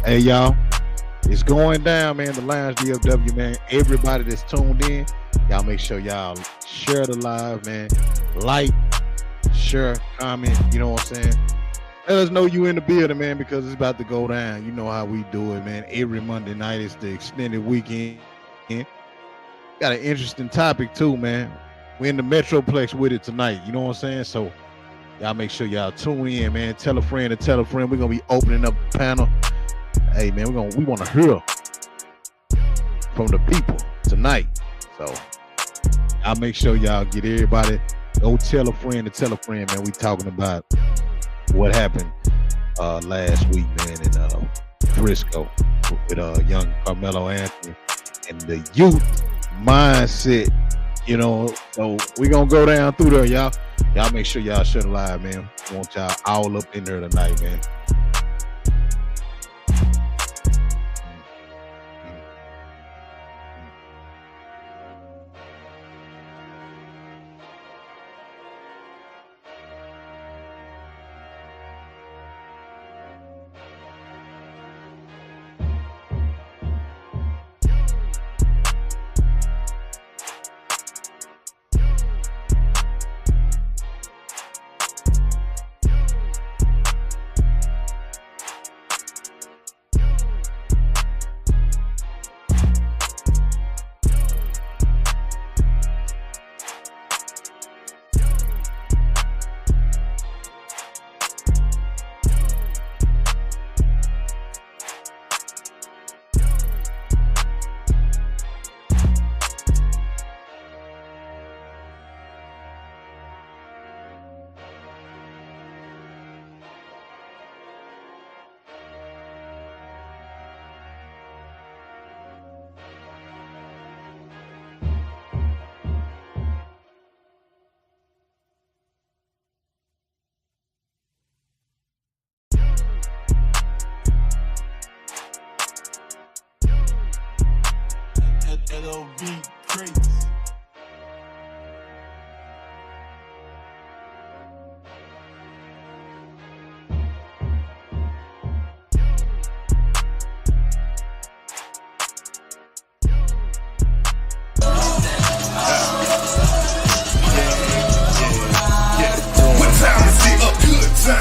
Hey y'all, it's going down, man. The Lions DFW, man. Everybody that's tuned in, y'all make sure y'all share the live, man. Like, share, comment. You know what I'm saying? Let us know you in the building, man, because it's about to go down. You know how we do it, man. Every Monday night is the extended weekend. Got an interesting topic too, man. We're in the Metroplex with it tonight. You know what I'm saying? So y'all make sure y'all tune in, man. Tell a friend to tell a friend. We're gonna be opening up the panel. Hey man, we want to hear from the people tonight. So y'all make sure y'all get everybody. Go tell a friend to tell a friend, man. We talking about what happened last week, man, in Frisco with young Karmelo Anthony and the youth mindset. You know, so we gonna go down through there, y'all. Y'all make sure y'all share the live, man. We want y'all all up in there tonight, man. LOB crazy.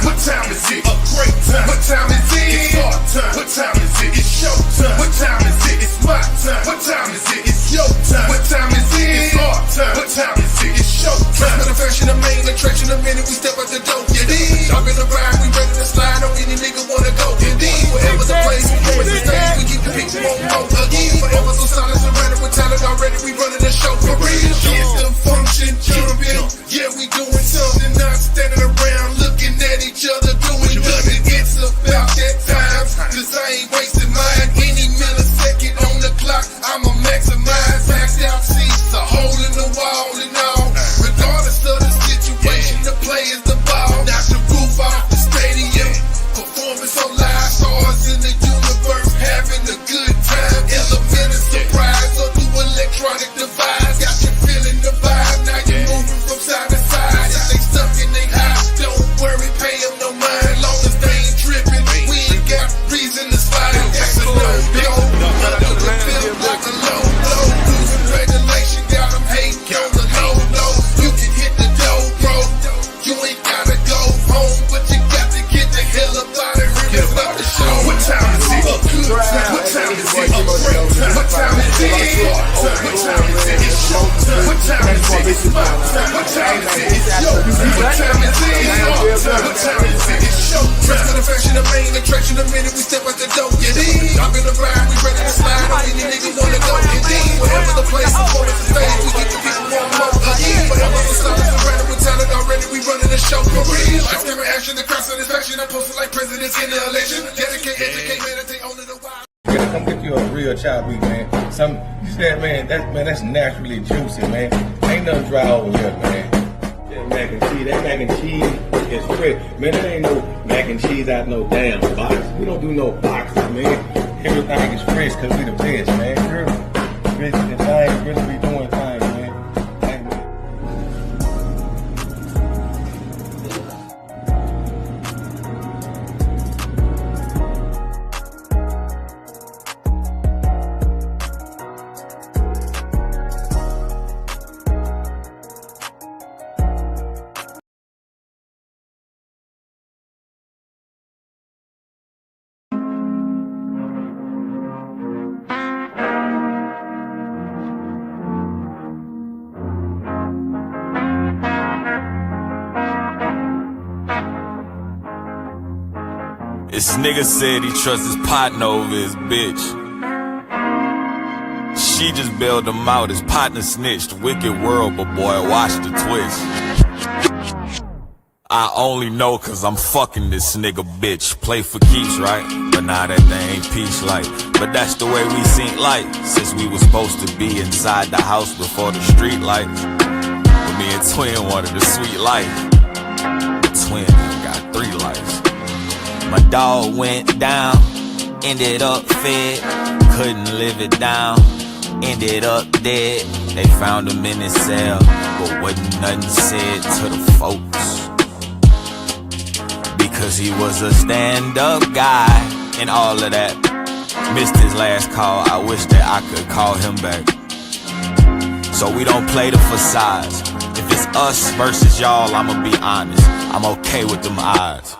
What time is it? A great time. What time is it? It's our time. What time is it? It's show time. What time is it? It's my time. What time is it? It's your time. What time is it? It's our time. What time is it? It's show time. Matter of fashion, the main attraction. The minute we step out the door, yeah, dig. Up in the ride, we ready to slide on any nigga wanna go. Indeed, whatever the place, wherever the stage, we keep the people on again. Forever so solid, surrounded with talent already. We running the show for real. It's the function, jumping. Yeah, we doing something, not standing around looking at each other doing nothing. It's about that time, cause I ain't wasting mine. Any millisecond on the clock, I'ma maximize. Maxed out seats, a hole in the wall and all. Regardless of the situation, the play is the ball. Knock the roof off the stadium. Performance on live, stars in the universe, having a good time. Element of surprise, or through electronic device. Got you feeling the vibe, now you're moving from side to side. If they stuck in they high, don't worry, pay them no mind. Long as they ain't tripping, we ain't got reason to slide. That's a no-go. Feel like a low-low. Rules and regulation got them hating on the low-low. You can hit the dough, bro. You ain't gotta go home, but you got to get the hell up out of here. It's about the show. What time is it? A good time. What time is it? A great time. What time is it? It's our time. What time is it? It's show time. What time is it? It's my time. What time is it? It's your time. What time is it? It's our time. What time is it? It's show time. Matter of fashion, the main attraction. The minute we step out the door, yeah, dig. Up in the ride, we ready to slide on any nigga wanna go. Indeed, whatever the place, support the stage, we get the people on more again. Whatever the solid, surrounded with talent already, we running the show for real. Life camera action, the crowd satisfaction. I posted like presidents in the election. Dedicate, educate, meditate, own it a while. You gotta come get you a real child beef, man. You said, that's naturally juicy, man. Ain't nothing dry over here, man. That mac and cheese, is fresh. Man, there ain't no mac and cheese out no damn box. We don't do no boxes, man. Everything is fresh because we the best, man. Really, the things really be doing things, man. This nigga said he trusts his partner over his bitch. She just bailed him out, his partner snitched. Wicked world, but boy, watch the twist. I only know cause I'm fucking this nigga bitch. Play for keeps, right? But nah, that thing ain't peach like. But that's the way we seen life, since we was supposed to be inside the house before the street lights. But me and Twin wanted a sweet life. The Twin got 3 lives. My dog went down, ended up fed, couldn't live it down, ended up dead. They found him in his cell, but wasn't nothing said to the folks. Because he was a stand-up guy and all of that. Missed his last call, I wish that I could call him back. So we don't play the facades. If it's us versus y'all, I'ma be honest, I'm okay with them odds.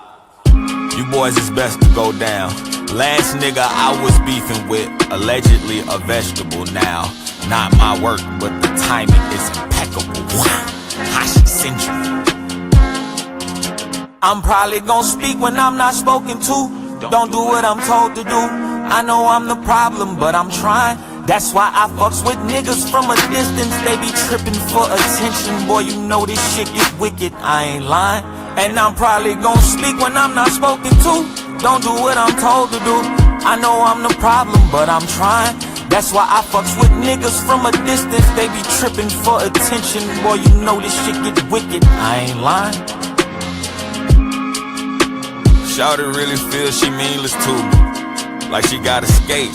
You boys is best to go down. Last nigga I was beefing with, allegedly a vegetable now. Not my work, but the timing is impeccable. Wow, how she send you? I'm probably gon' speak when I'm not spoken to. Don't do what I'm told to do. I know I'm the problem, but I'm trying. That's why I fucks with niggas from a distance. They be tripping for attention. Boy, you know this shit is wicked, I ain't lying. And I'm probably gon' speak when I'm not spoken to. Don't do what I'm told to do. I know I'm the problem, but I'm trying. That's why I fucks with niggas from a distance. They be tripping for attention. Boy, you know this shit get wicked, I ain't lying. Shawty really feels she meaningless too. Like she gotta skate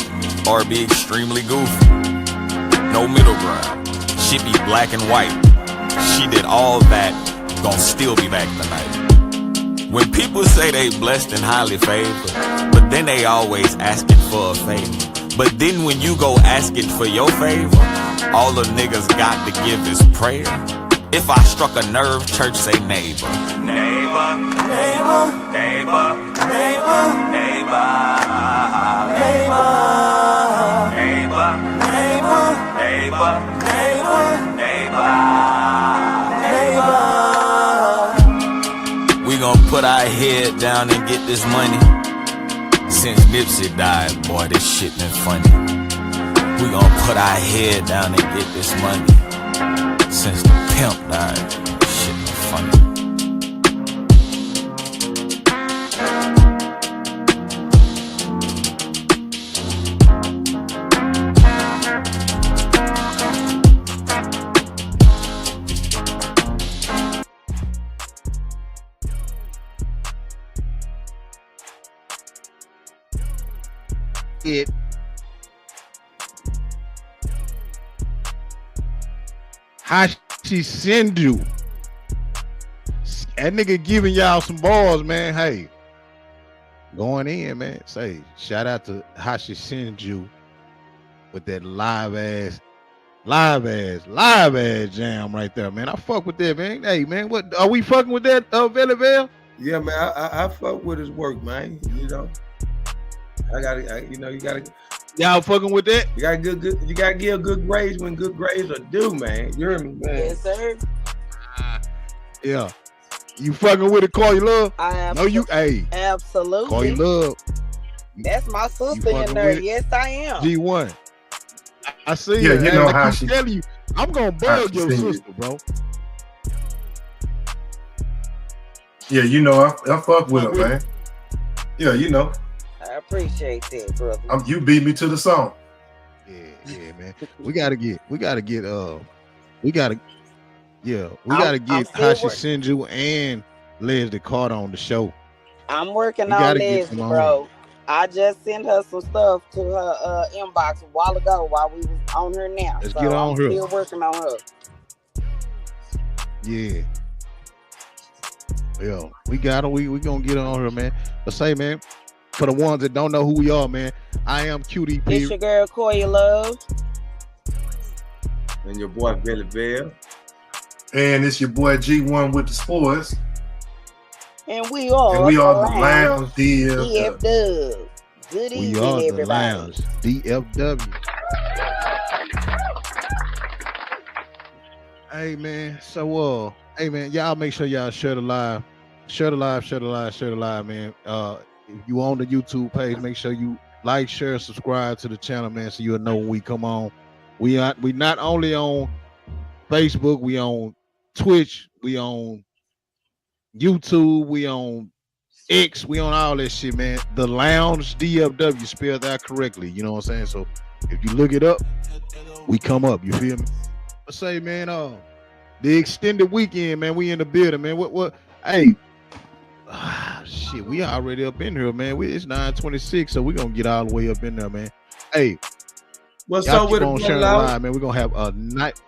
or be extremely goofy. No middle ground. She be black and white. She did all that, gon' still be back tonight. When people say they blessed and highly favored, but then they always asking for a favor. But then when you go asking for your favor, all the niggas got to give is prayer. If I struck a nerve, church say neighbor. Neighbor, neighbor, neighbor, neighbor, neighbor, neighbor, neighbor, neighbor, neighbor, neighbor, neighbor. We gon' put our head down and get this money. Since Nipsey died, boy, this shit been funny. We gon' put our head down and get this money. Since the pimp died, this shit been funny. It how she send you? That nigga giving y'all some balls, man. Hey, going in, man. Say shout out to how she send you with that live ass jam right there, man. I fuck with that, man. Hey, man, what are we fucking with that, Vellivel? Yeah, man, I fuck with his work, man. You know, you gotta. Y'all fucking with that? You gotta give good grades when good grades are due, man. You hear me, man? Yes, sir. Yeah. You fucking with it, call you love? I am. No, you, hey. Absolutely. Call you love. That's my sister in there. Yes, I am. G1. I see yeah, her. you know I how keep she. telling you, I'm gonna bug your sister, bro. Yeah, you know, I fuck with her, man. Yeah, you know. I appreciate that, brother. You beat me to the song. Yeah, man. We gotta get how she sends you and Leslie Carter on the show. I'm working on Leslie, bro. I just sent her some stuff to her inbox a while ago while we was on her now. Let's get on her. Still working on her. Yeah. Yeah, we got her. We gonna get on her, man. But say, man, for the ones that don't know who we are, man, I am QDP. It's your girl Koya Love. And your boy Billy Bell. And it's your boy G1 with the sports. And we are the Lounge DFW. Good evening, we are everybody. The Lounge DFW. Hey, man. So, hey, man, y'all make sure y'all share the live, man. if you on the YouTube page, make sure you like, share, subscribe to the channel, man, so you'll know when we come on. We not only on Facebook, we on Twitch, we on YouTube, we on X, we on all that shit, man. The Lounge DFW, spelled that correctly. You know what I'm saying? So if you look it up, we come up. You feel me? I say, man, the extended weekend, man. We in the building, man. What? Hey, shit, we already up in here, man. It's 9:26, so we gonna get all the way up in there, man. Hey, what's y'all up keep with on it, sharing brother? live, man. We gonna have a night.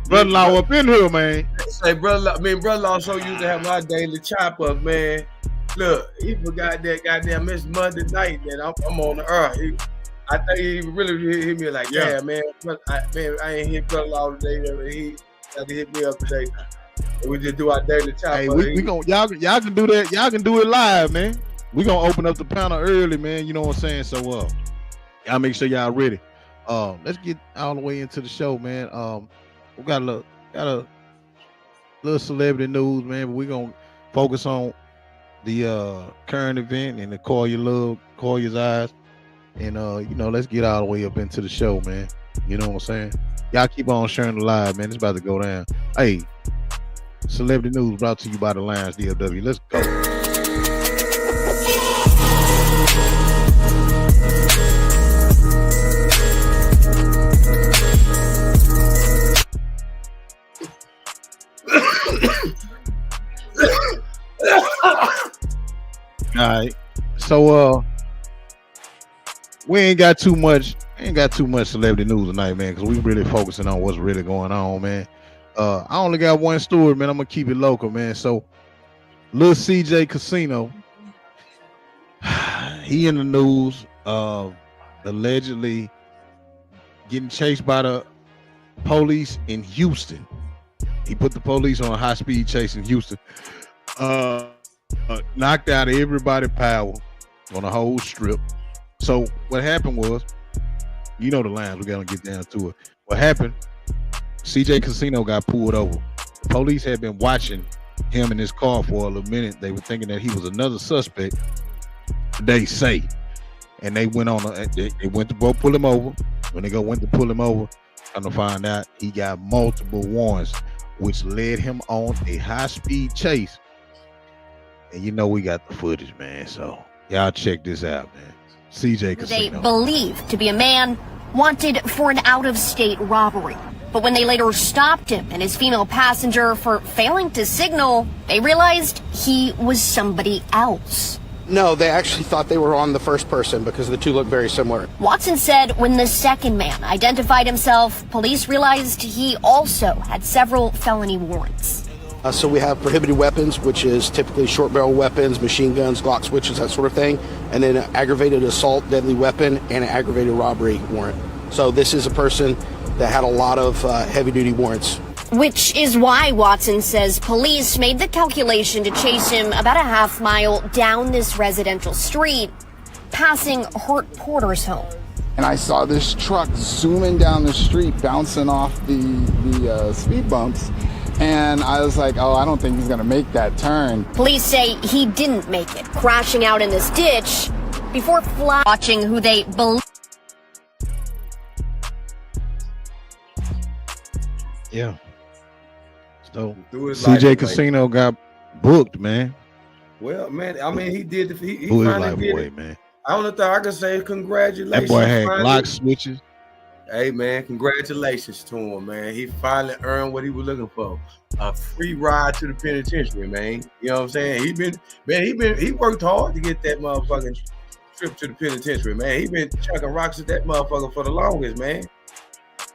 Brother-in-law up in here, man. Say, brother-in-law so used to have my daily chop up, man. Look, he forgot that goddamn Miss Monday night that I'm on the earth. I think he really hit me like, yeah, man, I ain't hit brother-in-law today. He had to hit me up today. And we just do our daily chop. Hey, we gonna y'all can do that. Y'all can do it live, man. We gonna open up the panel early, man. You know what I'm saying? So y'all make sure y'all ready. Let's get all the way into the show, man. We got a little celebrity news, man, but we gonna focus on the current event and the Call Your Eyes. And let's get all the way up into the show, man. You know what I'm saying? Y'all keep on sharing the live, man. It's about to go down. Hey, celebrity news brought to you by the Lions DFW. Let's go. All right. So we ain't got too much celebrity news tonight, man, because we really focusing on what's really going on, man. I only got one story, man. I'm gonna keep it local, man. So Lil CJ Casino, he in the news, allegedly getting chased by the police in Houston. He put the police on a high-speed chase in Houston. Knocked out everybody's power on the whole strip. So what happened was, you know the lines, we gotta get down to it. What happened, CJ Casino got pulled over. The police had been watching him in his car for a little minute. They were thinking that he was another suspect, they say. And they went they went to go pull him over. When they went to pull him over, come to find out he got multiple warrants, which led him on a high-speed chase. And you know we got the footage, man. So y'all check this out, man. CJ Casino. They believe to be a man wanted for an out-of-state robbery. But when they later stopped him and his female passenger for failing to signal, they realized he was somebody else. No, they actually thought they were on the first person because the two look very similar. Watson said when the second man identified himself, police realized he also had several felony warrants. So we have prohibited weapons, which is typically short barrel weapons, machine guns, Glock switches, that sort of thing. And then an aggravated assault, deadly weapon, and an aggravated robbery warrant. So this is a person that had a lot of heavy duty warrants. Which is why Watson says police made the calculation to chase him about a half mile down this residential street, passing Hurt Porter's home. And I saw this truck zooming down the street, bouncing off the speed bumps. And I was like, oh, I don't think he's going to make that turn. Police say he didn't make it, crashing out in this ditch before watching who they believe. Yeah. So CJ Casino got booked, man. Well, man, I mean, he did. He Blew his finally life did away, it. man. I don't know if I can say congratulations. That boy had finally. Glock switches. Hey, man, congratulations to him, man. He finally earned what he was looking for. A free ride to the penitentiary, man. You know what I'm saying? He worked hard to get that motherfucking trip to the penitentiary, man. He been chucking rocks at that motherfucker for the longest, man.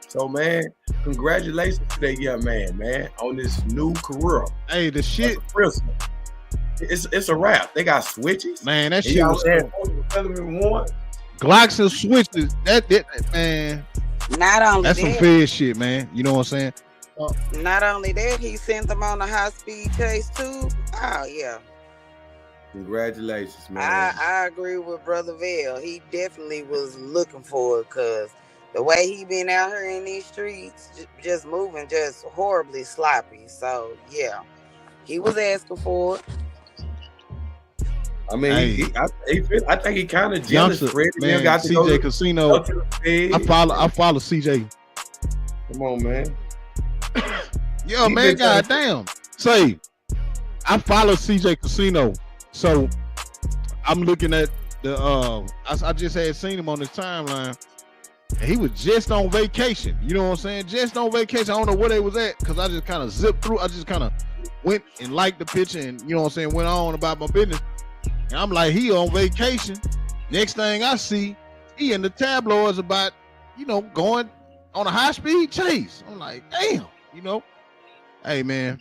So, man, congratulations to that young man, on this new career. Hey, the shit. It's a wrap. They got switches. Man, that shit was Glocks and switches. That man. Not only that's some fair shit, man. You know what I'm saying? Not only that, he sent them on a high-speed chase too. Oh yeah. Congratulations, man. I agree with Brother Vale. He definitely was looking for it because the way he been out here in these streets, just moving just horribly sloppy. So yeah, he was asking for it. I mean, Hey. I think he kind of jealous. Youngster, Freddie man, got to CJ Casino. go to the Fed. I follow CJ. Come on, man. Yo, He man, been trying goddamn. Say, I follow CJ Casino, so I'm looking at the. I just had seen him on his timeline, and he was just on vacation. You know what I'm saying? Just on vacation. I don't know where they was at because I just kind of zipped through. I just kind of went and liked the picture, and you know what I'm saying, went on about my business. And I'm like, he on vacation. Next thing I see, he in the tabloids about, you know, going on a high speed chase. I'm like, damn, you know. Hey man,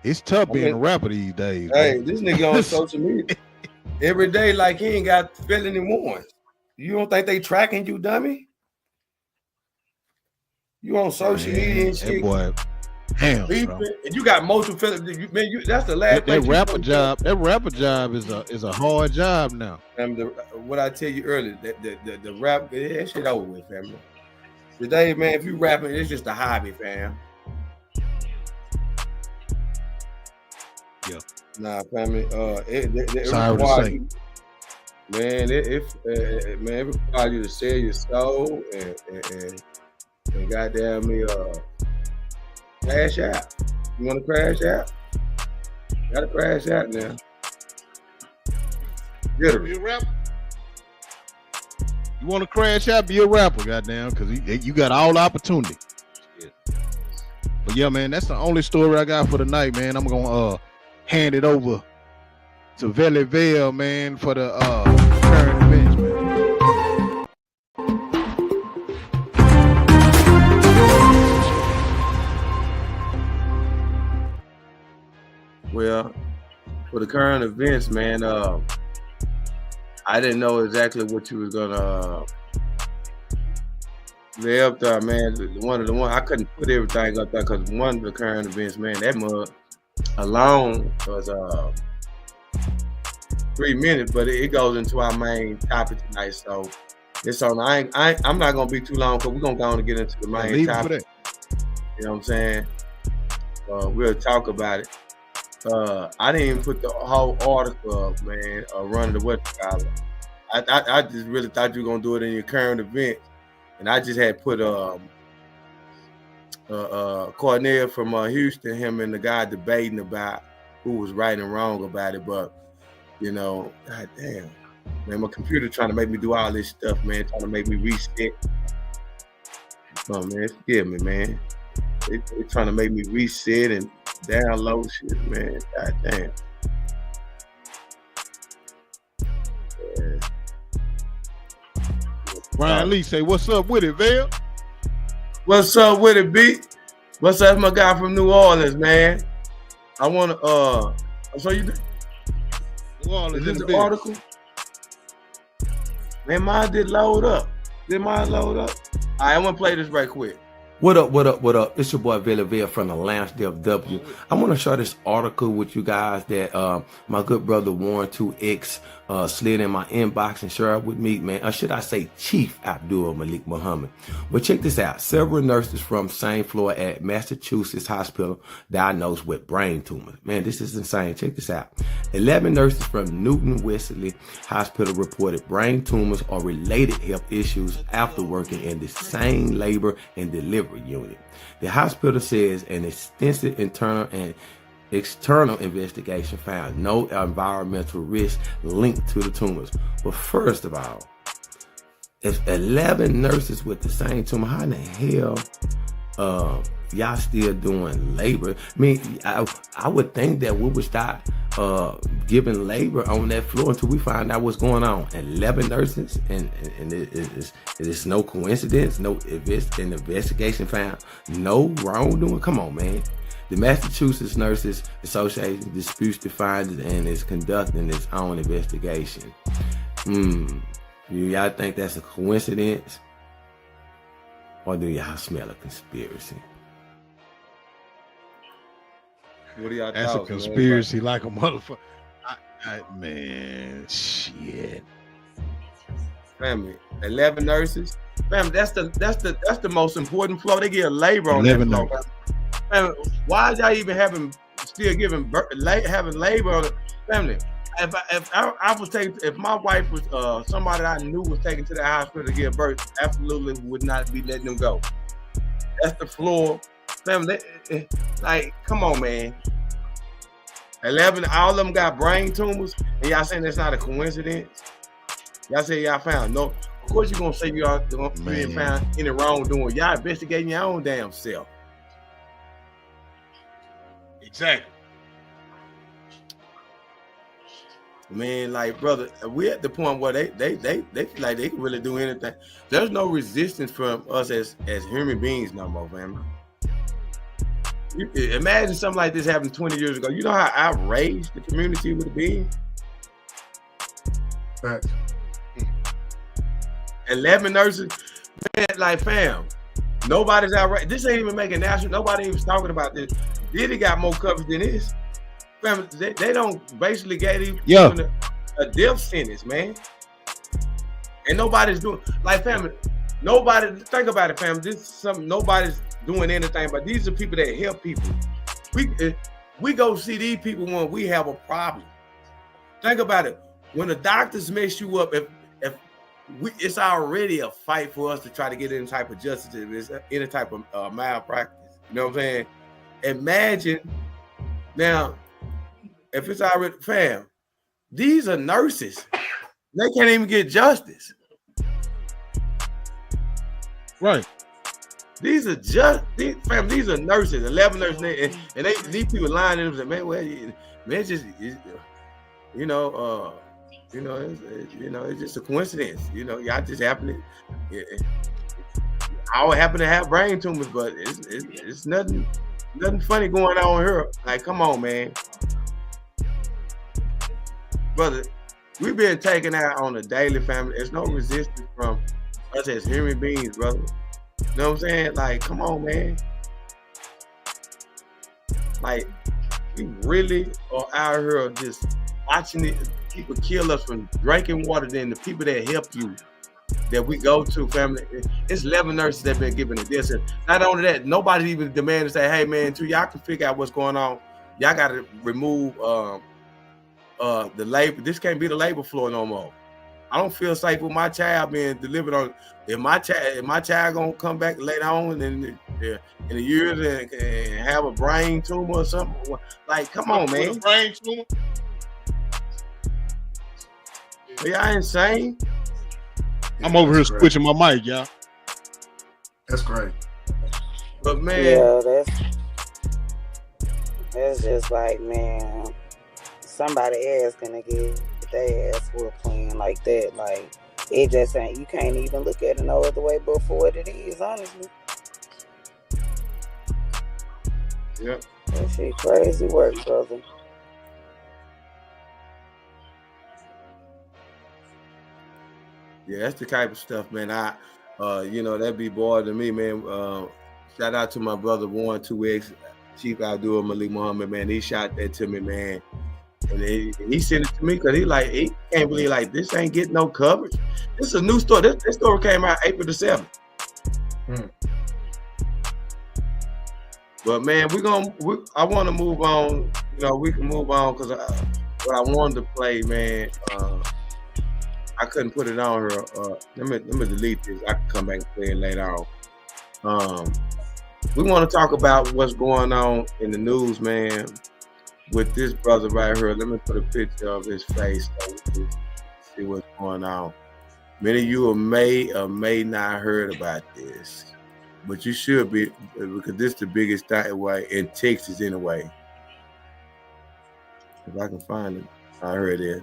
it's tough being a rapper these days. Hey, man. this nigga on social media every day like he ain't got felony warrants. You don't think they tracking you, dummy? You on social media and shit. That boy, damn, bro. And you got multiple felonies. Man, that's the last. That rapper job. That rapper job is a hard job now. What I tell you earlier, the rap, that shit over with, family. Today, man, if you rapping, it's just a hobby, fam. Yeah. Nah, family. It Sorry to requires say. you, man. It requires you to sell your soul and goddamn me, crash out. You want to crash out? Gotta crash out now. Literally. You a rapper? You want to crash out? Be a rapper, goddamn, because you got all the opportunity. Yeah. But yeah, man, that's the only story I got for the night, man. I'm gonna hand it over to Valley Vale, man, for the current events, man. Well, for the current events, man, I didn't know exactly what you was gonna lay up there, man. One I couldn't put everything up there because one of the current events, man, that mug alone was 3 minutes, but it goes into our main topic tonight. So it's on. I'm not gonna be too long because we're gonna go on and get into the main topic. You know what I'm saying? We'll talk about it. I didn't even put the whole article up, man, running the web scholar. I just really thought you were gonna do it in your current event, and I just had put Cornell from Houston, him and the guy debating about who was right and wrong about it. But you know, god damn, man, my computer trying to make me do all this stuff, man, trying to make me reset. Oh man, forgive me, man. They trying to make me reset and download shit, man. God damn. Yeah. Brian Lee say, "What's up with it, Vale? What's up with it, B? What's up, my guy from New Orleans, man? I want to so you New Orleans is in this the the article? Man, mine did load up. Did mine load up? All right, I'm gonna play this right quick. What up, what up, what up? It's your boy Villaville from the Lounge DFW. I want to share this article with you guys that my good brother Warren 2X slid in my inbox and shared with me, man. Or should I say Chief Abdul Malik Muhammad. But check this out. Several nurses from same floor at Massachusetts Hospital diagnosed with brain tumors. Man, this is insane. Check this out. 11 nurses from Newton Wesley Hospital reported brain tumors or related health issues after working in the same labor and delivery unit. The hospital says an extensive internal and external investigation found no environmental risk linked to the tumors. But first of all, if 11 nurses with the same tumor, how in the hell y'all still doing labor? I mean, I would think that we would stop giving labor on that floor until we find out what's going on. 11 nurses, and it's no coincidence. No, if it's an investigation found no wrongdoing. Come on, man. The Massachusetts Nurses Association disputes the findings and is conducting its own investigation. Y'all think that's a coincidence? Or do y'all smell a conspiracy? What do y'all That's thoughts, a conspiracy, like a motherfucker. Man, shit. Family, 11 nurses. Family, that's the most important floor. They get labor on that floor. Family, why is y'all even having labor on it? family. If I was taken, if my wife was somebody I knew was taken to the hospital to give birth, absolutely would not be letting them go. That's the floor, family. Like, come on, man. 11, all of them got brain tumors, and y'all saying that's not a coincidence? Y'all say y'all found no. Of course you're gonna say you ain't found any wrongdoing. Y'all investigating your own damn self. Exactly. Man, like, brother, we at the point where they feel like they can really do anything. There's no resistance from us as human beings no more, family. Imagine something like this happened 20 years ago. You know how outraged the community would have been? Facts. 11 nurses, man, like, fam, nobody's outraged. This ain't even making national. Nobody even talking about this. Diddy got more coverage than this. Fam, they don't basically get even a death sentence, man. And nobody's doing, like, family, nobody, think about it, fam. This is something, nobody's doing anything, but these are people that help people. We go see these people when we have a problem. Think about it. When the doctors mess you up, it's already a fight for us to try to get any type of justice, if it's any type of malpractice. You know what I'm saying? Imagine now, if it's already, fam, these are nurses. They can't even get justice. Right. These are these are nurses, 11 nurses, and these people lying in them. Man, well, man, just it's just a coincidence. Y'all just happen to, I would happen to have brain tumors, but it's nothing funny going on here. Like, come on, man, brother, we've been taken out on a daily, family. There's no resistance from us as human beings, brother. You know what I'm saying? Like, come on, man. Like, we really are out here just watching people kill us from drinking water than the people that help you, that we go to, family. It's 11 nurses that been given a death sentence. Not only that, nobody even demanded to say, hey, man, until y'all can figure out what's going on, y'all got to remove the labor. This can't be the labor floor no more. I don't feel safe with my child being delivered on. If my child gonna come back later on in the years and have a brain tumor or something, like, come on, man. Brain tumor. Are y'all insane? I'm over here switching my mic, y'all. That's great. But man, yeah, that's just like, man, somebody else gonna get their ass whooped playing like that. Like, it just ain't, you can't even look at it no other way but for what it is, honestly. Yep. That shit crazy work, brother. Yeah, that's the type of stuff, man. That'd be bothering me, man. Shout out to my brother Warren 2X, Chief Abdul Malik Muhammad, man. He shot that to me, man. And he sent it to me because he can't believe, like, this ain't getting no coverage. This is a new story. This story came out April the 7th. But man, I want to move on. We can move on because what I wanted to play, man, I couldn't put it on here. Let me delete this. I can come back and play it later on. We want to talk about what's going on in the news, man, with this brother right here. Let me put a picture of his face so we can see what's going on. Many of you may or may not heard about this, but you should be, because this is the biggest thing in Texas anyway. If I can find it. Here it is.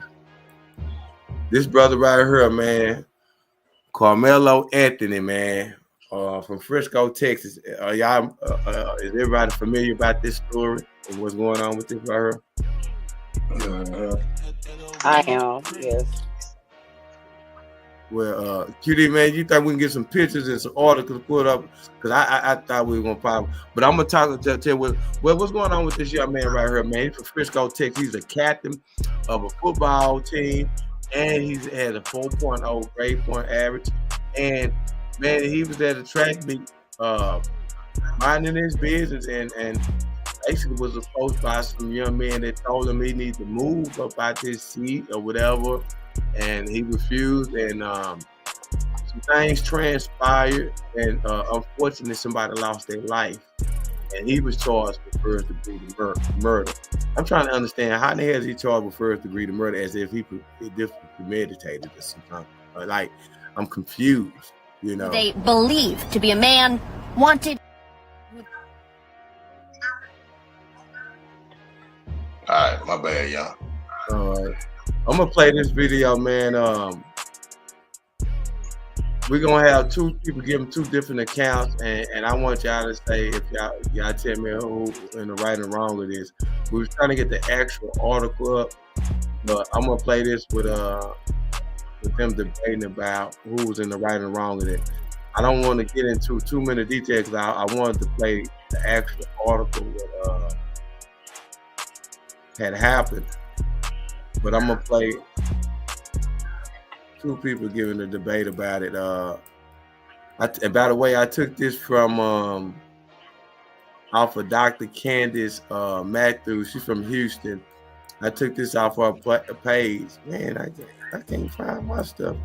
This brother right here, man, Karmelo Anthony, man, from Frisco, Texas. Y'all, is everybody familiar about this story and what's going on with this right here? I am, yes. Well, QD, man, you think we can get some pictures and some articles put up? Because I thought we were going to probably, but I'm going to tell you what's going on with this young man right here, man. He's from Frisco, Texas. He's a captain of a football team, and he's had a 4.0 grade point average. And, man, he was at a track meet, minding his business, and basically was approached by some young men that told him he needed to move up out this seat or whatever, and he refused, and some things transpired, and unfortunately somebody lost their life, and he was charged with first degree murder. I'm trying to understand how the hell is he charged with first degree murder as if he premeditated this sometime. Like, I'm confused, you know. They believe to be a man wanted. All right, my bad, y'all. I'm gonna play this video, man. We're gonna have two people giving two different accounts, and I want y'all to say if y'all tell me who in the right and wrong of this. We was trying to get the actual article up, but I'm gonna play this with them debating about who was in the right and wrong of it. I don't want to get into too many details because I wanted to play the actual article that had happened, but I'm gonna play two people giving a debate about it. And by the way, I took this from off of Dr. Candace Matthews. She's from Houston. I took this off her page. Man, I can't find my stuff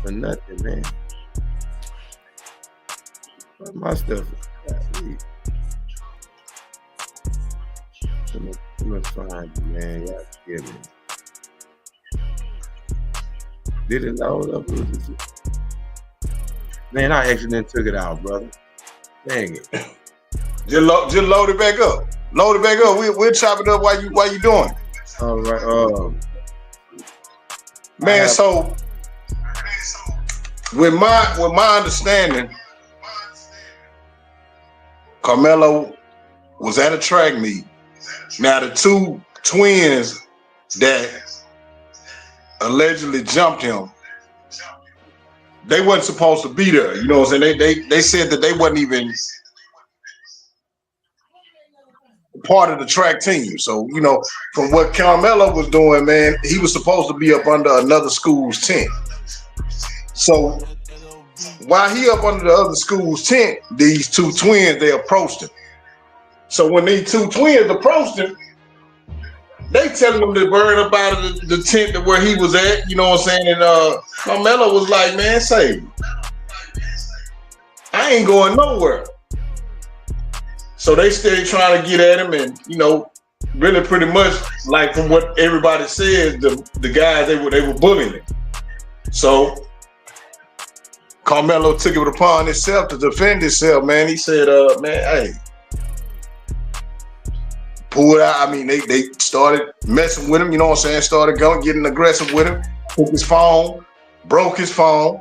for nothing, man. Where's my stuff? Let me find it, man. Y'all kidding me. Did it load up? Man, I accidentally took it out, brother. Dang it. Just load it back up. Load it back up. We'll chop it up while you doing it. All right. Man, so with my understanding, Karmelo was at a track meet. Now the two twins that allegedly jumped him, they wasn't supposed to be there. You know what I'm saying? They said that they wasn't even part of the track team. So, you know, from what Karmelo was doing, man, he was supposed to be up under another school's tent. So while he up under the other school's tent, these two twins, they approached him. So when these two twins approached him, they telling him to burn up out of the tent to where he was at, you know what I'm saying? And Karmelo was like, man, save me. I ain't going nowhere. So they stayed trying to get at him, and you know, really pretty much like from what everybody says, the guys they were bullying him. So Karmelo took it upon himself to defend himself, man. He said, man, hey, pull it out. I mean, they started messing with him, you know what I'm saying? Started getting aggressive with him, took his phone, broke his phone,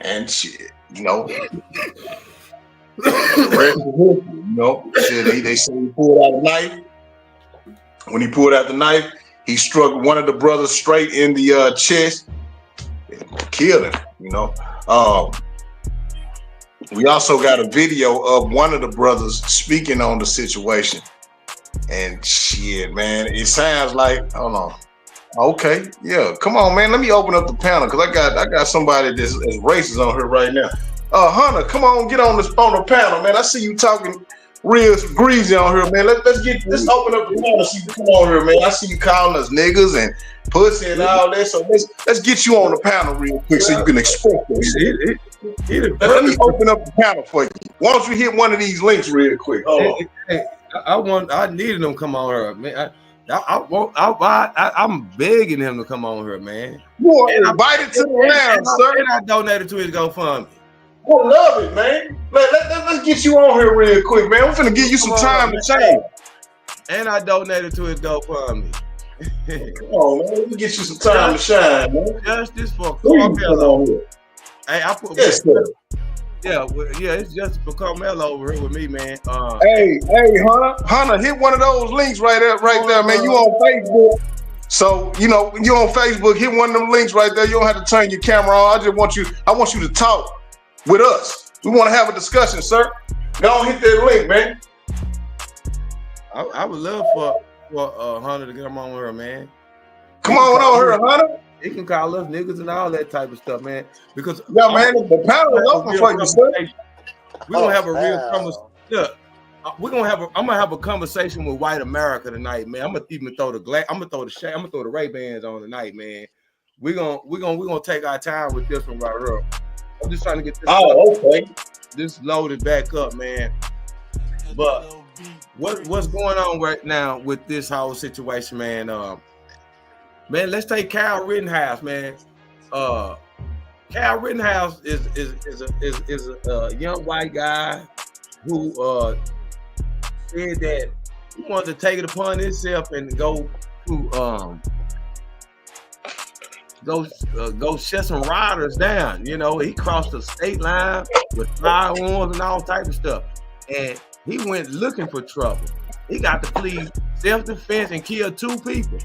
and shit, you know. You know, they said he pulled out a knife. When he pulled out the knife, he struck one of the brothers straight in the chest, killed him, you know. We also got a video of one of the brothers speaking on the situation. And shit, man, it sounds like, hold on. Okay, yeah, come on, man. Let me open up the panel because I got somebody that's racist on here right now. Hunter, come on, get on the panel, man. I see you talking real greasy on here, man. Let's open up the panel. See you come on here, man. I see you calling us niggas and pussy and all that. So let's get you on the panel real quick so you can express this. Let me open up the panel for you. Why don't you hit one of these links real quick? Hold on. I needed him to come on here, man. I'm begging him to come on here, man. You are invited to the lounge, sir. And I donated to his GoFundMe. I love it, man. Let's get you on here real quick, man. I'm finna give you some time to change. And I donated to his GoFundMe. Come on, man. Let me get you some time to shine, man. Justice for Karmelo. Hey, I put it's justice for Karmelo over here with me, man. Hey, Hunter, hit one of those links right there, man. You on Facebook. So, you know, you on Facebook, hit one of them links right there. You don't have to turn your camera on. I want you to talk with us. We want to have a discussion, sir. Go hit that link, man. I would love for Hunter to get him on here, man. Come on here, Hunter. He can call us niggas and all that type of stuff, man. Because man, the panel is open for you, sir. We're gonna have a real conversation. Look, I'm gonna have a conversation with white America tonight, man. I'm gonna even throw the Ray-Bans on tonight, man. We're gonna take our time with this one right here. I'm just trying to get this loaded back up, man. But what's going on right now with this whole situation, man? Man, let's take Kyle Rittenhouse, man. Kyle Rittenhouse is a young white guy who said that he wanted to take it upon himself and go shut some riders down. You know, he crossed the state line with firearms and all type of stuff, and he went looking for trouble. He got to plead self-defense and kill 2 people.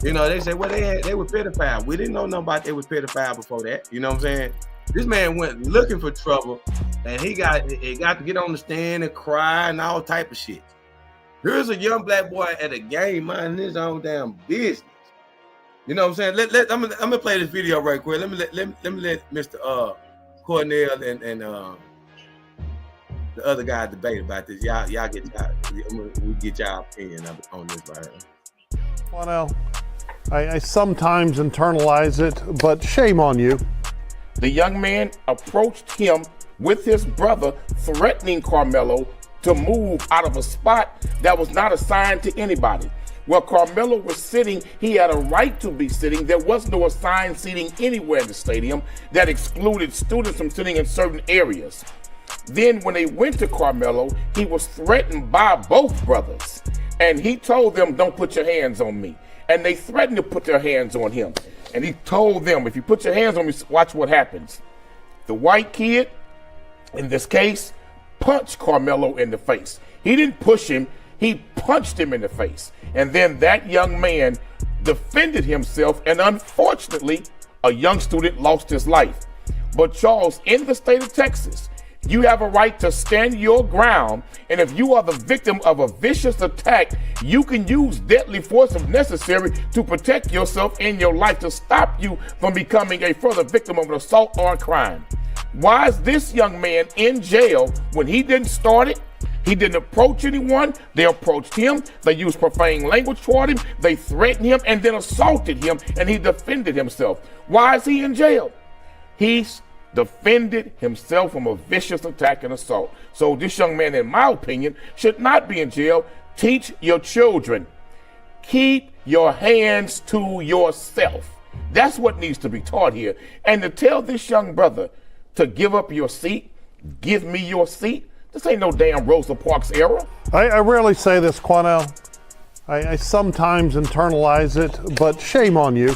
You know, they say, well, they were pedophile. We didn't know nothing about they were pedophile before that. You know what I'm saying? This man went looking for trouble, and he got to get on the stand and cry and all type of shit. Here's a young black boy at a game minding his own damn business. You know what I'm saying? I'm gonna play this video right quick. Let me let Mr. Cornell and the other guy debate about this. Y'all we get y'all opinion on this right here. Well, I sometimes internalize it, but shame on you. The young man approached him with his brother, threatening Karmelo to move out of a spot that was not assigned to anybody. Where Karmelo was sitting, he had a right to be sitting. There was no assigned seating anywhere in the stadium that excluded students from sitting in certain areas. Then when they went to Karmelo, he was threatened by both brothers. And he told them, don't put your hands on me. And they threatened to put their hands on him. And he told them, if you put your hands on me, watch what happens. The white kid, in this case, punched Karmelo in the face. He didn't push him, he punched him in the face. And then that young man defended himself, and unfortunately, a young student lost his life. But Charles, in the state of Texas, you have a right to stand your ground, and if you are the victim of a vicious attack, you can use deadly force if necessary to protect yourself and your life, to stop you from becoming a further victim of an assault or a crime. Why is this young man in jail when he didn't start it? He didn't approach anyone. They approached him. They used profane language toward him. They threatened him and then assaulted him, and he defended himself. Why is he in jail? He's defended himself from a vicious attack and assault. So this young man, in my opinion, should not be in jail. Teach your children. Keep your hands to yourself. That's what needs to be taught here. And to tell this young brother to give up your seat, give me your seat, this ain't no damn Rosa Parks era. I rarely say this, Quanell. I sometimes internalize it, but shame on you.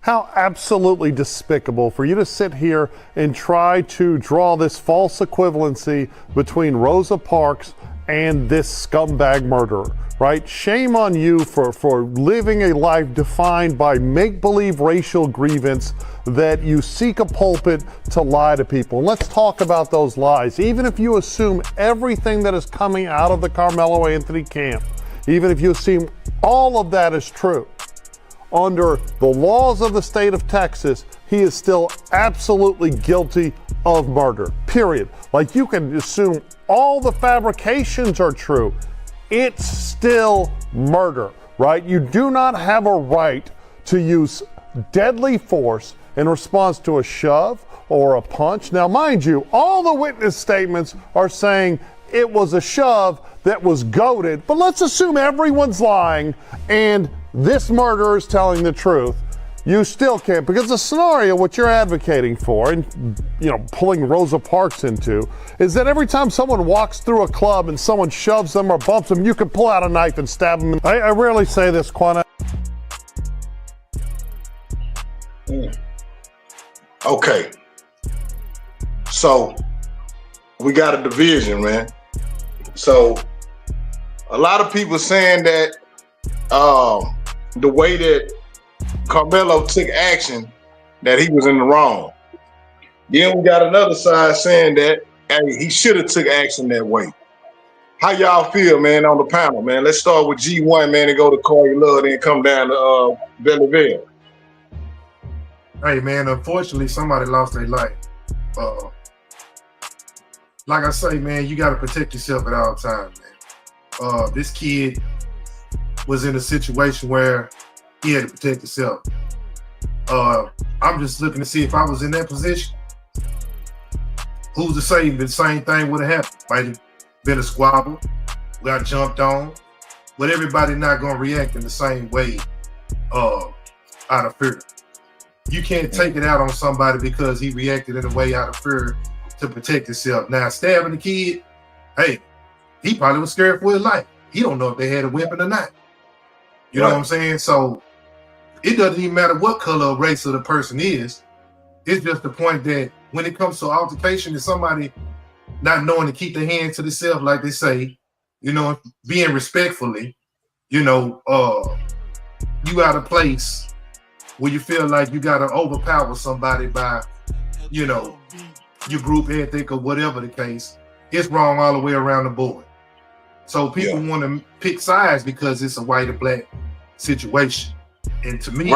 How absolutely despicable for you to sit here and try to draw this false equivalency between Rosa Parks and this scumbag murderer, right? Shame on you for living a life defined by make-believe racial grievance that you seek a pulpit to lie to people. And let's talk about those lies. Even if you assume everything that is coming out of the Karmelo Anthony camp, even if you assume all of that is true, under the laws of the state of Texas, he is still absolutely guilty of murder, period. Like, you can assume all the fabrications are true. It's still murder, right? You do not have a right to use deadly force in response to a shove or a punch. Now, mind you, all the witness statements are saying it was a shove that was goaded, but let's assume everyone's lying and this murderer is telling the truth. You still can't, because the scenario, what you're advocating for, and pulling Rosa Parks into, is that every time someone walks through a club and someone shoves them or bumps them, you can pull out a knife and stab them. I rarely say this, Quanah. Okay. So we got a division, man. So a lot of people saying that the way that Karmelo took action, that he was in the wrong. Then we got another side saying that, hey, he should have took action that way. How y'all feel, man, on the panel, man? Let's start with G1, man, and go to Corey Love, then come down to Belleville. Hey, man, unfortunately, somebody lost their life. like I say, man, you got to protect yourself at all times, man. This kid was in a situation where he had to protect himself. I'm just looking to see if I was in that position. Who's to say the same thing would have happened? Might have been a squabble, got jumped on, but everybody not gonna react in the same way out of fear. You can't take it out on somebody because he reacted in a way out of fear to protect himself. Now, stabbing the kid, hey, he probably was scared for his life. He don't know if they had a weapon or not. You know what I'm saying? So it doesn't even matter what color or race of the person is. It's just the point that when it comes to altercation and somebody not knowing to keep their hands to themselves, like they say, you know, being respectfully, you know, you out of place where you feel like you got to overpower somebody by, you know, your group ethic or whatever the case. It's wrong all the way around the board. So people want to pick sides because it's a white or black situation. And to me,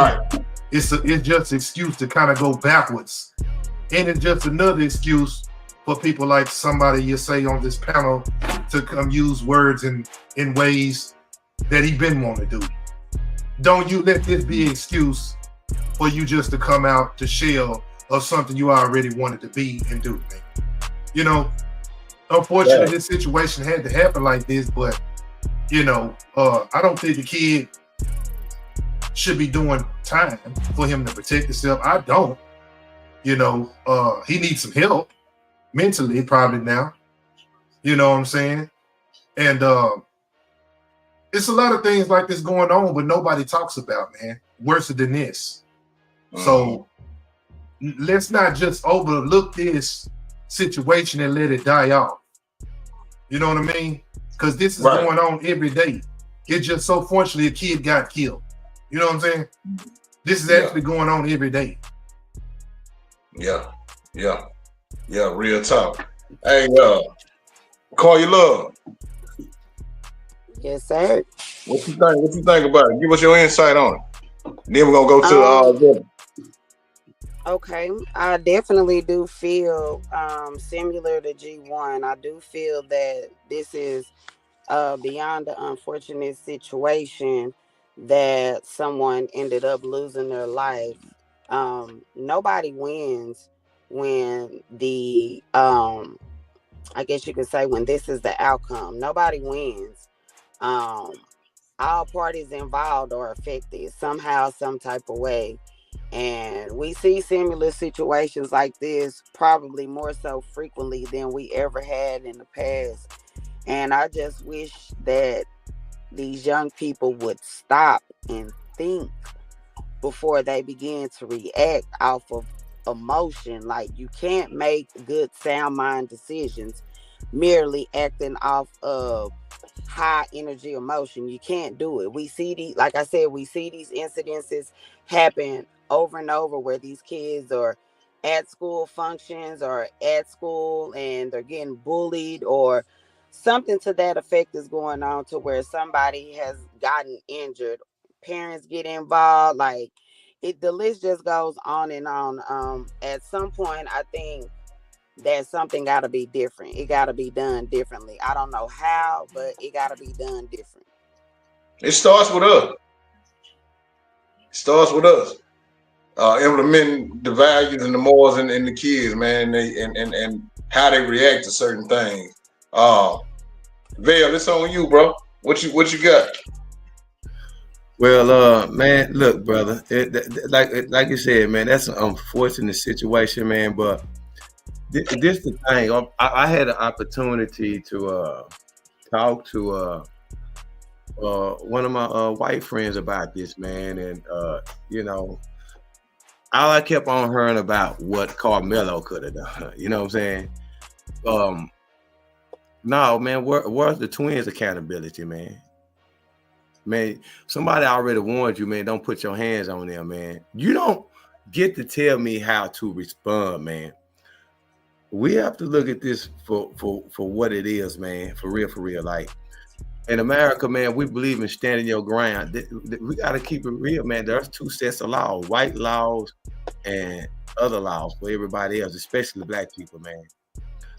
it's just an excuse to kind of go backwards. And it's just another excuse for people like somebody you say on this panel to come use words in ways that he been wanting to do. Don't you let this be an excuse for you just to come out to shell of something you already wanted to be and do, man. You know, unfortunately, this situation had to happen like this, but, you know, I don't think the kid should be doing time for him to protect himself. I don't. You know, he needs some help mentally probably now. You know what I'm saying? And it's a lot of things like this going on, but nobody talks about, man. Worse than this. So let's not just overlook this situation and let it die off. You know what I mean? Because this is going on every day. It's just so fortunately a kid got killed. You know what I'm saying? This is actually going on every day. Yeah, real talk. Hey, call your love. Yes, sir. What you think? What you think about it? Give us your insight on it. Then we're gonna go to Okay, I definitely do feel similar to G1. I do feel that this is beyond the unfortunate situation that someone ended up losing their life. Nobody wins when the I guess you could say when this is the outcome. Nobody wins. All parties involved are affected somehow, some type of way. And we see similar situations like this probably more so frequently than we ever had in the past. And I just wish that these young people would stop and think before they begin to react off of emotion. Like, you can't make good sound mind decisions merely acting off of high energy emotion. You can't do it. We see these, like I said, we see these incidences happen over and over where these kids are at school functions or at school and they're getting bullied or something to that effect is going on to where somebody has gotten injured. Parents get involved. Like, the list just goes on and on. At some point, I think that something got to be different. It got to be done differently. I don't know how, but it got to be done different. It starts with us. Implementing the values and the morals in the kids, man, and how they react to certain things. Vale, it's on you, bro. What you got? Well, man, look, brother, like you said, man, that's an unfortunate situation, man. But this the thing. I had an opportunity to talk to one of my white friends about this, man, and you know, all I kept on hearing about what Karmelo could have done. You know what I'm saying? No, man, where's the twins' accountability, man? Man, somebody already warned you, man. Don't put your hands on them, man. You don't get to tell me how to respond, man. We have to look at this for what it is, man. For real. Like, in America, man, we believe in standing your ground. We got to keep it real, man. There's two sets of laws, white laws and other laws for everybody else, especially black people, man.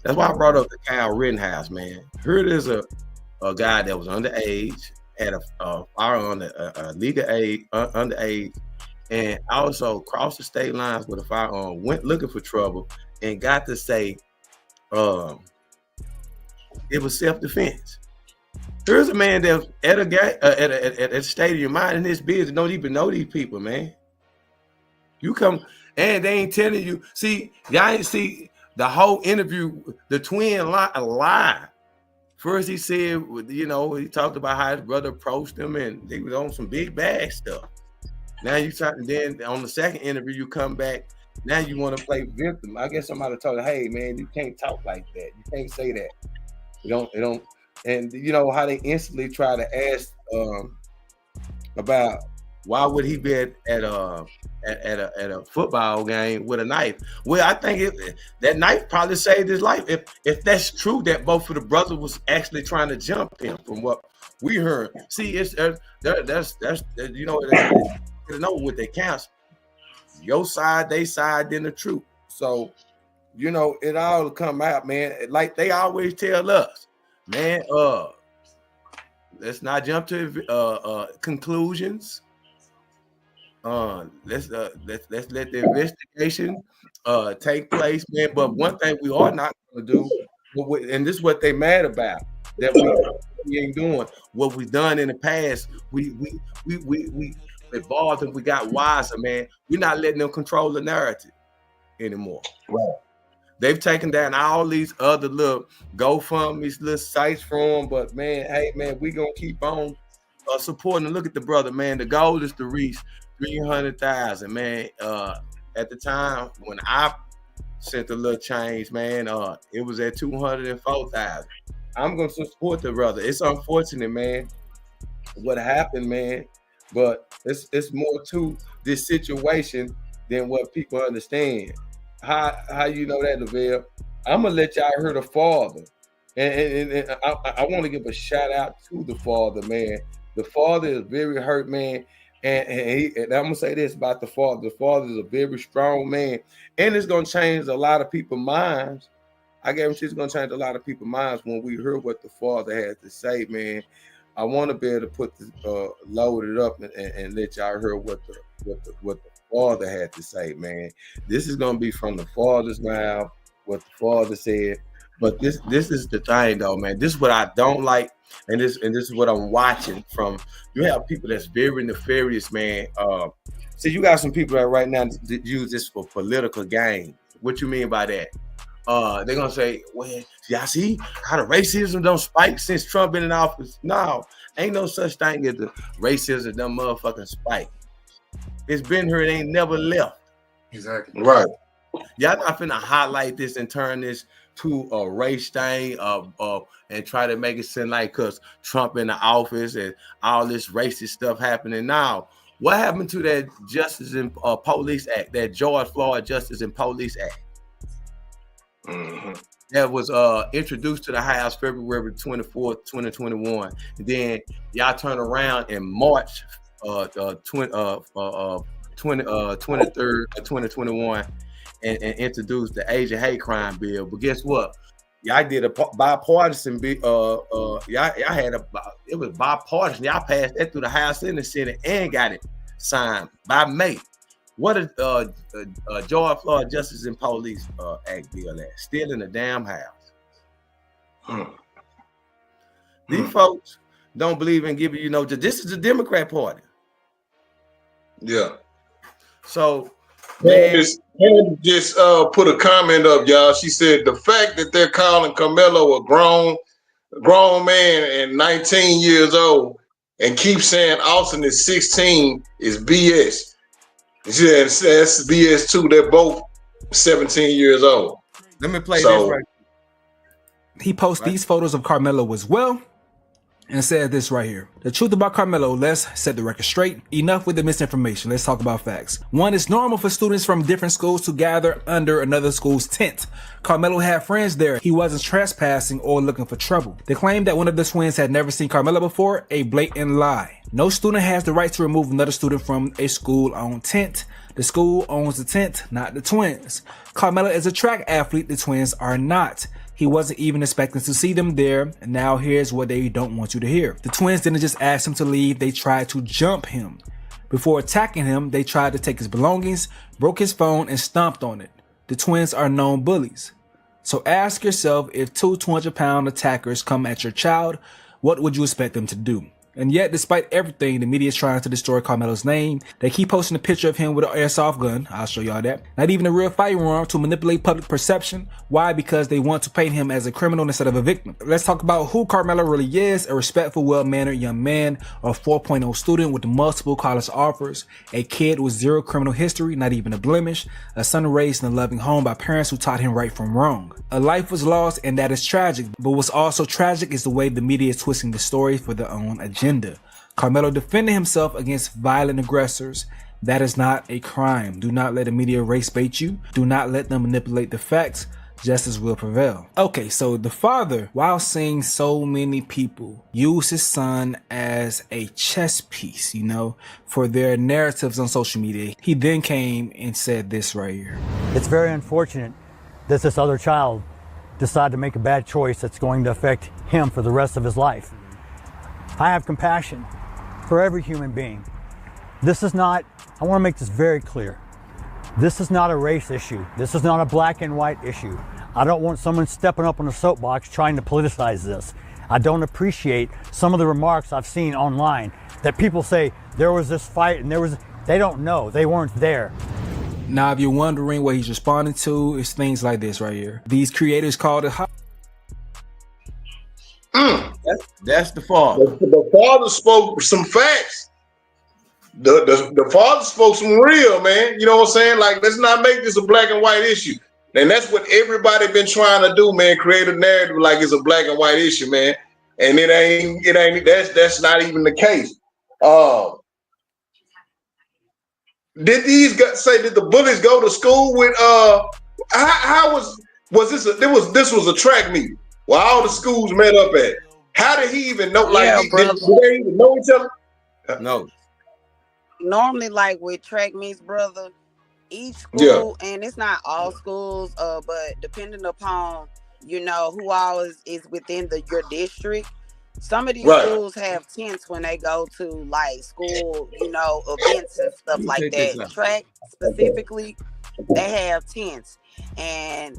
That's why I brought up the Kyle Rittenhouse, man. Here it is, a guy that was underage, had a firearm, legal age, underage, and also crossed the state lines with a firearm, went looking for trouble, and got to say it was self-defense. Here's a man that's at a stadium minding his business, don't even know these people, man. You come and they ain't telling you. See, y'all ain't see the whole interview. The twin lied. First, he said, you know, he talked about how his brother approached him and they was on some big bag stuff. Now you talking. Then on the second interview, you come back. Now you want to play victim. I guess somebody told him, hey, man, you can't talk like that. You can't say that. You don't. And you know how they instantly try to ask about why would he be at a football game with a knife? Well, I think that knife probably saved his life. If that's true, that both of the brothers was actually trying to jump him, from what we heard. See, it's that's you know, they know what they counts. Your side, they side, then the truth. So you know, it all come out, man. Like they always tell us, man. Let's not jump to conclusions. Let's let the investigation take place, man. But one thing we are not going to do, and this is what they mad about, that we ain't doing what we've done in the past. We evolved and we got wiser, man. We're not letting them control the narrative anymore. Right. They've taken down all these other little GoFundMe's, little sites for them, but man, hey man, we gonna keep on supporting. Look at the brother, man. The goal is to reach 300,000, man. At the time when I sent a little change, man, it was at 204,000. I'm gonna support the brother. It's unfortunate, man, what happened, man, but it's more to this situation than what people understand. How you know that, Lavelle? I'm gonna let y'all hear the father, and I want to give a shout out to the father, man. The father is very hurt, man, and I'm gonna say this about the father. The father is a very strong man, and it's gonna change a lot of people's minds. I guarantee it's gonna change a lot of people's minds when we hear what the father had to say, man. I want to be able to put the load it up and let y'all hear what the father had to say, man. This is gonna be from the father's mouth, what the father said. But this is the thing, though, man. This is what I don't like, and this is what I'm watching from. You have people that's very nefarious, man. See, you got some people that right now that use this for political gain. What you mean by that? They're gonna say, well, y'all see how the racism don't spike since Trump been in office. No, ain't no such thing as the racism done motherfucking spike. It's been here, it ain't never left. Exactly. Right. Y'all not finna highlight this and turn this to a race thing and try to make it seem like because Trump in the office and all this racist stuff happening now. What happened to that Justice and Police Act, that George Floyd Justice and Police Act? Mm-hmm. That was introduced to the House February 24th, 2021. And then y'all turn around in March 23rd, 2021 and introduced the Asian hate crime bill. But guess what? Y'all did a bipartisan bill. Y'all had it was bipartisan. Y'all passed that through the House and the Senate and got it signed by May. What is George Floyd Justice and Police Act bill at? Still in the damn house. These folks don't believe in giving, this is the Democrat Party. Yeah. So, man, just put a comment up, y'all. She said the fact that they're calling Karmelo a grown man and 19 years old and keep saying Austin is 16 is BS. Yeah, that's BS too. They're both 17 years old. Let me play this right. He posts these photos of Karmelo as well and said this right here. The truth about Karmelo, let's set the record straight. Enough with the misinformation. Let's talk about facts. One, it's normal for students from different schools to gather under another school's tent. Karmelo had friends there. He wasn't trespassing or looking for trouble. The claim that one of the twins had never seen Karmelo before, a blatant lie. No student has the right to remove another student from a school-owned tent. The school owns the tent, not the twins. Karmelo is a track athlete. The twins are not. He wasn't even expecting to see them there, and now here's what they don't want you to hear. The twins didn't just ask him to leave, they tried to jump him. Before attacking him, they tried to take his belongings, broke his phone, and stomped on it. The twins are known bullies. So ask yourself, if two 200-pound attackers come at your child, what would you expect them to do? And yet, despite everything, the media is trying to destroy Karmelo's name. They keep posting a picture of him with an airsoft gun. I'll show y'all that. Not even a real firearm, to manipulate public perception. Why? Because they want to paint him as a criminal instead of a victim. Let's talk about who Karmelo really is: a respectful, well-mannered young man, a 4.0 student with multiple college offers, a kid with zero criminal history, not even a blemish, a son raised in a loving home by parents who taught him right from wrong. A life was lost, and that is tragic. But what's also tragic is the way the media is twisting the story for their own agenda. Karmelo defended himself against violent aggressors. That is not a crime. Do not let the media race bait you. Do not let them manipulate the facts. Justice will prevail. Okay, so the father, while seeing so many people use his son as a chess piece, for their narratives on social media, he then came and said this right here. It's very unfortunate that this other child decided to make a bad choice that's going to affect him for the rest of his life. I have compassion for every human being. This is not, I want to make this very clear. This is not a race issue. This is not a black and white issue. I don't want someone stepping up on a soapbox trying to politicize this. I don't appreciate some of the remarks I've seen online that people say there was this fight and they don't know, they weren't there. Now, if you're wondering what he's responding to, it's things like this right here. These creators called it That's the father. The father spoke some facts. The father spoke some real, man. You know what I'm saying? Like, let's not make this a black and white issue. And that's what everybody been trying to do, man. Create a narrative like it's a black and white issue, man. And it ain't. That's not even the case. Did these guys say? Did the bullies go to school with? How was this? This was a track meet where all the schools met up at. How did he even know? Like, did they even know each other? No. Normally, like with track meets, brother, each school, and it's not all schools, but depending upon who all is within your district. Some of these schools have tents when they go to like school, events and stuff like that. Track specifically, they have tents, and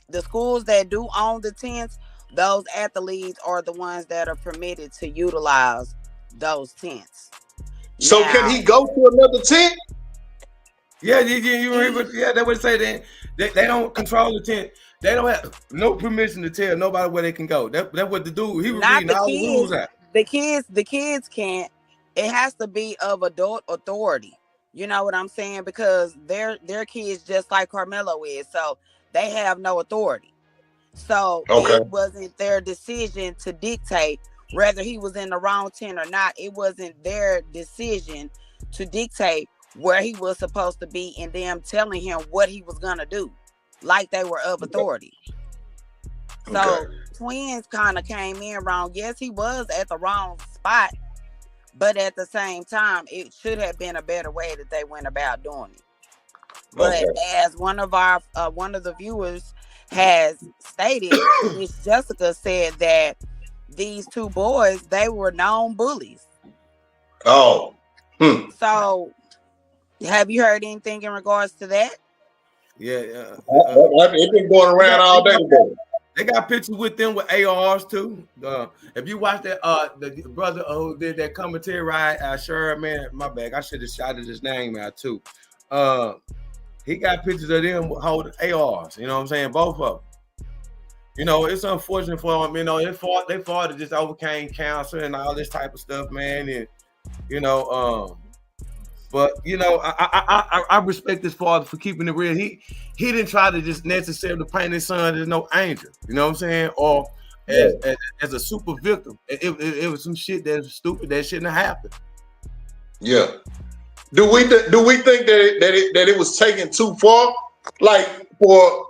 the schools that do own the tents, those athletes are the ones that are permitted to utilize those tents. So now, can he go to another tent? Yeah, they would say that they don't control the tent. They don't have no permission to tell nobody where they can go. That's what the dude, he was reading all the rules out. The kids can't. It has to be of adult authority. You know what I'm saying? Because they're kids just like Karmelo is. So they have no authority. So it wasn't their decision to dictate whether he was in the wrong tent or not. It wasn't their decision to dictate where he was supposed to be and them telling him what he was gonna do, like they were of authority. So twins kind of came in wrong. Yes, he was at the wrong spot, but at the same time, it should have been a better way that they went about doing it. But as one of the viewers has stated, Miss Jessica said that these two boys, they were known bullies. Oh. So have you heard anything in regards to that? Yeah. It's been going around all day today. They got pictures with them with ARs too. If you watch that, the brother who did that commentary ride, sure, man, my bad. I should have shouted his name out too. He got pictures of them holding ARs. You know what I'm saying? Both of them. It's unfortunate for them. They fought to just overcame cancer and all this type of stuff, man. And but I respect his father for keeping it real. He didn't try to just necessarily paint his son as no angel. You know what I'm saying? Or as a super victim. It was some shit that was stupid that shouldn't have happened. Yeah. Do we think that it was taken too far, like for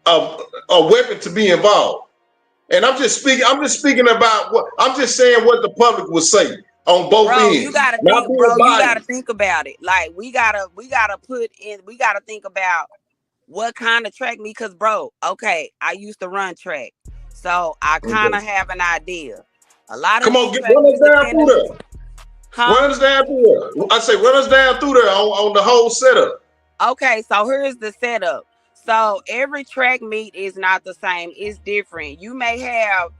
a weapon to be involved? And I'm just speaking about what I'm just saying what the public would say on both ends. You gotta think, you gotta think about it. Like we gotta think about what kind of track meet? Because, bro, okay, I used to run track. So I kind of have an idea. A lot of Come these on, track run us meets down depend through on, there. huh? Run us down through there. I say, run us down through there on the whole setup. Okay, so here's the setup. So every track meet is not the same. It's different. You may have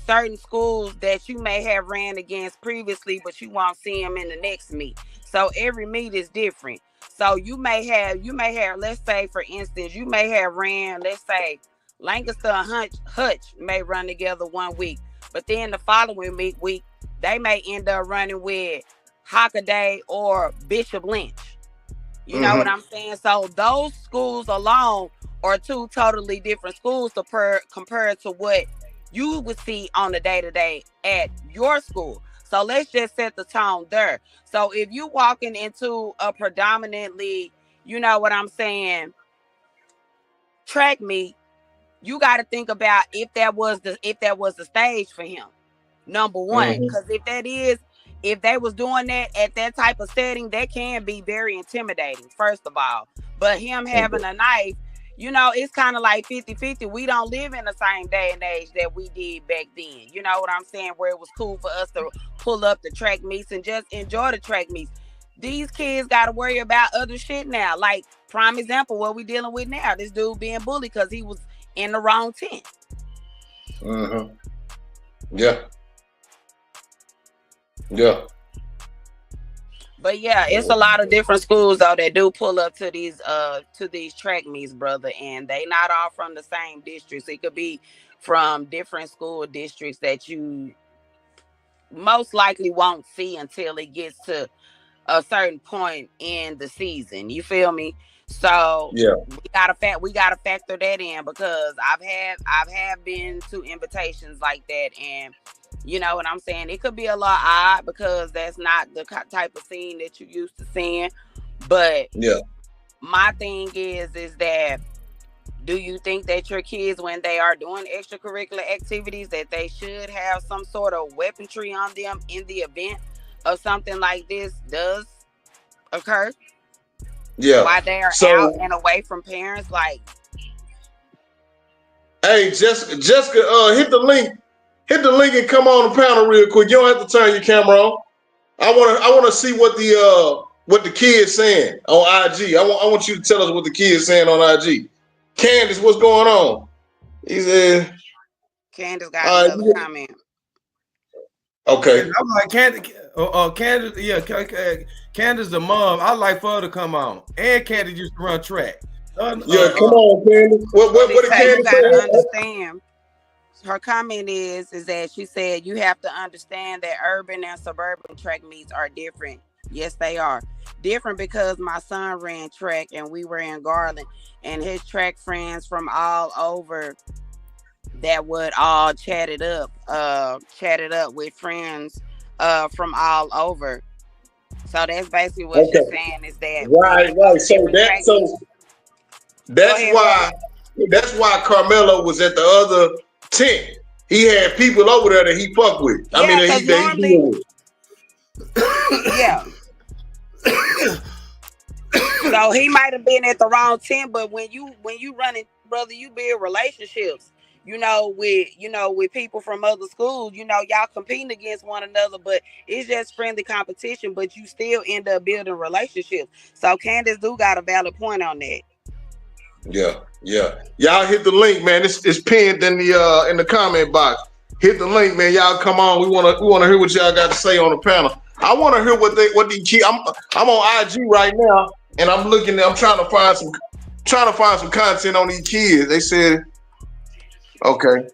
certain schools that you may have ran against previously, but you won't see them in the next meet. So every meet is different. So you may have, let's say for instance, you may have ran, let's say Lancaster and Hutch may run together one week, but then the following week they may end up running with Hockaday or Bishop Lynch. You know what I'm saying? So those schools alone are two totally different schools compared to what you would see on the day-to-day at your school. So let's just set the tone there. So if you walking into a predominantly, you know what I'm saying, track meet, you got to think about if that was the stage for him. Number one, because if they was doing that at that type of setting, that can be very intimidating, first of all. But him having a knife, it's kind of like 50-50. We don't live in the same day and age that we did back then. You know what I'm saying? Where it was cool for us to pull up the track meets and just enjoy the track meets. These kids got to worry about other shit now. Like, prime example, what we dealing with now. This dude being bullied because he was in the wrong tent. Yeah. Yeah. But yeah, it's a lot of different schools though that do pull up to these track meets, brother, and they not all from the same districts. It could be from different school districts that you most likely won't see until it gets to a certain point in the season. You feel me? So Yeah. we gotta factor that in, because I've been to invitations like that, and you know what I'm saying? It could be a lot odd because that's not the type of scene that you used to seeing. But yeah, my thing is that, do you think that your kids, when they are doing extracurricular activities, that they should have some sort of weaponry on them in the event of something like this does occur? Yeah. While they are So, out and away from parents, like. Hey, Jessica, hit the link. Hit the link and come on the panel real quick. You don't have to turn your camera on. I wanna see what the kid's saying on IG. I want you to tell us what the kid's saying on IG. Candace, what's going on? He said Candace got another comment. Okay. I'm like Candace, yeah, Candace the mom. I like for her to come on. And Candace used to run track. Come on, Candace. What did Candace say? You gotta understand. Her comment is that she said you have to understand that urban and suburban track meets are different. Yes, they are different, because my son ran track and we were in Garland, and his track friends from all over that would all chatted up with friends from all over. So that's basically what she's saying, is that right. So that's why Karmelo was at the other tent. He had people over there that he fucked with. Yeah, yeah. So he might have been at the wrong tent, but when you running, brother, you build relationships. With people from other schools, y'all competing against one another, but it's just friendly competition, but you still end up building relationships. So Candace do got a valid point on that. Yeah. Y'all hit the link, man. It's pinned in the comment box. Hit the link, man. Y'all come on. We wanna hear what y'all got to say on the panel. I want to hear what these kids. I'm on IG right now, and I'm looking. I'm trying to find some content on these kids. They said, okay.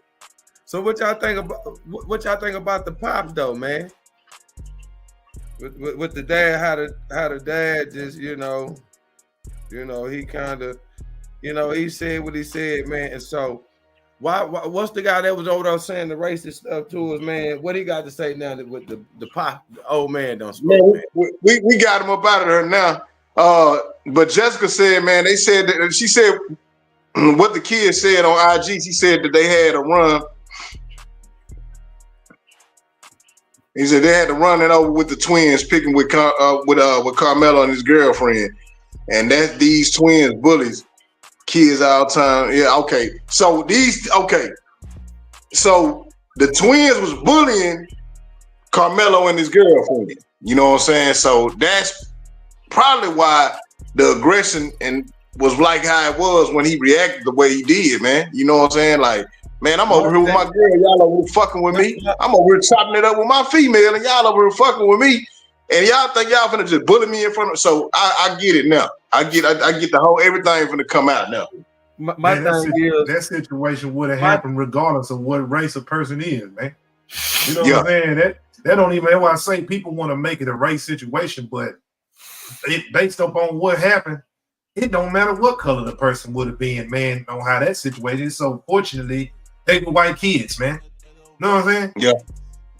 So what y'all think about the pops though, man? With the dad, how the dad just he kind of he said what he said, man. And so what's the guy that was over there saying the racist stuff to us, man? What he got to say now that with the pop, the old man don't smoke, man? We got him up out of there now. But Jessica said, man, she said what the kids said on IG. She said that they had a run. He said they had to run it over with the twins, picking with Karmelo and his girlfriend, and that these twins bullies kids all the time. Yeah, okay. So So the twins was bullying Karmelo and his girlfriend. You know what I'm saying? So that's probably why the aggression and was like how it was when he reacted the way he did, man. You know what I'm saying? Like, man, I'm over here with my girl. Y'all over here fucking with me. I'm over here chopping it up with my female, and y'all over here fucking with me. And y'all think y'all finna just bully me in front of. So I get it now. I get the whole everything finna come out now. My thing is that situation would have happened regardless of what race a person is, man. You know what I'm saying? That don't even. That's why I say people want to make it a race situation, but based upon what happened, it don't matter what color the person would have been, man, on how that situation is. So fortunately, they were white kids, man. Know what I'm saying?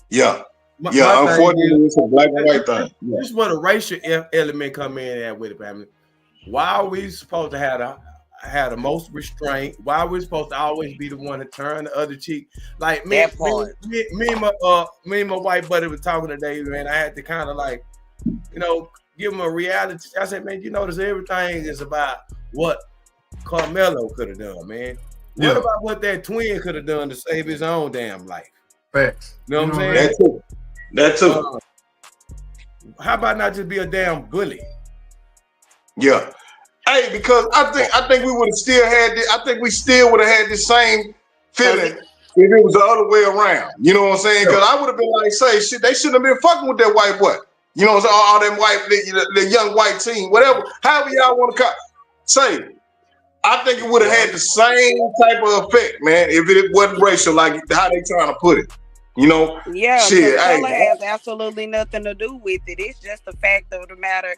Yeah. Unfortunately, it's a black and white thing. This is where the racial element come in at with it, family. Why are we supposed to have the most restraint? Why are we supposed to always be the one to turn the other cheek? Like me and my white buddy was talking today, man. I had to kind of like, give him a reality. I said, man, you notice everything is about what Karmelo could have done, man. What about what that twin could have done to save his own damn life? Facts. You know what I'm saying? That too. How about not just be a damn bully? Yeah. Hey, because I think we would have still had this. I think we still would have had the same feeling if it was the other way around. You know what I'm saying? Because I would have been like, say, shit, they shouldn't have been fucking with that white boy. You know what I'm saying? All them white, the young white team, whatever. However y'all want to say, I think it would have had the same type of effect, man, if it wasn't racial, like how they trying to put it. You know? Yeah, shit. Color has absolutely nothing to do with it. It's just the fact of the matter.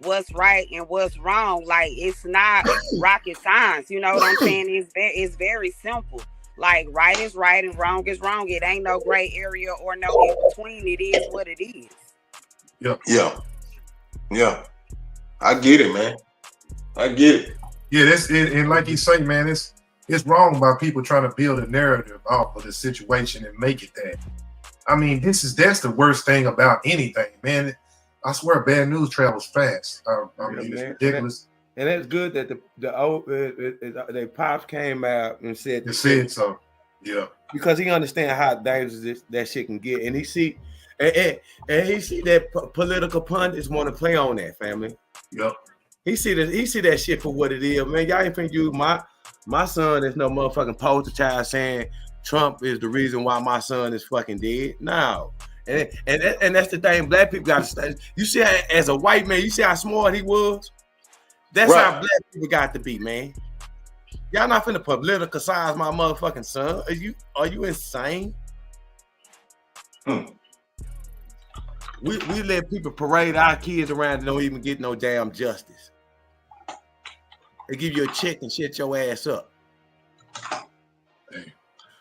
What's right and what's wrong. Like, it's not rocket science. You know what I'm saying? It's very simple. Like, right is right and wrong is wrong. It ain't no gray area or no in between. It is what it is. Yeah. I get it, man. I get it. Yeah, that's and like you say, man, it's wrong by people trying to build a narrative off of the situation and make it that. I mean, that's the worst thing about anything, man. I swear, bad news travels fast. I mean, it's ridiculous. And that's good that the pops came out and said so. Yeah, because he understands how dangerous that shit can get, and he see that political pundits want to play on that, family. Yep. He see that shit for what it is, man. Y'all ain't think my son is no motherfucking poster child saying Trump is the reason why my son is fucking dead. No. And that's the thing. Black people got to study. You see, as a white man, you see how smart he was. That's how black people got to be, man. Y'all not finna politicize my motherfucking son. Are you insane? We let people parade our kids around and don't even get no damn justice. They give you a check and shut your ass up.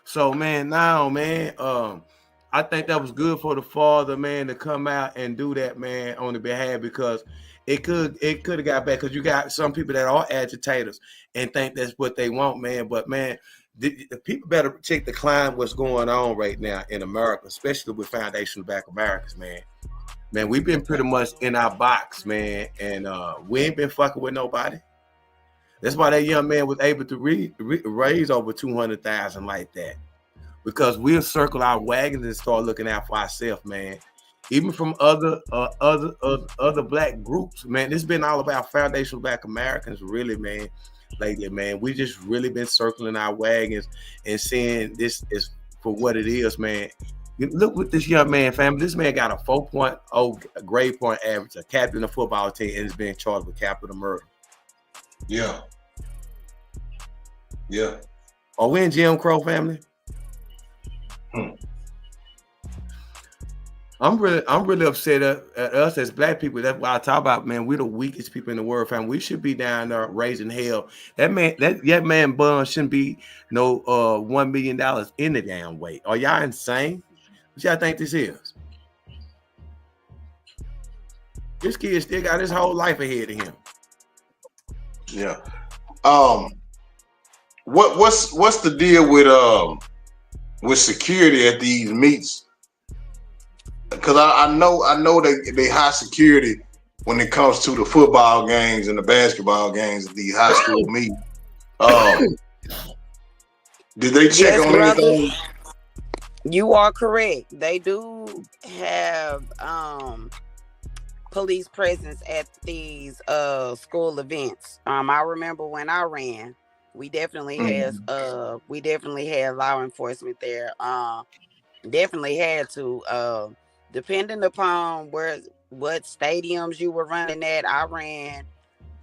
So, man, I think that was good for the father, man, to come out and do that, man, on the behalf, because it could have got back, because you got some people that are agitators and think that's what they want, man. But, man, the people better check the climate what's going on right now in America, especially with foundational Black Americans, man. Man, we've been pretty much in our box, man, and we ain't been fucking with nobody. That's why that young man was able to raise over 200,000 like that. Because we'll circle our wagons and start looking out for ourselves, man. Even from other black groups, man. This has been all about foundational Black Americans, really, man. Lately, man. We just really been circling our wagons and seeing this is for what it is, man. Look with this young man, family. This man got a 4.0 grade point average, a captain of football team, and is being charged with capital murder. Yeah. Are we in Jim Crow, family? I'm really upset at us as black people. That's why I talk about, man, we're the weakest people in the world, fam. We should be down there raising hell. That man bond shouldn't be no $1 million in the damn way. Are y'all insane? What y'all think this is? This kid still got his whole life ahead of him. Yeah. What's the deal with security at these meets? Because I know they high security when it comes to the football games and the basketball games at these high school meets. Did they check Yes, on brother. anything? You are correct. They do have police presence at these school events. I remember when I ran, we definitely had law enforcement there. Definitely had to. Depending upon what stadiums you were running at, I ran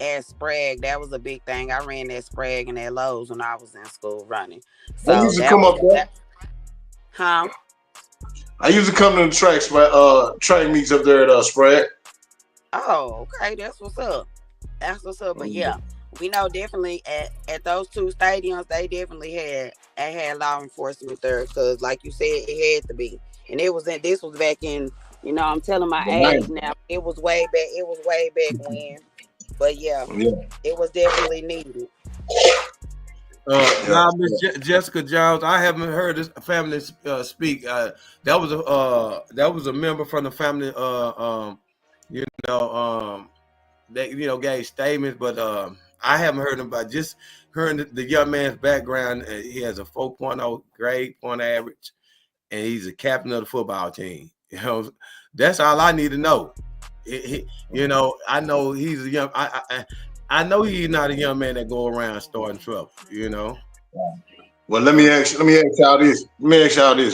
at Sprague. That was a big thing. I ran at Sprague and at Lowe's when I was in school running. I So used to that come was up there. that. Huh? I used to come to the track meets up there at Sprague. Oh, okay. That's what's up. That's what's up. But yeah, we know definitely at those two stadiums, they definitely had law enforcement there because, like you said, it had to be. And this was back in, I'm telling my age now. It was way back. It was way back when. But yeah, it was definitely needed. Now, Miss Jessica Jones, I haven't heard this family speak. That was a member from the family. They gave statements, but I haven't heard them. But just hearing the young man's background, he has a 4.0 grade point average, and he's a captain of the football team. That's all I need to know. I know he's a young. I know he's not a young man that go around starting trouble. Well, let me ask y'all this.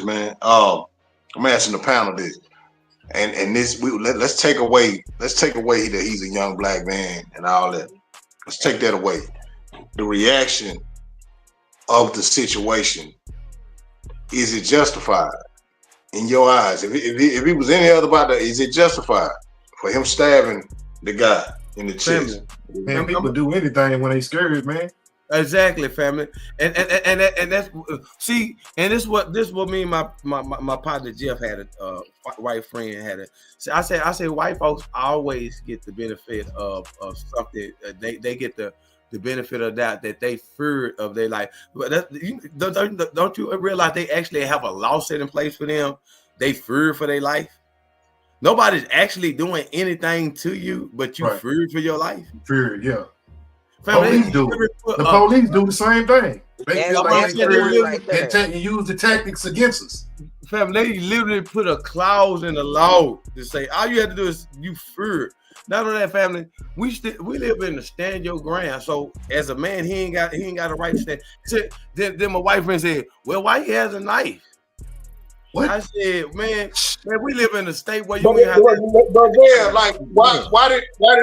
Man. I'm asking the panel this, and this let's take away that he's a young black man and all that. Let's take that away. The reaction of the situation, is it justified in your eyes? If he was any other about that, is it justified for him stabbing the guy in the chest? Man, people do anything when they scared, man. Exactly, family, and that's see, and this what me and my partner Jeff had a white friend had it. So I say white folks always get the benefit of something. They get the benefit of that they fear of their life. But don't you realize they actually have a law set in place for them? They fear for their life. Nobody's actually doing anything to you, but you fear for your life. Fear, yeah. Police do. The police do the same thing. They feel like they use the tactics against us. Family, they literally put a clause in the law to say all you have to do is you fear. Not only that, family, we live in the stand your ground. So as a man, he ain't got a right to stand. Then my wife friend said, "Well, why he has a knife?" What? I said, man, we live in a state where you why did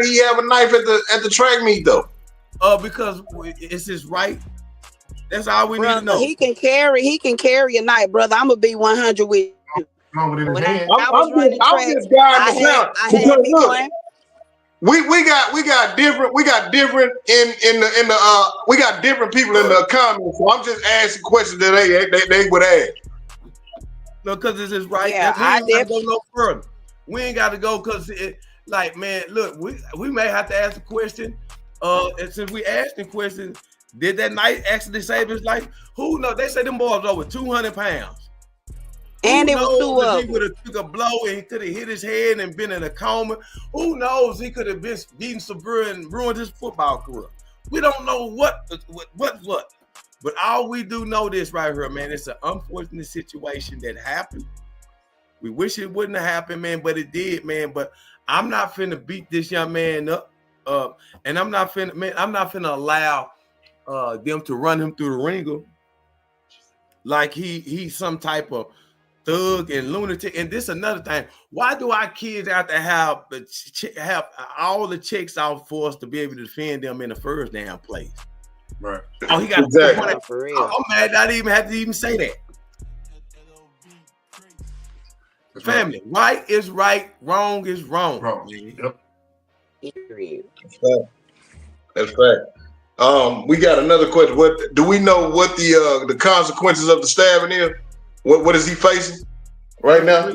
he have a knife at the track meet though? Because it's his right. That's all we need to know. He can carry a knife, brother. I'm gonna be 100 with you. I'm just guiding the count. We got different people in the comments. So I'm just asking questions that they would ask. No, because it's his right. Yeah, we ain't got to go no further. We ain't got to go because man, look, we may have to ask a question. And since we asked the question, did that knife actually save his life? Who knows? They say them boys over 200 pounds. And it was two of them. He would have took a blow and he could have hit his head and been in a coma. Who knows? He could have been beaten severe and ruined his football career. We don't know what. But all we do know this right here, man, it's an unfortunate situation that happened. We wish it wouldn't have happened, man, but it did, man. But I'm not finna beat this young man up. And I'm not finna allow them to run him through the ringer like he's some type of thug and lunatic. And this another thing. Why do our kids have to have all the checks out for us to be able to defend them in the first damn place? Right. Oh, he got exactly. For real. I'm mad I didn't even have to even say that. That's family, right is right, wrong is wrong. Yep. That's fact. We got another question. What do we know? What the consequences of the stabbing is? What is he facing right now?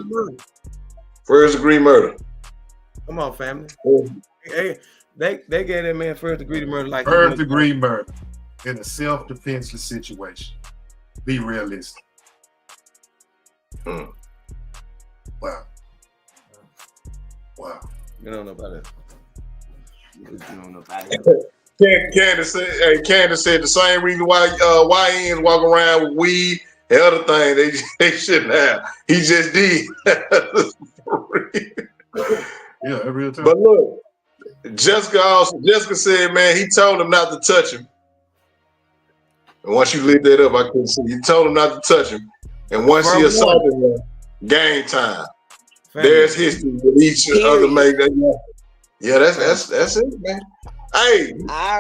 First degree murder. Come on, family. Hey, they gave that man first degree murder like first degree murder in a self-defense situation. Be realistic. Wow. You don't know about it. You don't know about it. Candace said the same reason why YNs walk around with weed and other things they shouldn't have. He just did. Yeah, every time. But look, Jessica said, man, he told him not to touch him. And once you lit that up, I couldn't see. He told him not to touch him. And once he assaulted him, game time. There's history with each other mate. Yeah, that's it, man. Hey,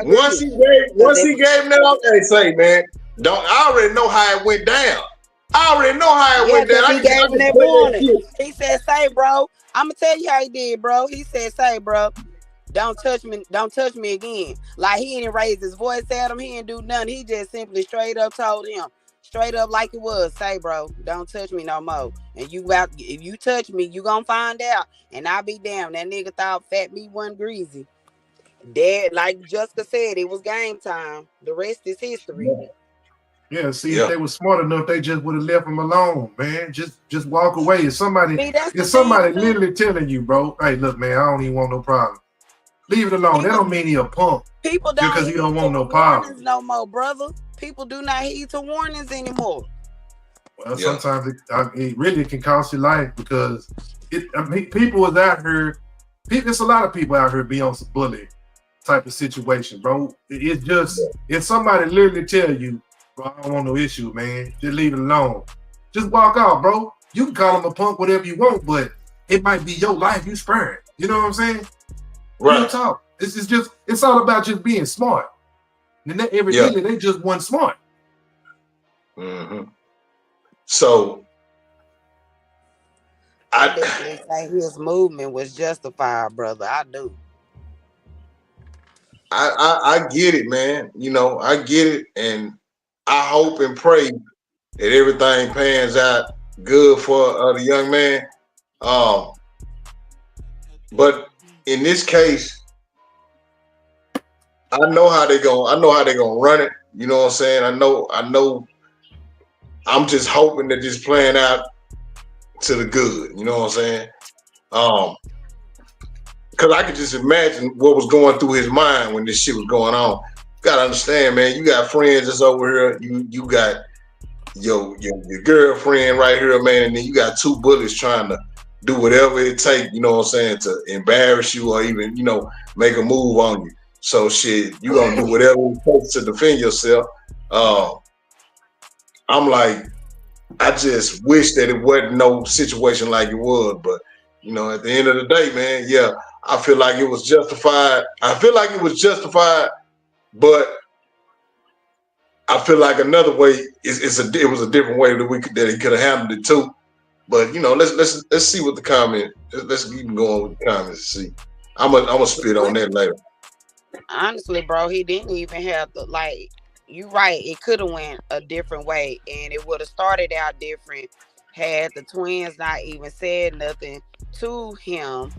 once he gave him that, hey, say, man, I already know how it went down. I already know how it went down. He gave him that warning. He said, "Say, bro, I'm gonna tell you how he did, bro." He said, "Say, bro, don't touch me again." Like, he didn't raise his voice at him. He didn't do nothing. He just simply straight up told him, straight up like it was, "Say, bro, don't touch me no more. And if you touch me, you gonna find out. And I'll be damned." That nigga thought fat meat wasn't greasy. Dead, like Jessica said, it was game time. The rest is history. Yeah, see, if they were smart enough, they just would have left him alone, man. Just walk away. If somebody literally telling you, bro, hey, look, man, I don't even want no problem. Leave it alone. That don't mean he a punk. People don't because he don't want no warnings no more, brother. People do not heed to warnings anymore. Well, sometimes it really can cost your life because people is out here. There's a lot of people out here be on some bully type of situation, bro. It's just if somebody literally tell you, bro, I don't want no issue, man. Just leave it alone. Just walk out, bro. You can call him a punk, whatever you want, but it might be your life you sparing. You know what I'm saying? Real talk. It's all about just being smart. And everything they just weren't smart. Mm-hmm. So I definitely say his movement was justified, brother. I do. I get it, man. You know, I get it, and I hope and pray that everything pans out good for the young man. But in this case, I know how they're gonna run it. You know what I'm saying? I know. I'm just hoping that this playing out to the good. You know what I'm saying? Because I could just imagine what was going through his mind when this shit was going on. You gotta understand, man. You got friends that's over here. You got your girlfriend right here, man, and then you got two bullies trying to do whatever it takes, you know what I'm saying, to embarrass you or even, you know, make a move on you. So shit, you gonna do whatever it takes to defend yourself. I'm like, I just wish that it wasn't no situation like it was, but you know, at the end of the day, man, yeah, I feel like it was justified. But I feel like another way it was a different way that he could have handled it too. But you know, let's see what the comment. Let's keep going with the comments and see. I'm gonna spit on that later. Honestly, bro, he didn't even have to, like, you right, it could have went a different way and it would have started out different had the twins not even said nothing to him,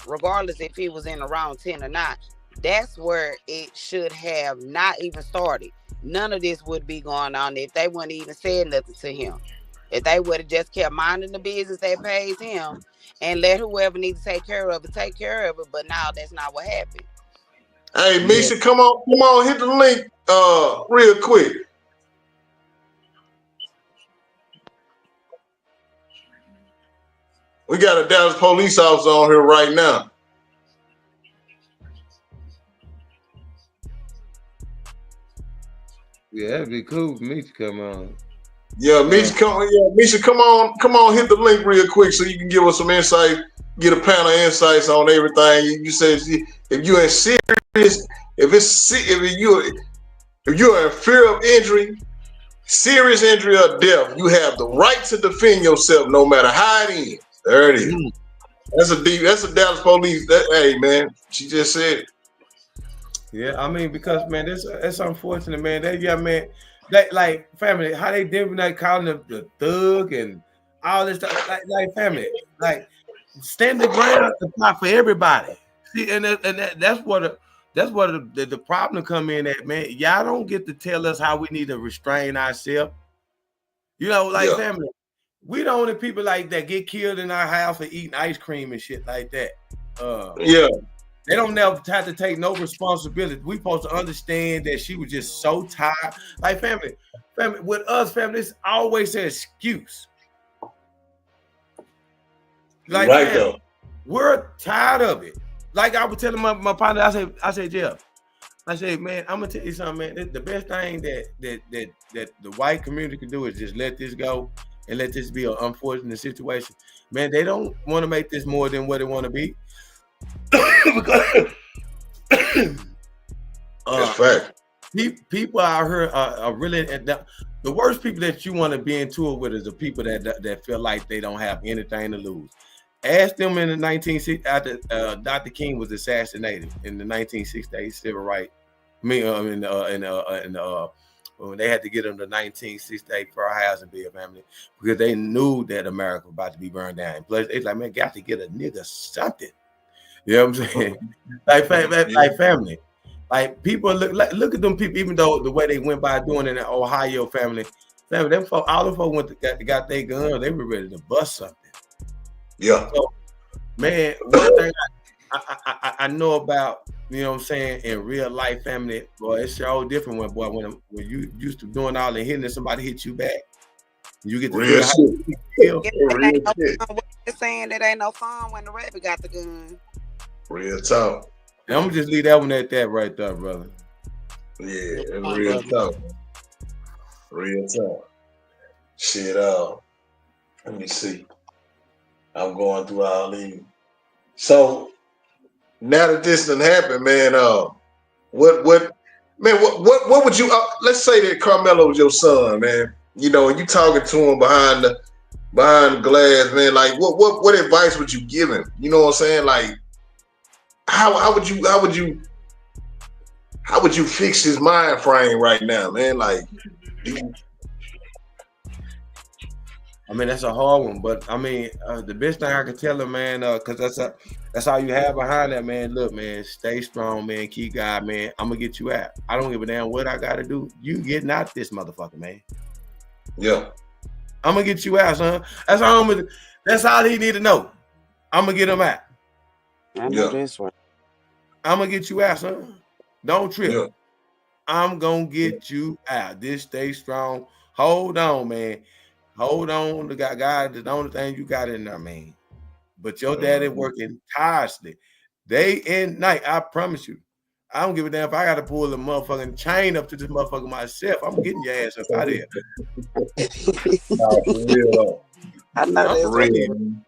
regardless if he was in the wrong 10 or not. That's where it should have not even started. None of this would be going on if they wouldn't even said nothing to him. If they would have just kept minding the business that pays him and let whoever needs to take care of it, take care of it. But now that's not what happened. Hey, Misha, come on, hit the link real quick. We got a Dallas police officer on here right now. Yeah, that'd be cool for me to come on. Yeah, Misha, come on, hit the link real quick so you can give us some insight, get a panel of insights on everything. You said if you're in serious, if you're in fear of injury, serious injury or death, you have the right to defend yourself no matter how it ends. There it is. That's a Dallas police. Hey man, she just said it. Yeah, I mean, because man, it's unfortunate, man. Man, that like family, how they did when they calling the thug and all this stuff, like family, like stand the ground to fight for everybody. See, and that's what the problem come in at, man. Y'all don't get to tell us how we need to restrain ourselves. You know, like family, we the only people like that get killed in our house for eating ice cream and shit like that. They don't never have to take no responsibility. We supposed to understand that she was just so tired. Like family with us, family, it's always an excuse. Like right man, though. we're tired of it. Like I was telling my partner, I said, Jeff, I said, man, I'm gonna tell you something, man. The best thing that the white community can do is just let this go and let this be an unfortunate situation. Man, they don't want to make this more than what it want to be. That's fact. People out here are really the worst people that you want to be into it with is the people that feel like they don't have anything to lose. Ask them in the 1960s after Dr. King was assassinated in the 1968 civil rights. When they had to get him the 1968 Fair Housing Bill, family, because they knew that America was about to be burned down. Plus, it's like, man, got to get a nigga something. You know what I'm saying? like family. Like people look at them people, even though the way they went by doing it in Ohio, family, them folk, all the folks got their guns, they were ready to bust something. Yeah. So, man, one thing I know about, you know what I'm saying, in real life, family, boy, it's all different when you used to doing all and hitting somebody hit you back. You get to real shit. They're saying that ain't no fun when the rabbit got the gun. Real talk. And I'm gonna just leave that one at that right there, brother. Yeah, real talk. Real talk. Shit, let me see. I'm going through all these. So now that this done happened, man, what would you? Let's say that Karmelo was your son, man. You know, and you talking to him behind the glass, man. Like, what advice would you give him? You know what I'm saying? Like, how would you fix his mind frame right now, man? Like, I mean, that's a hard one, but I mean, the best thing I can tell him, man, because that's all you have behind that, man. Look, man, stay strong, man. Keep God, man. I'm gonna get you out. I don't give a damn what I gotta do. You getting out this motherfucker, man. Yeah. I'm gonna get you out, son. That's all he need to know. I'm gonna get him out. I know this one. I'm gonna get you out, son. Don't trip. Yeah. I'm gonna get you out. This stay strong. Hold on, man. Hold on. God is the only thing you got in there, man. But your daddy working tirelessly, day and night. I promise you. I don't give a damn if I got to pull the motherfucking chain up to this motherfucker myself. I'm getting your ass up out of here. I know this one.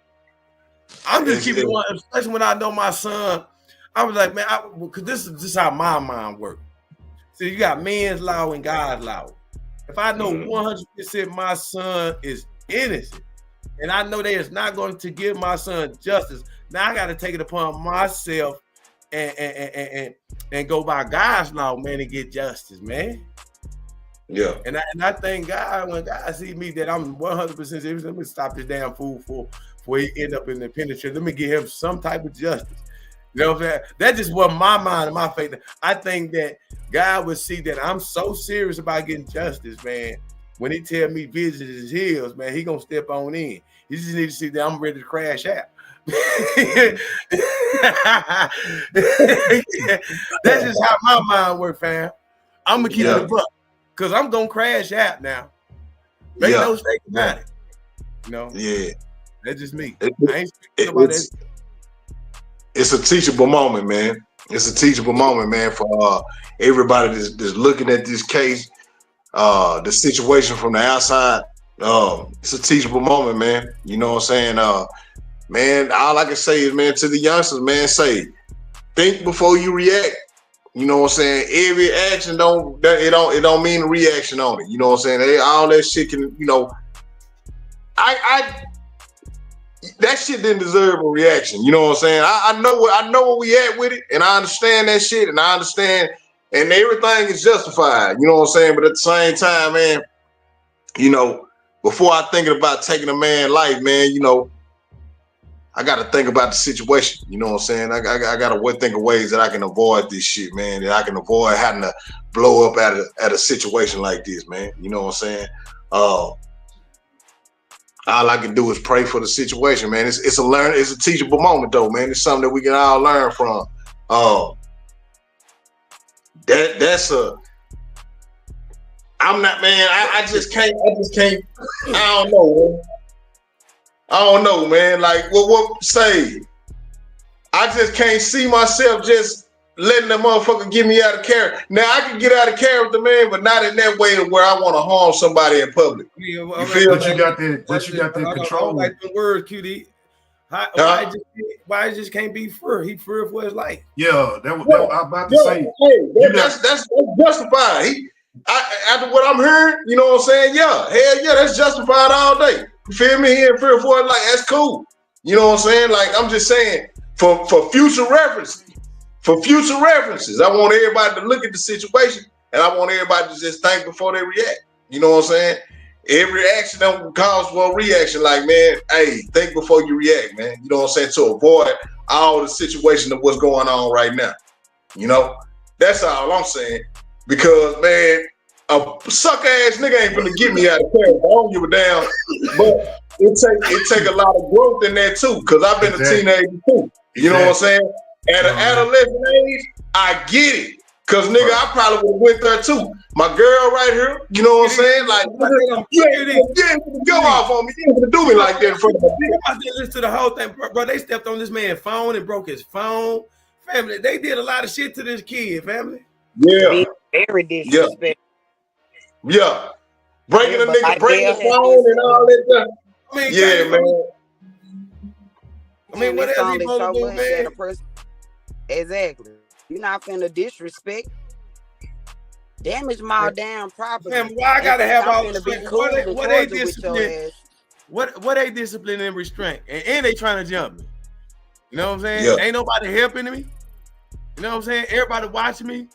I'm just keeping it on, especially when I know my son. I was like, man, because this is how my mind works. See, you got man's law and God's law. If I know 100% my son is innocent, and I know they is not going to give my son justice, now I got to take it upon myself and go by God's law, man, and get justice, man. Yeah. And I thank God when God see me that I'm 100% serious. Let me stop this damn fool before he end up in the penitentiary. Let me give him some type of justice. You know what I'm saying? That just was my mind and my faith. I think that God would see that I'm so serious about getting justice, man. When he tell me visit his heels, man, he gonna step on in. He just need to see that I'm ready to crash out. That's just how my mind works, fam. I'm gonna keep it a buck because I'm gonna crash out now. Make no mistake about it. You know? Yeah. That's just me. I ain't speaking about that. It's a teachable moment, man. It's a teachable moment, man, for everybody that's looking at this case, the situation from the outside. It's a teachable moment, man. You know what I'm saying? Man, all I can say is, man, to the youngsters, man, say, think before you react. You know what I'm saying? Every action don't mean a reaction on it. You know what I'm saying? All that shit can, you know, that shit didn't deserve a reaction. You know what I'm saying? I know where we at with it, and I understand that shit, and I understand, and everything is justified. You know what I'm saying? But at the same time, man, you know, before I thinking about taking a man's life, man, you know, I got to think about the situation. You know what I'm saying? I got to think of ways that I can avoid this shit, man. That I can avoid having to blow up at a situation like this, man. You know what I'm saying? All I can do is pray for the situation, man. It's a teachable moment, though, man. It's something that we can all learn from. That's a. I'm not, man. I just can't. I don't know, man. I don't know, man. Like what say? I just can't see myself just letting the motherfucker get me out of character. Now I can get out of character, man, but not in that way where I want to harm somebody in public. You feel? But you got that control. Like the word, QD. Why it just can't be free? He free for his life. Yeah, that was I'm about to say. Hey, that's justified. After what I'm hearing, you know what I'm saying? Yeah, hell yeah, that's justified all day. You feel me? He in fear for it, like that's cool. You know what I'm saying? Like I'm just saying for future references. For future references, I want everybody to look at the situation, and I want everybody to just think before they react. You know what I'm saying? Every action don't cause for a reaction. Like, man, hey, think before you react, man. You know what I'm saying? To avoid all the situation of what's going on right now. You know, that's all I'm saying. Because, man, a suck ass nigga ain't gonna get me out of character. I don't give a damn. But it take a lot of growth in there too. Because I've been a teenager too. You know what I'm saying? At an adolescent age, I get it. Cause nigga, I probably would have went there too. My girl right here, you know what I'm saying? Like, you ain't gonna go off on me. You ain't gonna do me like that in front of my bitch. I didn't listen to the whole thing, bro. They stepped on this man's phone and broke his phone. Family, they did a lot of shit to this kid, family. Yeah. Very disrespectful. Yeah. Breaking a nigga, breaking the phone and all that stuff. I mean, yeah, man. I mean, what else he supposed to do, man? Exactly. You're not finna disrespect. Damage my damn property. Man, why I gotta have all the cool what they discipline? What they discipline and restraint? And they trying to jump me. You know what I'm saying? Yeah. Ain't nobody helping me. You know what I'm saying? Everybody watching me.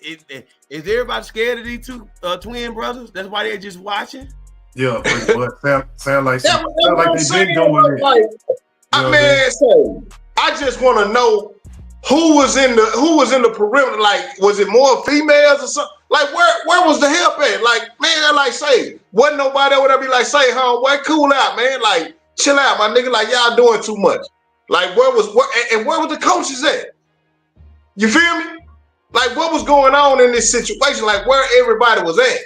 Is everybody scared of these two twin brothers? That's why they're just watching. Yeah, but sound like they been doing it. I just want to know who was in the perimeter. Like, was it more females or something? Like, where was the help at? Like, man, like, say, wasn't nobody over there be like, say, homeboy, cool out, man. Like, chill out, my nigga. Like, y'all doing too much. Like, where was the coaches at? You feel me? Like, what was going on in this situation? Like, where everybody was at?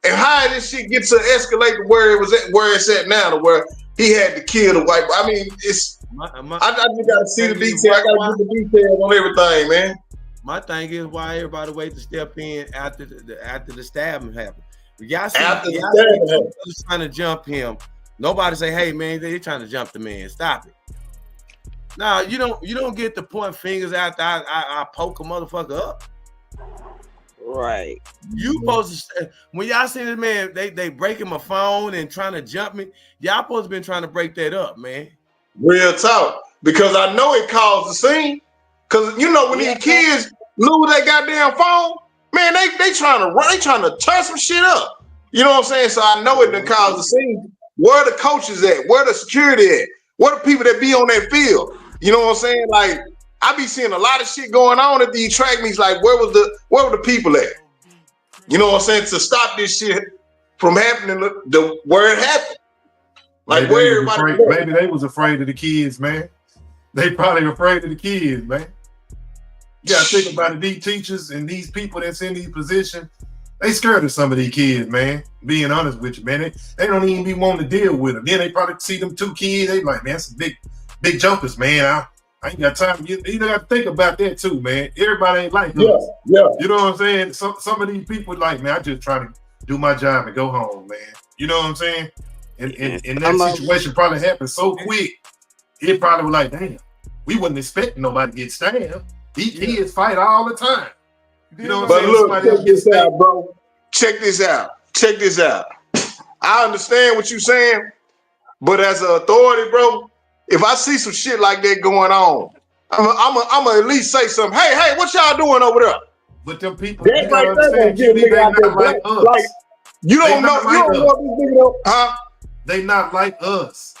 And how did this shit get to escalate to where it was at, where it's at now, to where he had to kill the white boy? I mean, it's I just gotta see the detail. I gotta get the details on everything, man. My thing is why everybody wait to step in after the stabbing happened. Y'all see trying to jump him. Nobody say, hey man, they trying to jump the man. Stop it. Nah, you don't get to point fingers after I poke a motherfucker up. Right. You supposed to, when y'all see this man, they breaking my phone and trying to jump me. Y'all supposed to been trying to break that up, man. Real talk. Because I know it caused the scene. Because you know when these kids lose their goddamn phone, man, they trying to turn some shit up. You know what I'm saying? So I know it done caused the scene. Where the coaches at? Where the security at? Where the people that be on that field? You know what I'm saying? Like, I be seeing a lot of shit going on at these track meets. Like, where were the people at? You know what I'm saying? To stop this shit from happening where it happened. Like, maybe where everybody maybe they was afraid of the kids, man. They probably afraid of the kids, man. You gotta think about it. These teachers and these people that's in these positions, they scared of some of these kids, man. Being honest with you, man. They don't even be wanting to deal with them. Then they probably see them two kids. They like, man, some big jumpers, man. I ain't got time. You got to think about that too, man. Everybody ain't like us. Yeah. You know what I'm saying? Some of these people like, man, I just trying to do my job and go home, man. You know what I'm saying? And that situation probably happened so quick. It probably was like, damn, we wasn't expecting nobody to get stabbed. These kids fight all the time. You know what I'm saying? Look, check this out, bro. Check this out. I understand what you're saying, but as an authority, bro, if I see some shit like that going on, I'm gonna at least say something. Hey, what y'all doing over there? But them people, they not like us. Like, you don't know these niggas, huh? They not like us.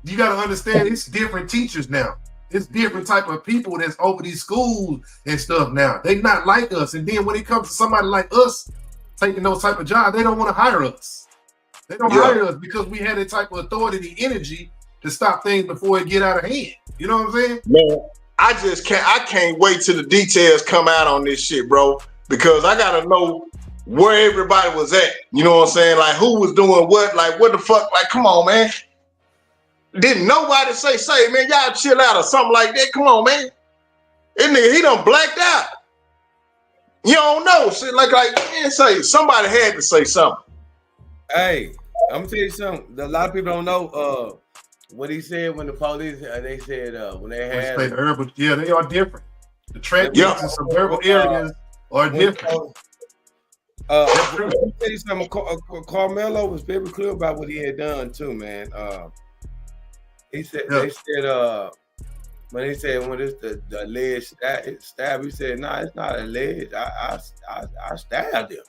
You gotta understand, it's different teachers now. It's different type of people that's over these schools and stuff now. They not like us. And then when it comes to somebody like us taking those type of jobs, they don't want to hire us. They don't hire us because we had that type of authority, the energy to stop things before it get out of hand. You know what I'm saying? Man, I can't wait till the details come out on this shit, bro. Because I gotta know where everybody was at. You know what I'm saying? Like who was doing what? Like what the fuck? Like, come on, man. Didn't nobody say, man, y'all chill out or something like that? Come on, man. That nigga, he done blacked out. You don't know. Shit, like man, say somebody had to say something. Hey, I'm gonna tell you something. A lot of people don't know what he said when the police. They said when they had the urban. Yeah, they are different. The track meets in suburban areas are different. Let me tell you something. Karmelo was very clear about what he had done too, man. He said they said when they said when it's the alleged stab, he said, "Nah, it's not alleged. I stabbed him."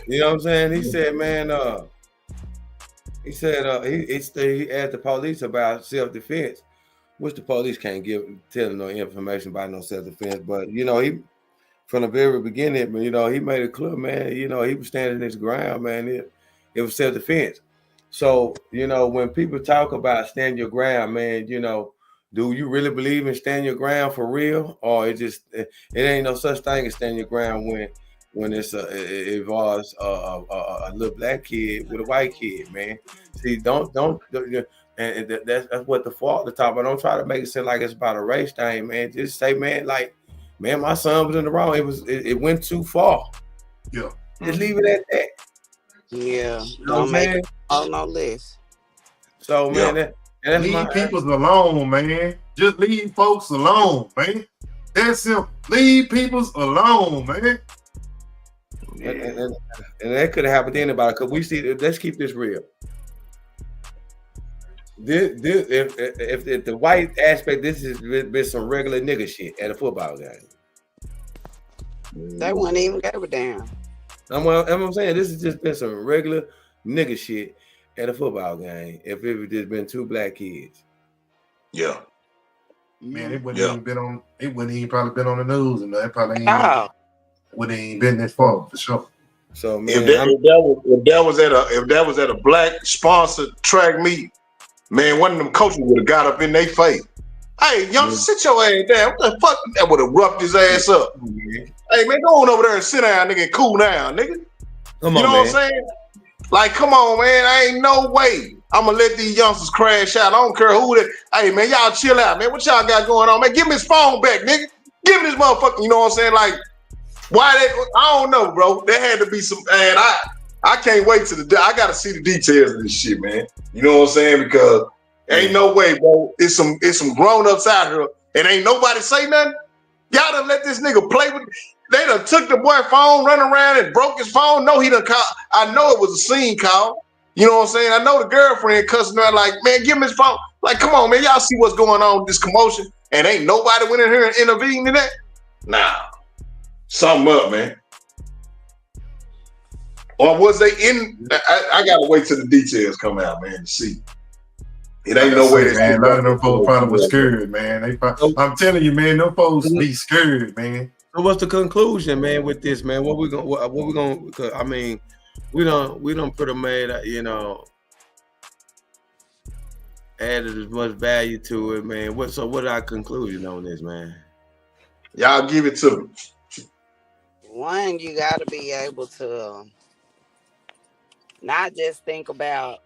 You know what I'm saying? He said, man, he said he asked the police about self-defense, which the police can't tell him no information about no self-defense. But you know, he from the very beginning, you know, he made it clear, man. You know, he was standing his ground, man. It was self-defense. So you know, when people talk about stand your ground, man, you know, do you really believe in stand your ground for real, or it ain't no such thing as stand your ground when it involves a little black kid with a white kid, man. See, don't and that's what the fault the top. But don't try to make it seem like it's about a race thing, man. Just say, man, like, man, my son was in the wrong. It went too far. Yeah. Just leave it at that. Yeah. You know Don't make it on no list. So, man, that's leave people alone, man. Just leave folks alone, man. That's simple. Leave people alone, man. And that could have happened to anybody. Cause we see. Let's keep this real. If the white aspect, this has been some regular nigga shit at a football game. They wouldn't even give a damn. I'm saying this has just been some regular nigga shit at a football game. If it just been two black kids. Yeah. Man, it wouldn't even been on. It wouldn't even probably been on the news, and that probably ain't. Wouldn't even been this far for sure. So man, if that was at a black sponsored track meet, man, one of them coaches would have got up in their face. Hey, young, sit your ass down. What the fuck? That would have roughed his ass up. Hey, man, go on over there and sit down, nigga, and cool down, nigga. Come you on, know what I'm saying? Like, come on, man. Ain't no way I'm gonna let these youngsters crash out. I don't care who they. Hey, man, y'all chill out, man. What y'all got going on, man? Give me his phone back, nigga. Give me this motherfucker. You know what I'm saying? Like, why they? I don't know, bro. There had to be some. Man, I can't wait to I gotta see the details of this shit, man. You know what I'm saying? Because ain't no way, bro. It's some grown-ups out here, and ain't nobody say nothing. Y'all done let this nigga play with. They done took the boy phone, run around and broke his phone. No, he done call. I know it was a scene call. You know what I'm saying? I know the girlfriend cussing her like, man, give him his phone. Like, come on, man. Y'all see what's going on with this commotion, and ain't nobody went in here and intervened in that. Nah, something up, man. Or was they in? I gotta wait till the details come out, man, to see. It ain't no way. Man, a lot of them folks probably was scared, man. I'm telling you, man, them folks be scared, man. So what's the conclusion, man, with this, man? What we gonna? Because I mean, we don't put a made, you know, added as much value to it, man. What our conclusion on this, man? Y'all give it to me. One, you got to be able to not just think about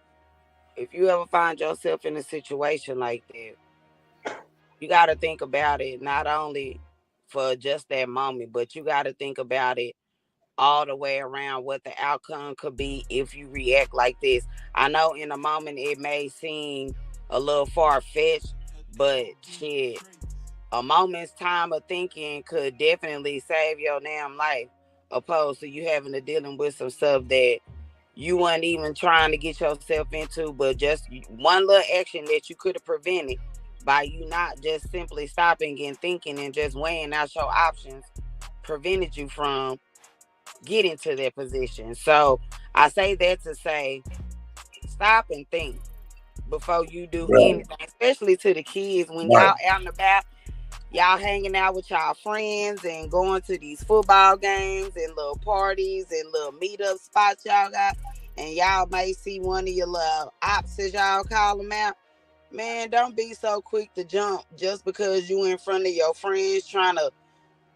if you ever find yourself in a situation like that. You got to think about it not only for just that moment, but you got to think about it all the way around what the outcome could be if you react like this. I know in a moment it may seem a little far-fetched, but shit, a moment's time of thinking could definitely save your damn life, opposed to you having to dealing with some stuff that you weren't even trying to get yourself into, but just one little action that you could have prevented by you not just simply stopping and thinking and just weighing out your options prevented you from getting to that position. So I say that to say, stop and think before you do anything, especially to the kids when y'all out and about, y'all hanging out with y'all friends and going to these football games and little parties and little meetup spots y'all got, and y'all may see one of your little ops, as y'all call them out. Man, don't be so quick to jump just because you in front of your friends trying to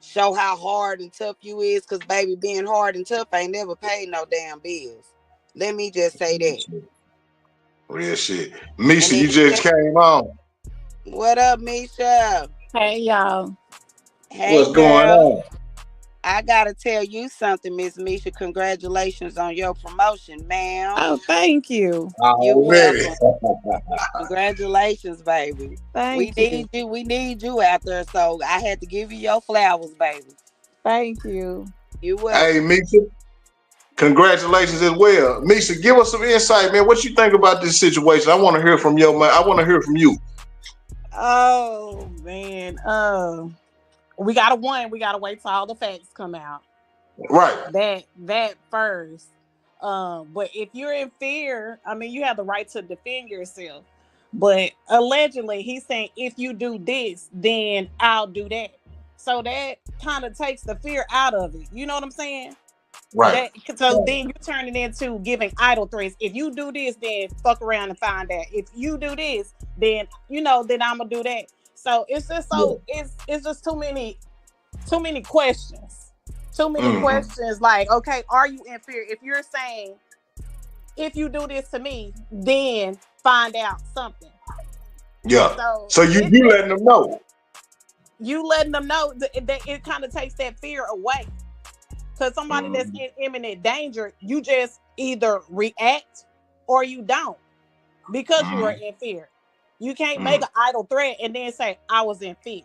show how hard and tough you is. Cause baby, being hard and tough ain't never paid no damn bills. Let me just say that. Real shit. And Misha, then you just came on. what up, Misha? Hey y'all. Hey What's going girl. on? I gotta tell you something, Miss Misha. Congratulations on your promotion, ma'am. Oh, thank you. You're Already. welcome. Congratulations, baby. Thank you. We need you out there. So I had to give you your flowers, baby. Thank you. You welcome. Hey, Misha. Congratulations as well. Misha, give us some insight, man. What you think about this situation? I want to hear from your man. I want to hear from you. Oh man. We gotta wait till all the facts come out. Right. That first. But if you're in fear, I mean you have the right to defend yourself. But allegedly he's saying if you do this, then I'll do that. So that kind of takes the fear out of it. You know what I'm saying? Right. So then you turn it into giving idle threats. If you do this, then fuck around and find out. If you do this, then then I'm gonna do that. So it's just it's just too many questions. Too many questions. Like, okay, are you in fear? If you're saying if you do this to me, then find out something. Yeah. So you letting them know. You letting them know that it kind of takes that fear away. Because somebody that's in imminent danger, you just either react or you don't because you are in fear. You can't make an idle threat and then say, I was in fear.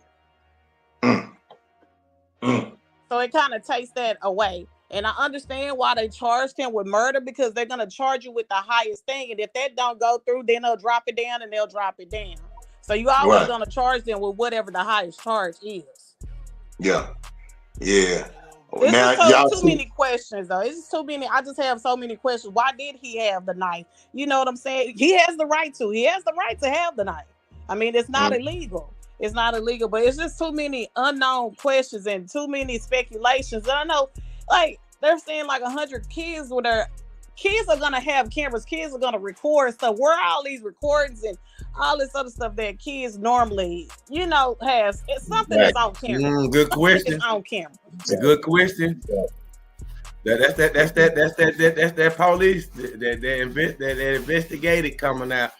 So it kind of takes that away. And I understand why they charged him with murder because they're going to charge you with the highest thing. And if that don't go through, then they'll drop it down and they'll drop it down. So you always going to charge them with whatever the highest charge is. Yeah. Yeah. It's Now, just too many questions, though. It's just too many. I just have so many questions. Why did he have the knife? You know what I'm saying? He has the right to. He has the right to have the knife. I mean, it's not illegal. It's not illegal, but it's just too many unknown questions and too many speculations. I know, like, they're saying like 100 kids with their kids are gonna have cameras. Kids are gonna record stuff. Where are all these recordings and all this other stuff that kids normally, has? It's something that's on camera. Good question. It's on camera. It's a good question. That's that police that investigated coming out.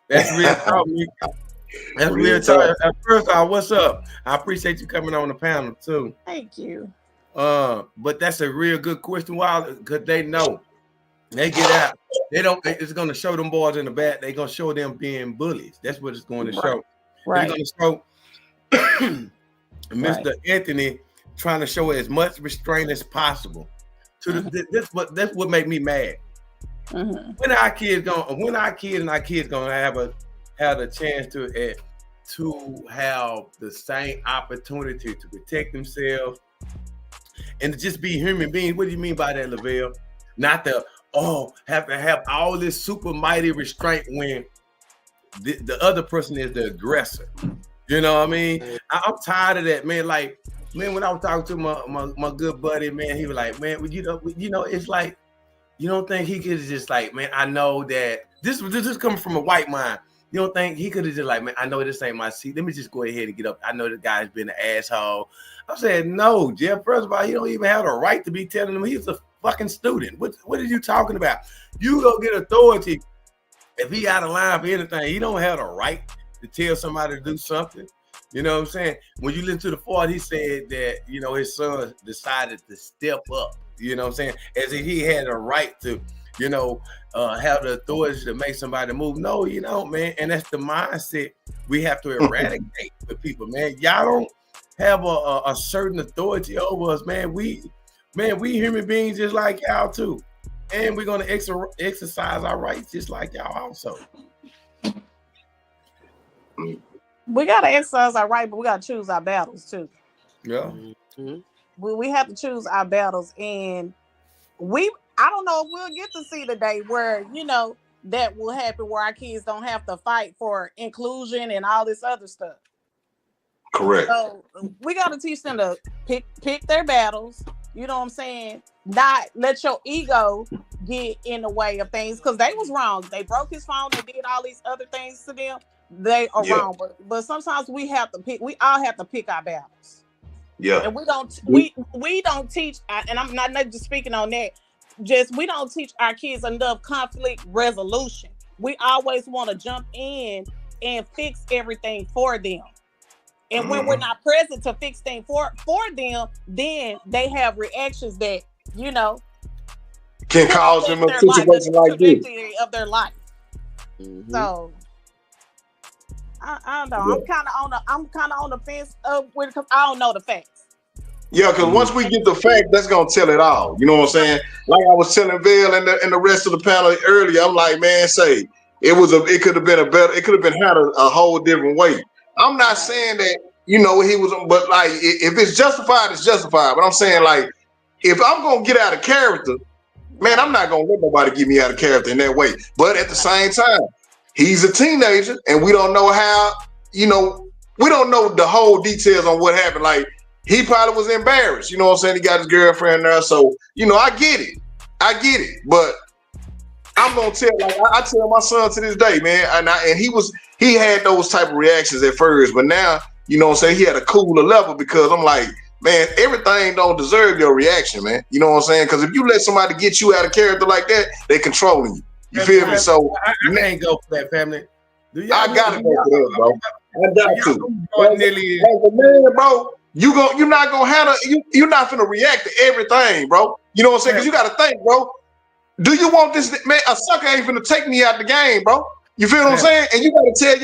That's real talk. That's real talk. First off, what's up? I appreciate you coming on the panel too. Thank you. But that's a real good question. Why? Because they know. They get out. They don't. It's going to show them boys in the back. They're going to show them being bullies. That's what it's going to show. Right. They're going to show Mr. Anthony trying to show as much restraint as possible. That's what made me mad. When our kids gonna have a chance to have the same opportunity to protect themselves and to just be human beings. What do you mean by that, Lavelle? Not to have to have all this super mighty restraint when the other person is the aggressor. You know what I mean? I'm tired of that, man. Like, man, when I was talking to my good buddy, man, he was like, man, it's like, you don't think he could have just like, man, I know that this is coming from a white mind. You don't think he could have just like, man, I know this ain't my seat. Let me just go ahead and get up. I know this guy's been an asshole. I said, no, Jeff, first of all, you don't even have the right to be telling him he's a fucking student. What are you talking about? You go get authority. If he out of line for anything, he don't have the right to tell somebody to do something. You know what I'm saying? When you listen to the Ford, he said that, his son decided to step up. You know what I'm saying? As if he had a right to, have the authority to make somebody move. No, you don't, man. And that's the mindset we have to eradicate with people, man. Y'all don't have a certain authority over us, man. We human beings just like y'all too. And we're going to exercise our rights just like y'all also. We got to exercise our right, but we got to choose our battles too. Yeah. We have to choose our battles. And I don't know if we'll get to see the day where, that will happen where our kids don't have to fight for inclusion and all this other stuff. Correct. So we got to teach them to pick their battles. You know what I'm saying? Not let your ego get in the way of things because they was wrong. They broke his phone. They did all these other things to them. they are wrong. But sometimes we have to pick. We all have to pick our battles. Yeah. And we don't teach. And I'm not just speaking on that. Just we don't teach our kids enough conflict resolution. We always want to jump in and fix everything for them. And when we're not present to fix things for them, then they have reactions that, you know, can cause them a situation like this of their life. So I don't know. Yeah. I'm kind of on the fence with it because I don't know the facts. Yeah, because once we get the fact, that's gonna tell it all. You know what I'm saying? Like I was telling Vail and the rest of the panel earlier, I'm like, man, it could have been a whole different way. I'm not saying that, you know, he was, but like if it's justified, it's justified. But I'm saying, like, if I'm gonna get out of character, man, I'm not gonna let nobody get me out of character in that way. But at the same time, he's a teenager, and we don't know how, you know, we don't know the whole details on what happened. Like, he probably was embarrassed, you know what I'm saying? He got his girlfriend there, so, you know, I get it. But I'm gonna tell, like I tell my son to this day, man, and he had those type of reactions at first, but now, you know what I'm saying, he had a cooler level because I'm like, man, everything don't deserve your reaction, man. You know what I'm saying? Because if you let somebody get you out of character like that, they controlling you. You feel me? So I can't go for that, family. I gotta go for that, bro. I got to. As a man, bro, you're not gonna handle. You're not gonna react to everything, bro. You know what I'm saying? Because you got to think, bro. Do you want this man? A sucker ain't finna take me out the game, bro. You feel what I'm saying? And you gotta tell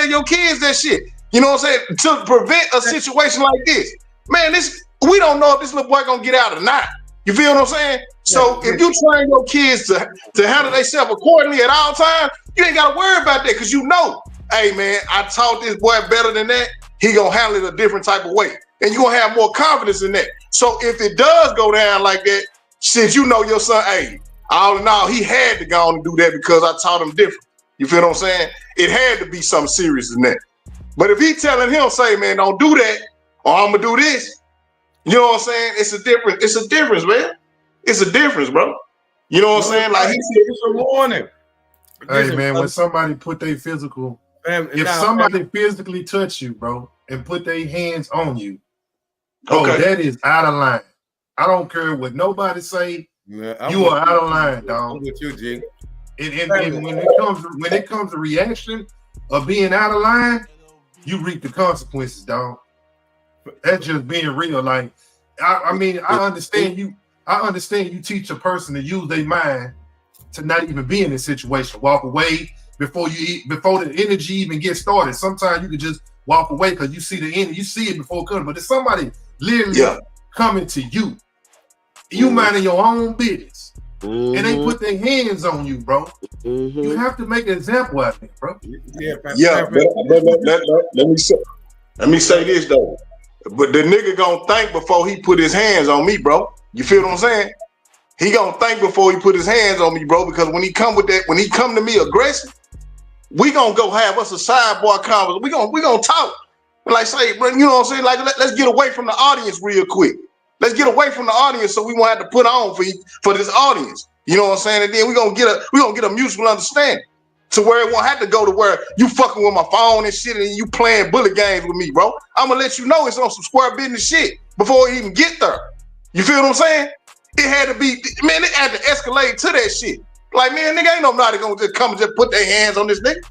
your kids that shit. You know what I'm saying? To prevent a situation like this. Man, we don't know if this little boy gonna get out or not. You feel what I'm saying? So if you train your kids to handle themselves accordingly at all times, you ain't gotta worry about that because you know, hey man, I taught this boy better than that. He gonna handle it a different type of way, and you gonna have more confidence in that. So if it does go down like that, since you know your son, hey, all in all, he had to go on and do that because I taught him different. You feel what I'm saying? It had to be something serious in that. But if he telling him, say, man, don't do that, or I'm gonna do this, you know what I'm saying? It's a difference, man. It's a difference, bro. You know what I'm saying? Like, it's a warning. Hey, man, when somebody put their physical, if somebody physically touch you, bro, and put their hands on you, that is out of line. I don't care what nobody say. Yeah, you are out of line, dog. I'm with you, G. And when it comes to reaction of being out of line, you reap the consequences, dog. That's just being real. Like, I mean, I understand you. I understand you teach a person to use their mind to not even be in this situation. Walk away before the energy even gets started. Sometimes you can just walk away because you see the energy, you see it before it comes. But if somebody literally coming to you, you minding your own business, and they put their hands on you, bro. You have to make an example out of it, bro. Let me say this though. But the nigga gonna think before he put his hands on me, bro. You feel what I'm saying? He gonna think before he put his hands on me, bro. Because when he come to me aggressive, we gonna go have us a sidebar conversation. We gonna talk. Like say, bro, you know what I'm saying? Like let's get away from the audience real quick. Let's get away from the audience so we won't have to put on for this audience. You know what I'm saying? And then we gonna get a mutual understanding to where it won't have to go to where you fucking with my phone and shit and you playing bullet games with me, bro. I'm gonna let you know it's on some square business shit before it even get there. You feel what I'm saying? It had to be, man, it had to escalate to that shit. Like, man, nigga, ain't nobody gonna just come and just put their hands on this nigga.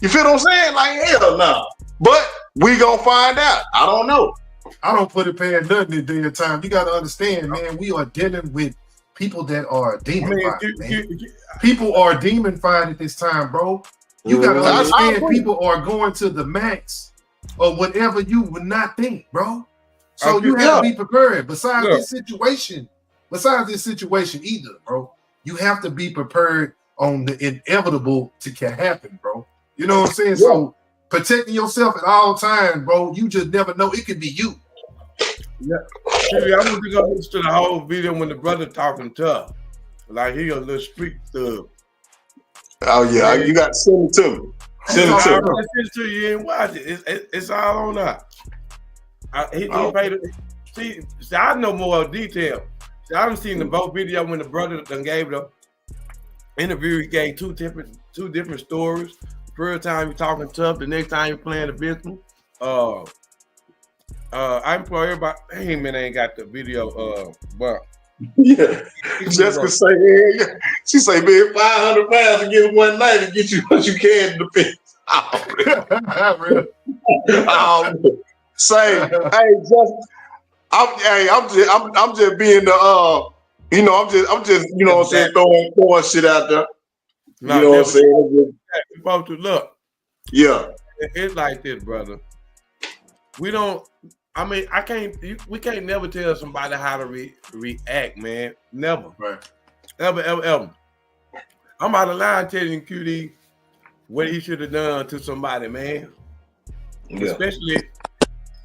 You feel what I'm saying? Like, hell no. But we gonna find out. I don't know. I don't put it past nothing at the time. You gotta understand, man, we are dealing with people that are demonified, man. People are demonified at this time, bro. You gotta understand people are going to the max of whatever you would not think, bro. So you have to be prepared. Besides this situation either, bro, you have to be prepared on the inevitable to happen, bro. You know what I'm saying? So protecting yourself at all times, bro. You just never know. It could be you. Yeah. See, I want to go listen to the whole video when the brother talking tough. Like he a little street thug. Oh yeah, you got to send it to me. Send it to me. Send it to you and watch it. It's all on that. He paid it. See, I know more detail. See, I done seen the both video when the brother done gave the interview. He gave two different stories. first time you're talking tough, the next time you're playing the victim. I employ everybody. Hey man, I ain't got the video. But Yeah, Jessica say, yeah. She say, man, 500 pounds to get one night and get you what you can in the fence. Say, hey, I'm just being the I'm just you know what I'm saying, throwing shit out there. You know what I'm saying? Supposed to look. Yeah, it's like this, brother. We don't. I mean, we can't never tell somebody how to react, man. Never. Right. Ever. I'm out of line telling QD what he should have done to somebody, man. Yeah. Especially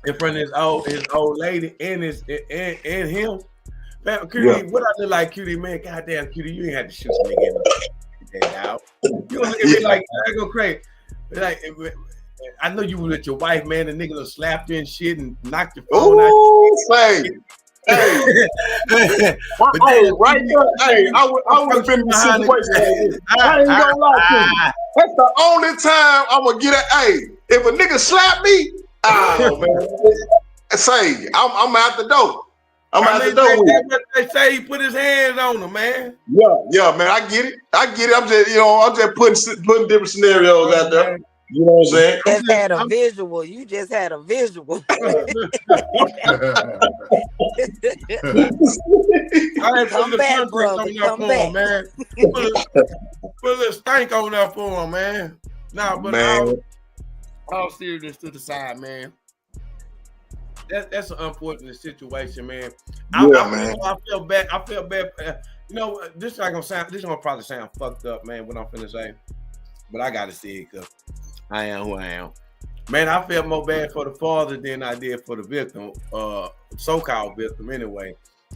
in front of his old lady and him. Man, QD, what I look like, QD, man? Goddamn, QD, you ain't had to shoot some nigga in the out. You don't look at me like I go crazy. Like, I know you were with your wife, man. The nigga done slapped you and shit and knocked your phone out. Hey, right there. Hey, I would have been in the situation. I ain't gonna lie to you. That's the only time I'm gonna get it. Hey, if a nigga slap me, man, say I'm out the door. I'm out the door. They say he put his hands on him, man. Yeah, man. I get it. I'm just putting different scenarios out there. You know what I'm saying? You just had a visual. You just had a visual. I ain't put a little brother, on there for him, man. Put a little stank on there for him, man. Nah, but all seriousness to the side, man. That's an unfortunate situation, man. I feel bad. You know, this gonna probably sound fucked up, man. What I'm finna say, but I gotta say it because I am who I am. Man, I felt more bad for the father than I did for the victim, so-called victim anyway.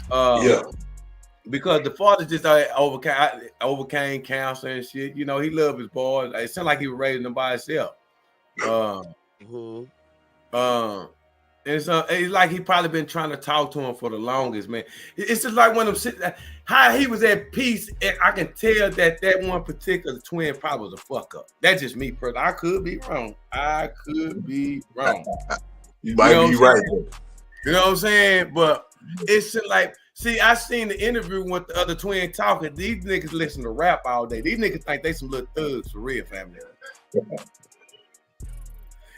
Because the father just overcame cancer and shit. You know, he loved his boys. It sounded like he was raising them by himself. And so it's like he probably been trying to talk to him for the longest, man. It's just like when I'm sitting, how he was at peace. And I can tell that one particular twin probably was a fuck up. That's just me, personally. I could be wrong. You might be right. You know what I'm saying? But it's like, see, I seen the interview with the other twin talking. These niggas listen to rap all day. These niggas think they some little thugs for real, family.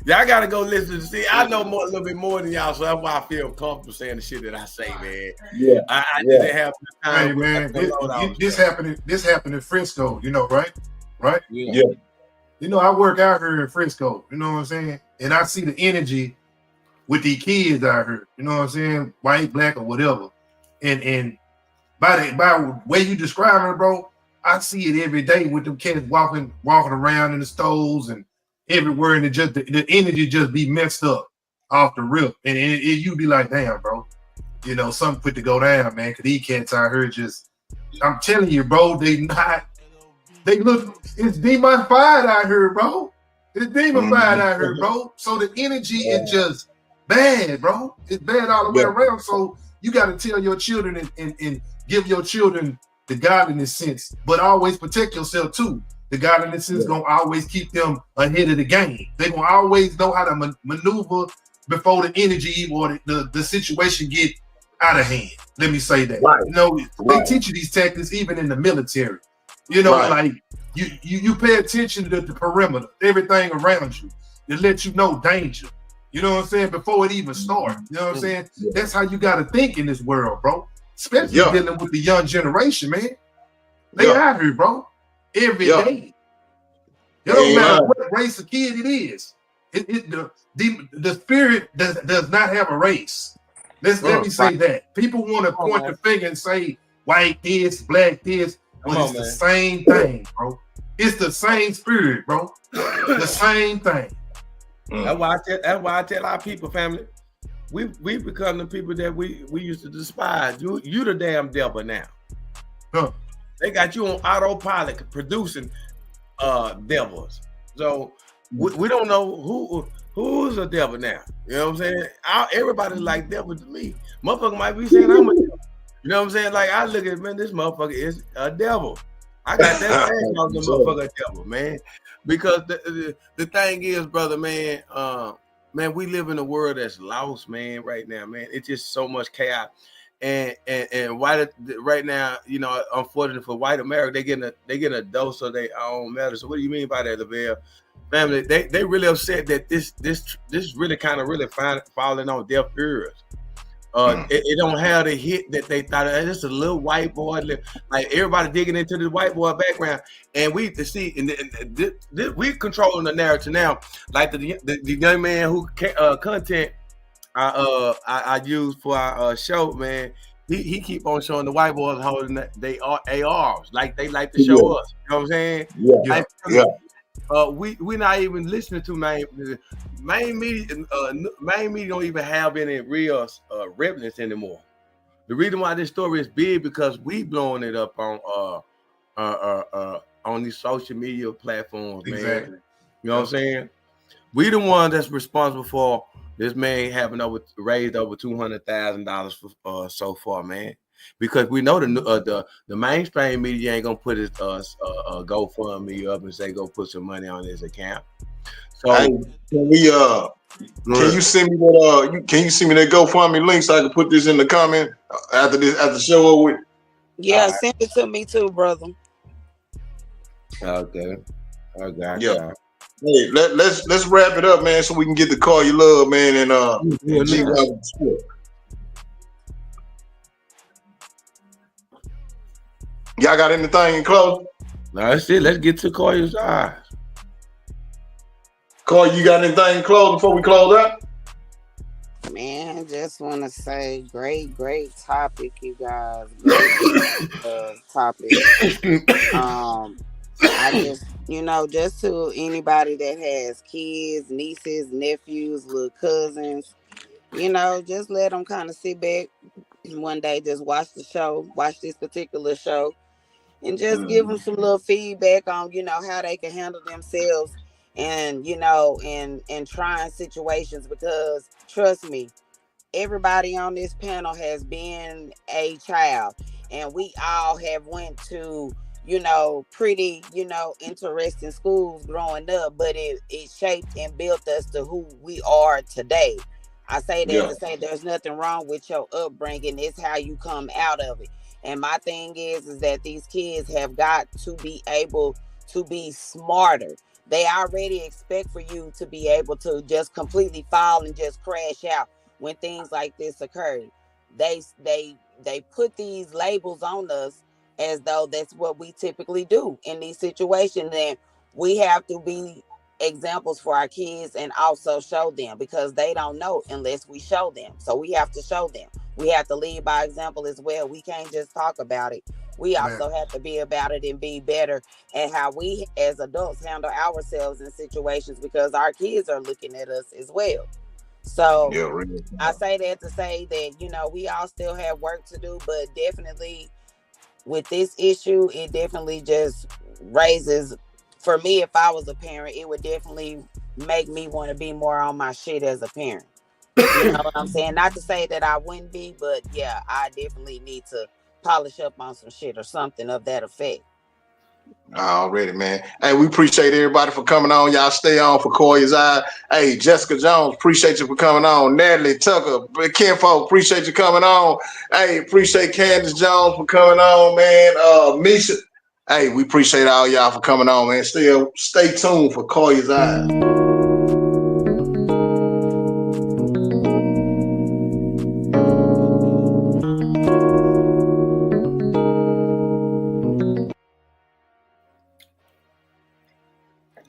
Y'all gotta go listen to see. I know a little bit more than y'all, so that's why I feel comfortable saying the shit that I say, man. Yeah, I didn't have time. Hey, man, this happened in Frisco, you know, right? Right? Yeah. You know, I work out here in Frisco. You know what I'm saying? And I see the energy with these kids out here. You know what I'm saying? White, black, or whatever. And by the way you describe it, bro, I see it every day with them kids walking around in the stores and everywhere, and the energy just be messed up off the rip, and you be like, damn, bro, you know, something put to go down, man. Cause these cats out here just, I'm telling you, bro, they look, it's demonified out here, bro. It's demonified out here, bro. So the energy is just bad, bro. It's bad all the way around. So you got to tell your children and give your children the godliness sense, but always protect yourself too. The godliness is gonna always keep them ahead of the game. They're gonna always know how to maneuver before the energy or the situation get out of hand. Let me say that. Right. You know, they teach you these tactics even in the military. You know, like you pay attention to the perimeter, everything around you. It lets you know danger. You know what I'm saying? Before it even starts. You know what I'm saying? That's how you gotta think in this world, bro. Especially dealing with the young generation, man. They out here, bro. Every day. It don't matter what race of kid it is. The spirit does not have a race. Let me say that. People want to point the finger and say white this, black this, but it's the same thing, bro. It's the same spirit, bro. The same thing. That's why I tell our people, family, we become the people that we used to despise. You the damn devil now. They got you on autopilot producing devils. So we don't know who's a devil now. You know what I'm saying? Everybody's like devil to me. Motherfucker might be saying I'm a devil. You know what I'm saying? Like I look at, man, this motherfucker is a devil. I got that same on the motherfucker devil, man. Because the thing is, brother, man, man, we live in a world that's lost, man, right now, man. It's just so much chaos. And white right now, you know, unfortunately for white America, they getting a dose of their own medicine. So what do you mean by that, Lavelle? Family, they really upset that this really kind of really falling on deaf ears. It don't have the hit that they thought. It's just a little white boy, like everybody digging into the white boy background, and we see, we controlling the narrative now. Like the young man who content I use for our show, man. He keep on showing the white boys holding they are ARs, like they like to show us. You know what I'm saying? Yeah, We not even listening to main media. Main media don't even have any real relevance anymore. The reason why this story is big because we blowing it up on these social media platforms, man. Exactly. You know what I'm saying? We the one that's responsible for this man having raised over $200,000 for so far, man. Because we know the mainstream media ain't gonna put his GoFundMe up and say go put some money on his account. So hey, can you send me that can you send me that GoFundMe link so I can put this in the comment after the show over with? Yeah, send it to me too, brother. Okay. Yeah. Hey, let's wrap it up, man, so we can get the call you love, man, and y'all got anything in close? No, that's it. Let's get to Koya's eyes. Koya, you got anything in close before we close out? Man, just want to say, great topic, you guys. Great topic. I just, just to anybody that has kids, nieces, nephews, little cousins, just let them kind of sit back one day, just watch this particular show, and just give them some little feedback on, how they can handle themselves and, in trying situations, because trust me, everybody on this panel has been a child, and we all have went to pretty interesting schools growing up, but it shaped and built us to who we are today. I say that to say there's nothing wrong with your upbringing. It's how you come out of it. And my thing is that these kids have got to be able to be smarter. They already expect for you to be able to just completely fall and just crash out when things like this occur. They put these labels on us as though that's what we typically do in these situations. And we have to be examples for our kids and also show them, because they don't know unless we show them. So we have to show them. We have to lead by example as well. We can't just talk about it. We also have to be about it and be better at how we as adults handle ourselves in situations, because our kids are looking at us as well. So I say that to say that, we all still have work to do, but definitely with this issue, it definitely just raises, for me, if I was a parent, it would definitely make me want to be more on my shit as a parent. You know what I'm saying? Not to say that I wouldn't be, but yeah, I definitely need to polish up on some shit or something of that effect. Already, man. Hey, we appreciate everybody for coming on. Y'all stay on for Koya's Eye. Hey, Jessica Jones, appreciate you for coming on. Natalie Tucker, Kinfolk, appreciate you coming on. Hey, appreciate Candace Jones for coming on, man. Misha, hey, we appreciate all y'all for coming on, man. Stay tuned for Koya's Eye.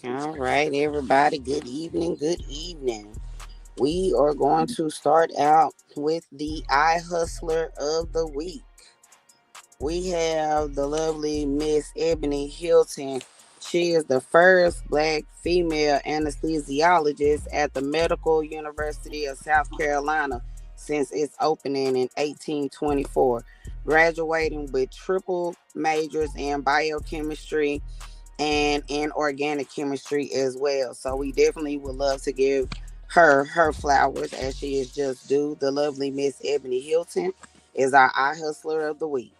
All right, everybody. Good evening. We are going to start out with the eye hustler of the week. We have the lovely Miss Ebony Hilton. She is the first Black female anesthesiologist at the Medical University of South Carolina since its opening in 1824, graduating with triple majors in biochemistry and in organic chemistry as well. So we definitely would love to give her flowers, as she is just due. The lovely Miss Ebony Hilton is our eye hustler of the week.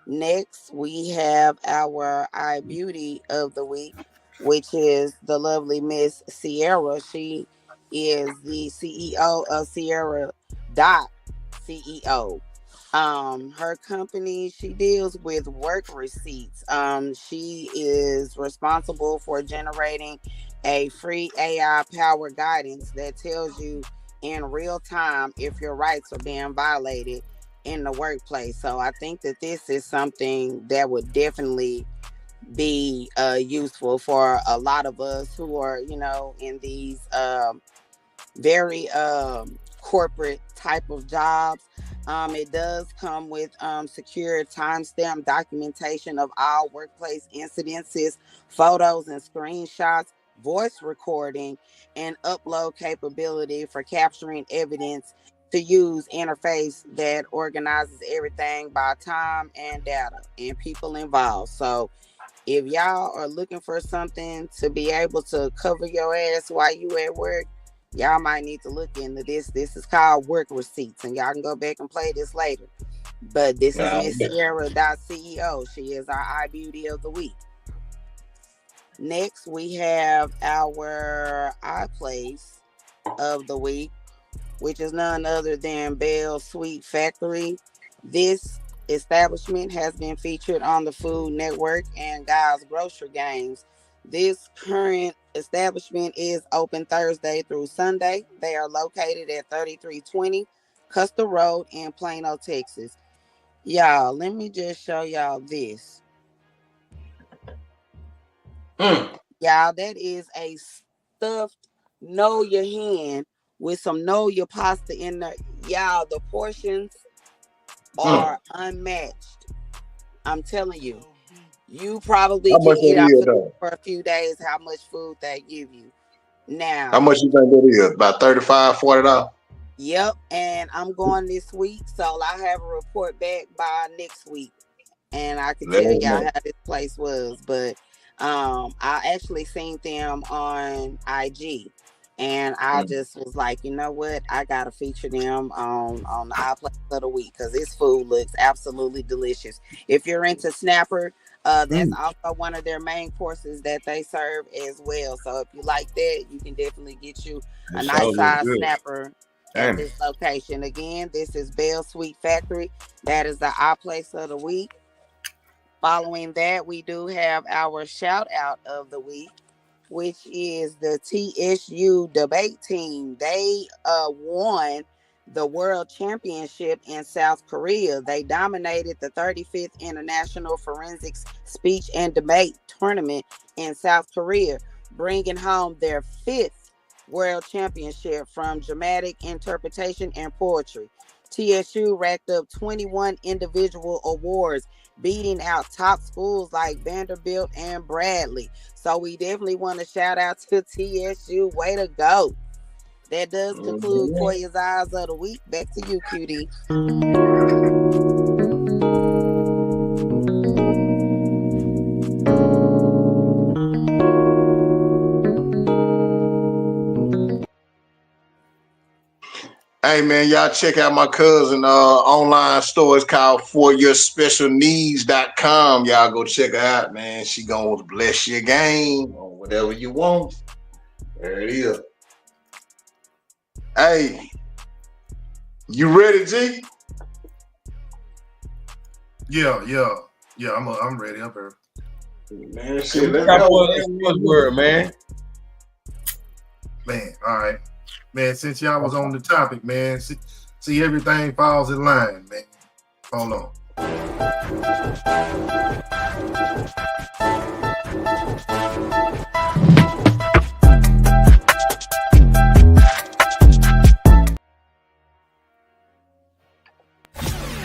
Next, we have our Eye Beauty of the week, which is the lovely Miss Sierra. She is the CEO of Sierra Dot CEO. Her company, she deals with work receipts. She is responsible for generating a free AI powered guidance that tells you in real time if your rights are being violated in the workplace. So I think that this is something that would definitely be useful for a lot of us who are, in these very corporate type of jobs. It does come with secure timestamp documentation of all workplace incidences, photos and screenshots, voice recording, and upload capability for capturing evidence to use interface that organizes everything by time and data and people involved. So if y'all are looking for something to be able to cover your ass while you at work, y'all might need to look into this. This is called work receipts, and y'all can go back and play this later. But this is Miss Sierra.CEO. She is our Eye Beauty of the week. Next, we have our Eye Place of the week, which is none other than Bell Sweet Factory. This establishment has been featured on the Food Network and Guys Grocery Games. This current establishment is open Thursday through Sunday. They are located at 3320 Custer Road in Plano, Texas. Y'all, let me just show y'all this. Y'all, that is a stuffed Know Your Hen with some Know Your pasta in there. Y'all, the portions are unmatched. I'm telling you. You probably How can much eat that out is though? for a few days how much food they give you. Now, How much you think that is? About $35, $40? yep, and I'm going this week, so I have a report back by next week, and I can Let tell us y'all know. how this place was. But I actually seen them on IG, and I just was like, you know what, I gotta feature them on the iPlace of the week because this food looks absolutely delicious. If you're into snapper, that's also one of their main courses that they serve as well. So if you like that, you can definitely get you a nice size snapper at this location. Again, this is Bell Sweet Factory. That is the iPlace of the week. Following that, we do have our shout out of the week, which is the TSU debate team. They won the World Championship in South Korea. They dominated the 35th International Forensics Speech and Debate Tournament in South Korea, bringing home their 5th World Championship from dramatic interpretation and poetry. TSU racked up 21 individual awards, beating out top schools like Vanderbilt and Bradley. So we definitely want to shout out to TSU. Way to go. That does conclude Koya's Eyes of the Week. Back to you, QD. Hey man, y'all check out my cousin online store. It's called foryourspecialneeds.com. Y'all go check her out, man. She gonna bless your game or whatever you want. There it is. Hey, you ready, G? Yeah. I'm ready. I'm ready. Man, shit, let's go. Word, man. Man, all right. Man, since y'all was on the topic, man, see everything falls in line, man. Hold on.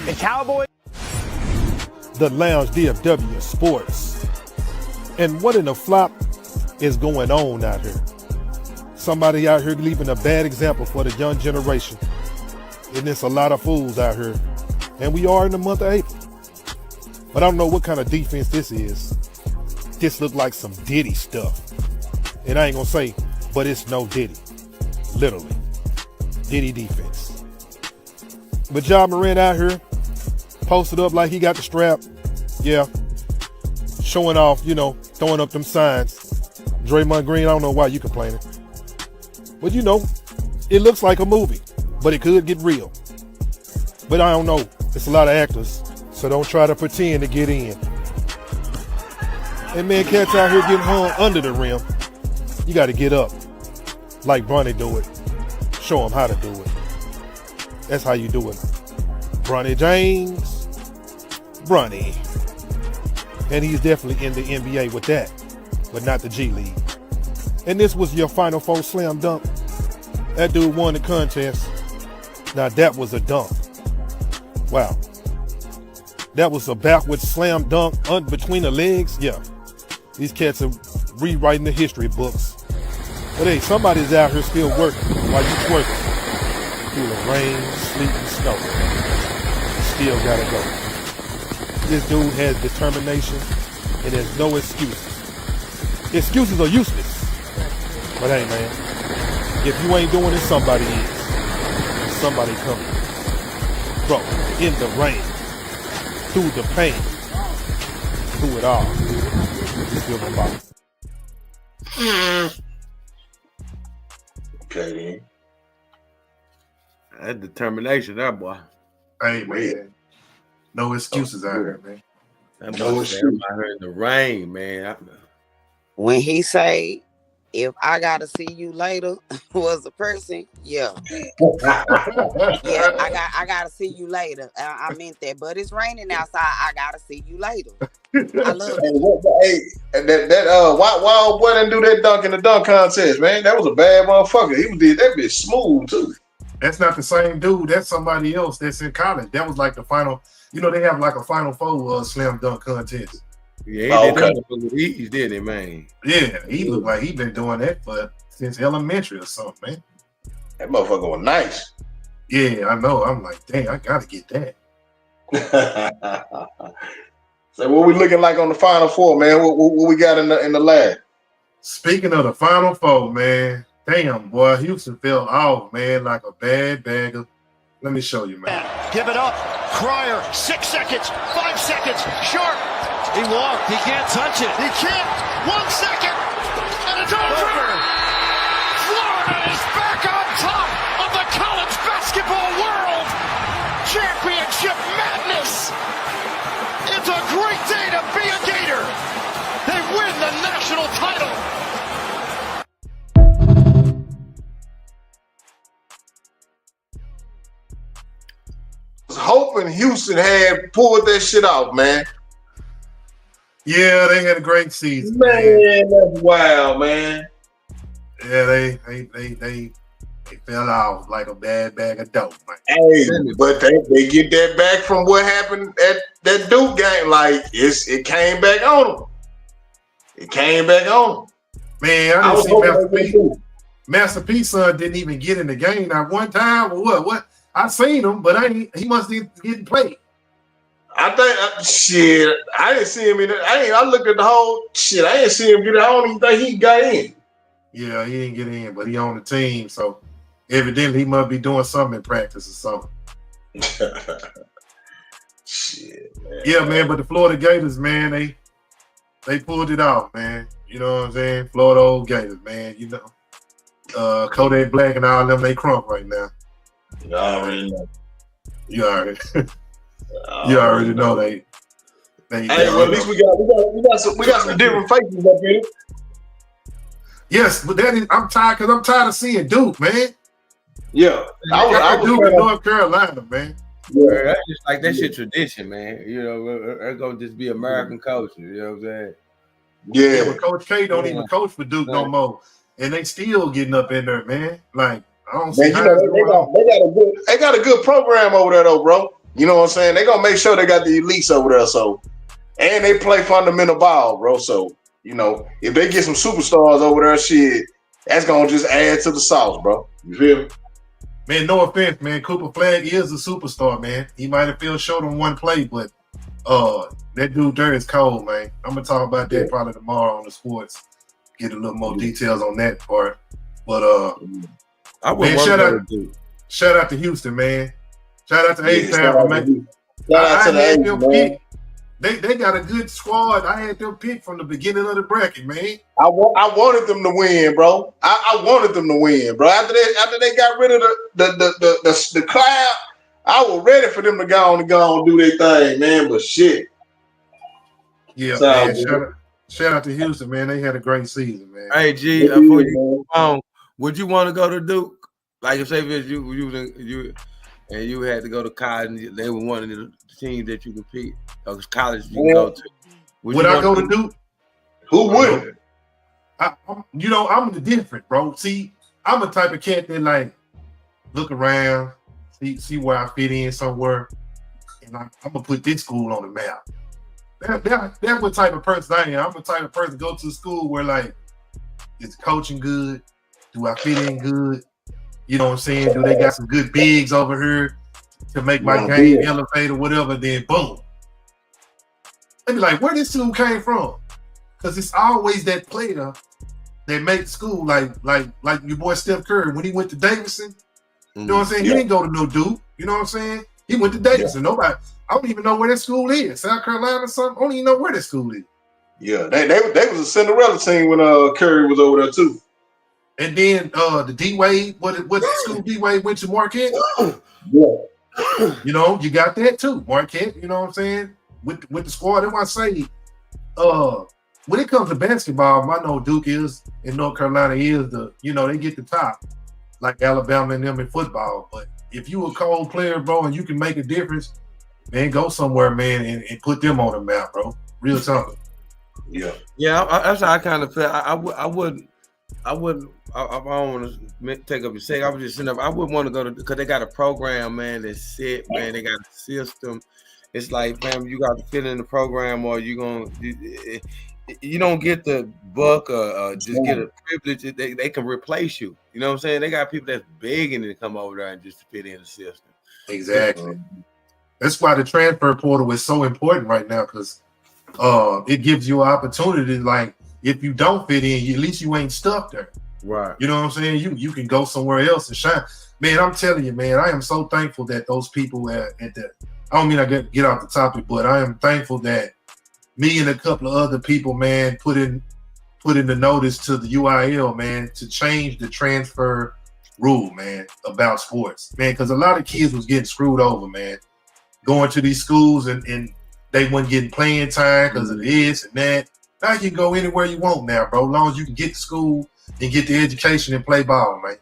The Cowboys. The Lounge DFW Sports. And what in the flop is going on out here? Somebody out here leaving a bad example for the young generation. And there's a lot of fools out here. And we are in the month of April. But I don't know what kind of defense this is. This look like some Diddy stuff. And I ain't gonna say, but it's no Diddy. Literally. Diddy defense. But Ja Morant out here, posted up like he got the strap, Yeah. Showing off, you know, throwing up them signs. Draymond Green, I don't know why you complaining. But you know, it looks like a movie, but it could get real. But I don't know. It's a lot of actors, so don't try to pretend to get in. And man, cats out here getting hung under the rim. You got to get up, like Bronny do it. Show them how to do it. That's how you do it. Bronny James, Bronny. And he's definitely in the NBA with that, but not the G League. And this was your Final Four slam dunk. That dude won the contest. Now that was a dunk. Wow. That was a backward slam dunk between the legs. Yeah. These cats are rewriting the history books. But hey, somebody's out here still working while you twerking. Feeling rain, sleet, and snow. Still gotta go. This dude has determination and there's no excuses. Excuses are useless. But hey, man, if you ain't doing it, somebody is. And somebody coming. Bro, in the rain, through the pain, through it all. Just feel my body. Okay, then. That determination, that boy. Hey, man. No excuses out here, man. That boy out here in the rain, man. When he say, if I gotta see you later was a person, yeah. Yeah, I gotta see you later. I meant that, but it's raining outside. I gotta see you later. I love it. Hey, that why old boy didn't do that dunk in the dunk contest, man? That was a bad motherfucker. He did that bitch smooth too. That's not the same dude. That's somebody else that's in college. That was like the final. You know, they have like a Final Four slam dunk contest. Yeah, he did that. He did it, man. Yeah, he looked like he been doing that since elementary or something, man. That motherfucker was nice. Yeah, I know. I'm like, dang, I gotta get that. So what we looking like on the Final Four, man? What we got in the lab? Speaking of the Final Four, man, damn boy, Houston fell off, man, like a bad bag of. Let me show you, man. Give it up. Cryer, 6 seconds, 5 seconds, Sharp. He walked, he can't touch it. He can't. 1 second, and it's over. Florida is back on top of the college basketball world. Championship madness. It's a great day to be a Gator. They win the national title. I was hoping Houston had pulled that shit off, man. Yeah, they had a great season. Man, that's wild, man. Yeah, they fell off like a bad bag of dope, man. Hey, but they get that back from what happened at that Duke game. Like it came back on them. It came back on them. Man, I didn't see Master P. Master P son didn't even get in the game not one time or what? I seen him, but he must be getting played. I think shit. I didn't see him in it. I looked at the whole shit. I didn't see him get it. I don't even think he got in. Yeah, he didn't get in, but he on the team, so evidently he must be doing something in practice or something. Shit, man. Yeah, man. But the Florida Gators, man, they pulled it off, man. You know what I'm saying? Florida old Gators, man. You know, Kodak Black and all them, they crunk right now. You already know. You already know they. Hey, well, at least we got some different faces up here. Yes, but I'm tired because I'm tired of seeing Duke, man. Yeah, I was Duke in North Carolina, man. Yeah, that's just like that shit tradition, man. You know, they're gonna just be American culture. You know what I'm saying? Yeah, but Coach K don't even coach for Duke no more, and they still getting up in there, man. Like I don't see how they got a good program over there, though, bro. You know what I'm saying? They gonna make sure they got the elites over there, so and they play fundamental ball, bro. So you know, if they get some superstars over there, shit, that's gonna just add to the sauce, bro. You feel me? Man, no offense, man. Cooper Flagg is a superstar, man. He might have fell short on one play, but that dude there is cold, man. I'm gonna talk about that probably tomorrow on the sports. Get a little more details on that part. But shout out to Houston, man. Shout out to A-Town, man. Shout out to the They got a good squad. I had them picked from the beginning of the bracket, man. I wanted them to win, bro. I wanted them to win, bro. After they got rid of the cloud, I was ready for them to go and do their thing, man. But shit. Yeah, So, man. Shout out to Houston, man. They had a great season, man. Hey, G, before you go on, would you want to go to Duke? Like if say you and you had to go to college, and they were one of the teams that you compete or college you can go to. Would I go to Duke? Who would? I'm different, bro. See, I'm the type of cat that like look around, see where I fit in somewhere, and I'm gonna put this school on the map. That's what type of person I am. I'm the type of person to go to school where like, is coaching good? Do I fit in good? You know what I'm saying? Do they got some good bigs over here to make my game elevate or whatever? Then boom. They be like, where this school came from? Because it's always that player that makes school like your boy Steph Curry when he went to Davidson. You know what I'm saying? He didn't go to no Duke. You know what I'm saying? He went to Davidson. Nobody. I don't even know where that school is. South Carolina or something. I don't even know where that school is. Yeah, they was a Cinderella team when Curry was over there too. And then the D-Wade, what school D-Wade went to Marquette? Yeah. You know, you got that too. Marquette, you know what I'm saying? With the squad, that's why I say when it comes to basketball, I know Duke is and North Carolina is they get the top, like Alabama and them in football. But if you a cold player, bro, and you can make a difference, man, go somewhere, man, and put them on the map, bro. Real talk. Yeah. Yeah, that's how I kind of feel. I wouldn't. I don't want to take up your sake. I was just sitting up. I wouldn't want to go to because they got a program, man. That's set, man. They got a system. It's like, man, you got to fit in the program, or you don't get the buck or just get a privilege. They can replace you. You know what I'm saying? They got people that's begging to come over there and just fit in the system. Exactly. That's why the transfer portal is so important right now because it gives you an opportunity. Like if you don't fit in, at least you ain't stuck there. Right. You know what I'm saying? You can go somewhere else and shine. Man, I'm telling you, man, I am so thankful that those people at the. I don't mean I get off the topic, but I am thankful that me and a couple of other people, man, put in the notice to the UIL, man, to change the transfer rule, man, about sports, man, because a lot of kids was getting screwed over, man, going to these schools and they weren't getting playing time because of this and that. Now you can go anywhere you want now, bro, as long as you can get to school and get the education and play ball, man.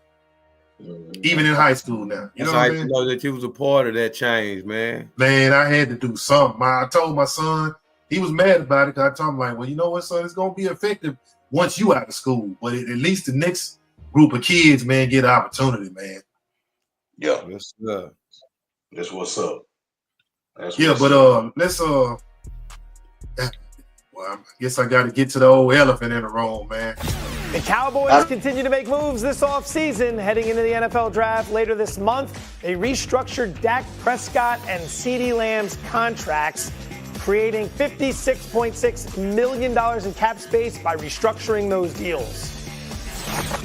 Even in high school now. You know what I mean? Know that you was a part of that change, man. Man, I had to do something. I told my son, he was mad about it because I told him, like, well, you know what, son, it's going to be effective once you out of school. But at least the next group of kids, man, get an opportunity, man. Yeah. That's what's up. Let's well, I guess I got to get to the old elephant in the room, man. The Cowboys continue to make moves this offseason. Heading into the NFL draft later this month, they restructured Dak Prescott and CeeDee Lamb's contracts, creating $56.6 million in cap space by restructuring those deals.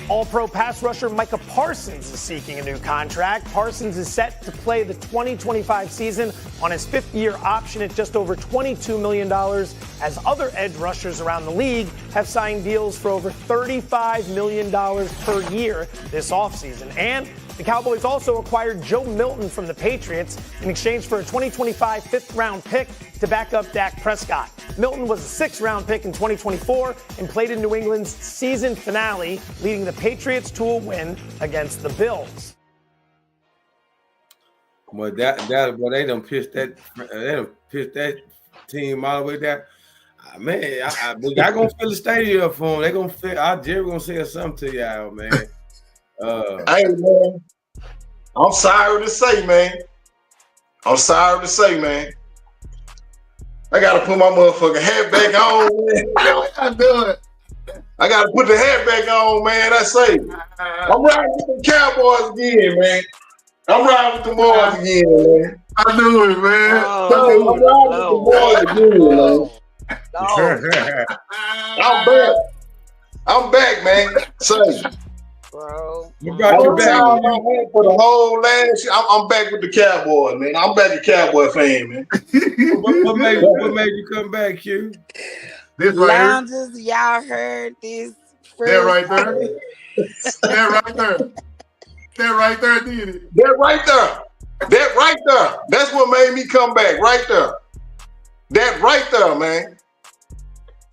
All-pro pass rusher Micah Parsons is seeking a new contract. Parsons is set to play the 2025 season on his fifth-year option at just over $22 million, as other edge rushers around the league have signed deals for over $35 million per year this offseason. And the Cowboys also acquired Joe Milton from the Patriots in exchange for a 2025 fifth-round pick to back up Dak Prescott. Milton was a sixth-round pick in 2024 and played in New England's season finale, leading the Patriots to a win against the Bills. Well, they done pissed that team all the way down. Man, y'all gonna fill the stadium for them. They gonna fill. Jerry gonna say something to y'all, man. Hey, man, I'm sorry to say, man. I gotta put my motherfucking hat back on, man. I gotta put the hat back on, man. I say, I'm riding with the Cowboys again, man. I'm riding with the boys again, man. I knew it, man. I'm riding with the boys again, man. I'm back, man. Say, bro. We brought you back. For the whole last year, I'm back with the Cowboys, man. I'm back a Cowboy fan, man. What made you come back, Q? This right here. Lounges, y'all heard this? That right there. That right there. That right there did it. That right there. That right there. That's what made me come back. Right there. That right there, man.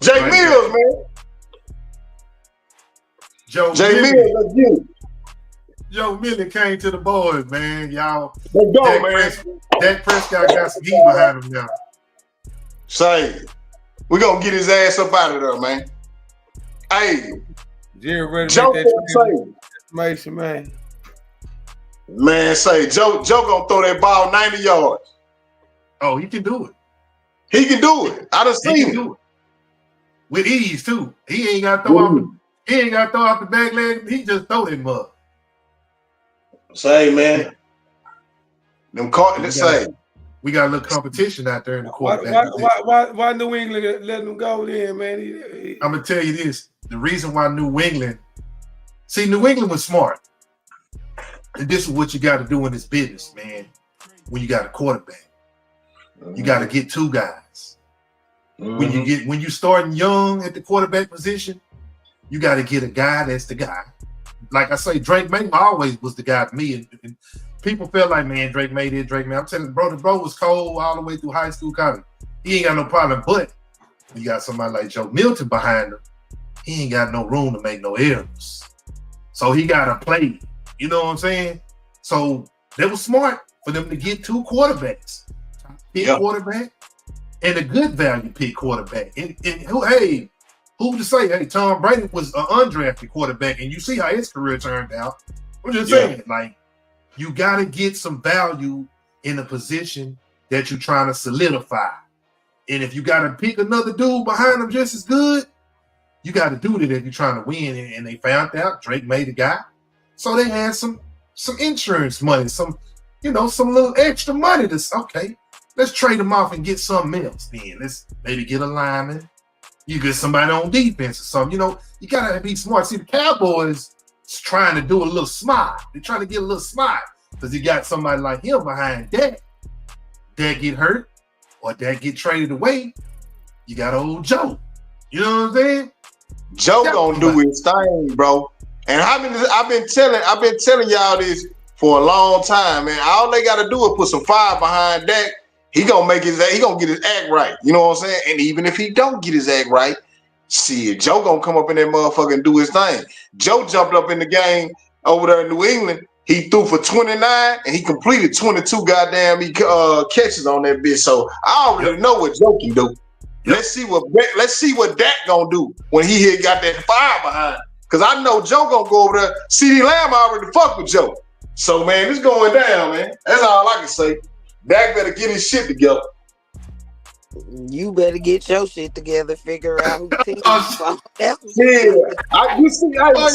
Jay Right Mills, man. Jay Mills, that's you. Joe Millie came to the boys, man. Y'all. Let's go, man. Dak Prescott got some heat behind him now. Say, we gonna get his ass up out of there, man. Hey, Jerry ready to Joe make that say, information, man. Man, say Joe gonna throw that ball 90 yards. Oh, he can do it. He can do it. I done seen it. Do it. With ease too. He ain't got to throw off the back leg. He just throw that mug. Say, man. Let's say we got a little competition out there in the quarterback. Why New England let him go then, man? I'm gonna tell you this: the reason why New England was smart, and this is what you got to do in this business, man. When you got a quarterback, you got to get two guys. When you starting young at the quarterback position, you got to get a guy that's the guy. Like I say, Drake May always was the guy to me, and people felt like, man, Drake May did Drake May. I'm telling you, bro, the bro was cold all the way through high school, college. He ain't got no problem, but you got somebody like Joe Milton behind him. He ain't got no room to make no errors, so he got to play. You know what I'm saying? So that was smart for them to get two quarterbacks, quarterback, and a good value pick quarterback. And who to say? Hey, Tom Brady was an undrafted quarterback, and you see how his career turned out. I'm just saying, like, you got to get some value in a position that you're trying to solidify. And if you got to pick another dude behind him just as good, you got to do that if you're trying to win. And they found out Drake made a guy, so they had some insurance money, some little extra money. Let's trade him off and get something else. Then let's maybe get a lineman. You get somebody on defense or something. You gotta be smart. See, the Cowboys is trying to do a little smart. They're trying to get a little smart because you got somebody like him behind Dak. Dak get hurt or Dak get traded away. You got old Joe. You know what I'm saying? Joe gonna do his thing, bro. And I've been telling y'all this for a long time, man. All they gotta do is put some fire behind Dak. He gonna get his act right. You know what I'm saying? And even if he don't get his act right, shit, Joe gonna come up in that motherfucker and do his thing. Joe jumped up in the game over there in New England. He threw for 29 and he completed 22 goddamn catches on that bitch. So I already know what Joe can do. Let's see what Dak gonna do when he got that fire behind. Cause I know Joe gonna go over there. CeeDee Lamb already fucked with Joe. So man, it's going down, man. That's all I can say. Dak better get his shit together. You better get your shit together. Figure out who team. You see, I already got my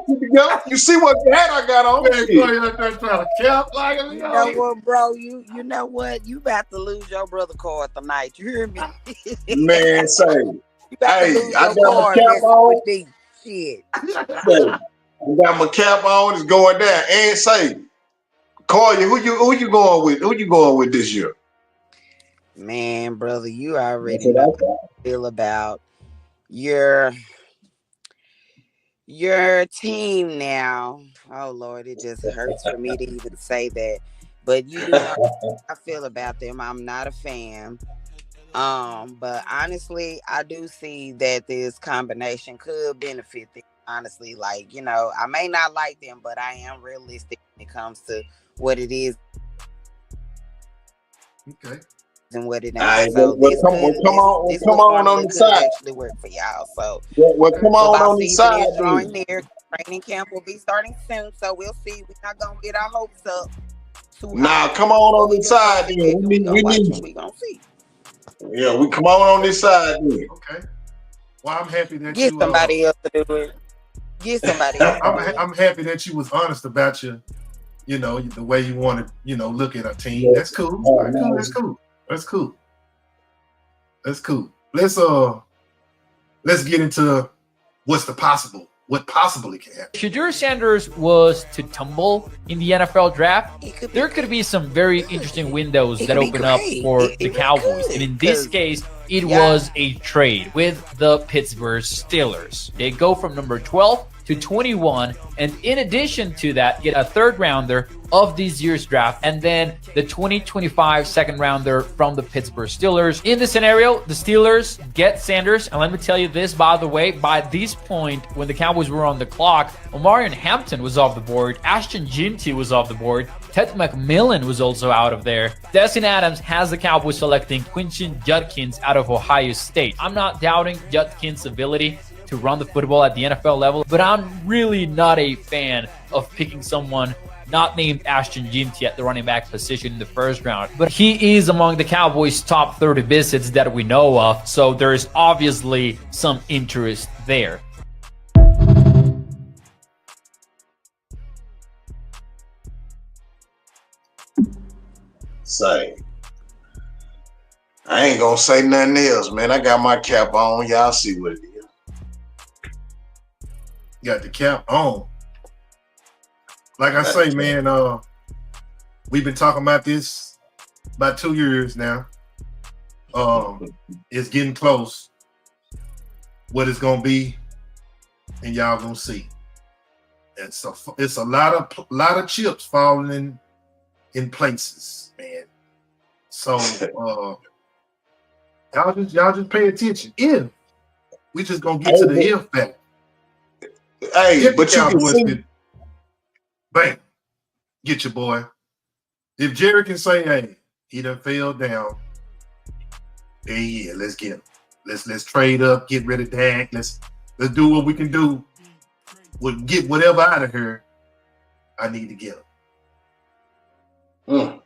shit together. You see what hat I got on? You know what, bro? You know what? You about to lose your brother card tonight. You hear me? Man, say, you about to lose I your got card my cap on. Shit. I got my cap on. It's going down. And say, Collier, who you going with? Who you going with this year? Man, brother, you already know how I feel about your team now. Oh Lord, it just hurts for me to even say that. But you know how I feel about them. I'm not a fan. But honestly, I do see that this combination could benefit them. Honestly, like, I may not like them, but I am realistic when it comes to what it is. Okay. And what it is. Right, So come on the side. Actually work for y'all. So come on the side. Training camp will be starting soon, so we'll see. We're not gonna get our hopes up. Come on the side. Then. We need. We gonna see. Yeah, we come on this side. Then. Okay. Well, I'm happy that get somebody else to do it. Get somebody else. I'm happy that you was honest about the way you want to, look at our team. That's cool. That's cool. Let's get into what's the possible what possibly can happen. Shadur Sanders was to tumble in the NFL draft, there could be some very interesting windows that open up for the Cowboys. And in this case, it was a trade with the Pittsburgh Steelers. They go from number 12 to 21, and in addition to that, get a third rounder of this year's draft, and then the 2025 second rounder from the Pittsburgh Steelers. In this scenario, the Steelers get Sanders, and let me tell you this, by the way, by this point, when the Cowboys were on the clock, Omarion Hampton was off the board, Ashton Ginty was off the board, Ted McMillan was also out of there. Destin Adams has the Cowboys selecting Quinton Judkins out of Ohio State. I'm not doubting Judkins' ability to run the football at the NFL level, but I'm really not a fan of picking someone not named Ashton Ginty at the running back position in the first round. But he is among the Cowboys' top 30 visits that we know of, so there is obviously some interest there. Say, I ain't gonna say nothing else, man. I got my cap on. Y'all see what it is. Got the cap on. Like I say, man, we've been talking about this about 2 years now. It's getting close. What it's gonna be, and y'all gonna see. It's a lot of chips falling in places, man. So y'all just pay attention. If we just gonna get to the if fact. Hey, but you can see. Bang, get your boy. If Jerry can say, hey, he done fell down, yeah, let's get him. Let's trade up, get rid of Dak. Let's do what we can do. We'll get whatever out of here. I need to get him.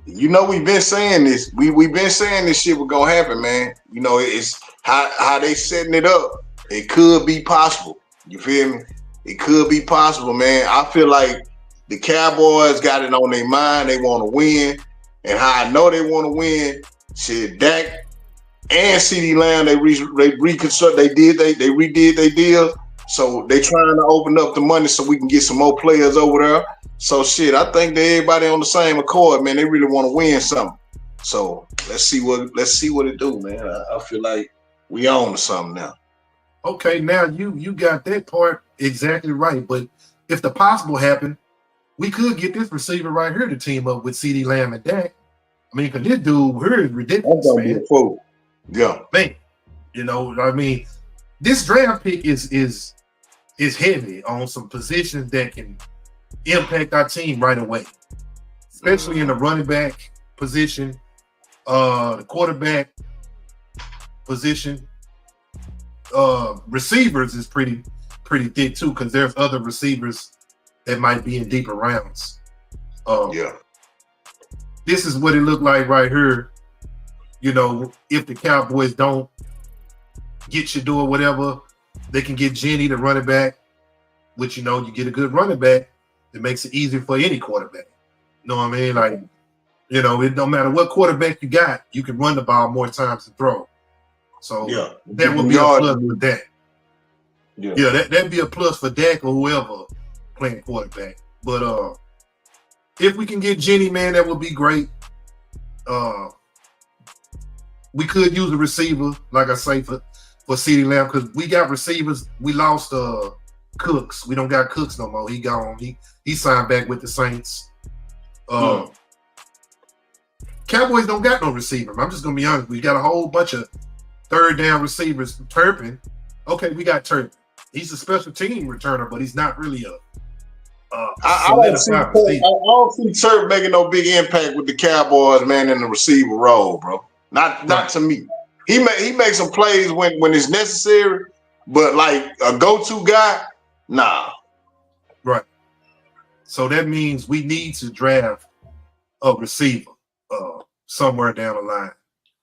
You know, we've been saying this. We've been saying this shit was gonna happen, man. You know, it's how they setting it up. It could be possible. You feel me? It could be possible, man. I feel like the Cowboys got it on their mind. They want to win. And how I know they want to win, shit, Dak and CeeDee Lamb, they redid their deal. So they trying to open up the money so we can get some more players over there. So shit, I think that everybody on the same accord, man. They really want to win something. So let's see what it do, man. I feel like we on to something now. Okay, now you got that part exactly right. But if the possible happened, we could get this receiver right here to team up with CeeDee Lamb and Dak. I mean, because this dude here is ridiculous, man. Yeah, man. You know, I mean, this draft pick is heavy on some positions that can impact our team right away, especially in the running back position, the quarterback position. Receivers is pretty thick too, because there's other receivers that might be in deeper rounds. This is what it looked like right here. You know, if the Cowboys don't get Shadur or whatever, they can get Jenny, the running back, which, you know, you get a good running back, it makes it easier for any quarterback. You know what I mean? Like, you know, it don't matter what quarterback you got, you can run the ball more times than throw. So that would be a plus for Dak. That'd be a plus for Dak or whoever playing quarterback. But if we can get Jenny, man, that would be great. We could use a receiver, like I say, for CeeDee Lamb, because we got receivers. We lost Cooks. We don't got Cooks no more. He gone. He signed back with the Saints. Cowboys don't got no receiver. I'm just gonna be honest. We got a whole bunch of third down receivers. Turpin. Okay, we got Turpin. He's a special team returner, but he's not really a I don't see Turpin making no big impact with the Cowboys, man, in the receiver role, bro. Not to me. He makes some plays when it's necessary, but like a go-to guy, nah. Right. So that means we need to draft a receiver somewhere down the line.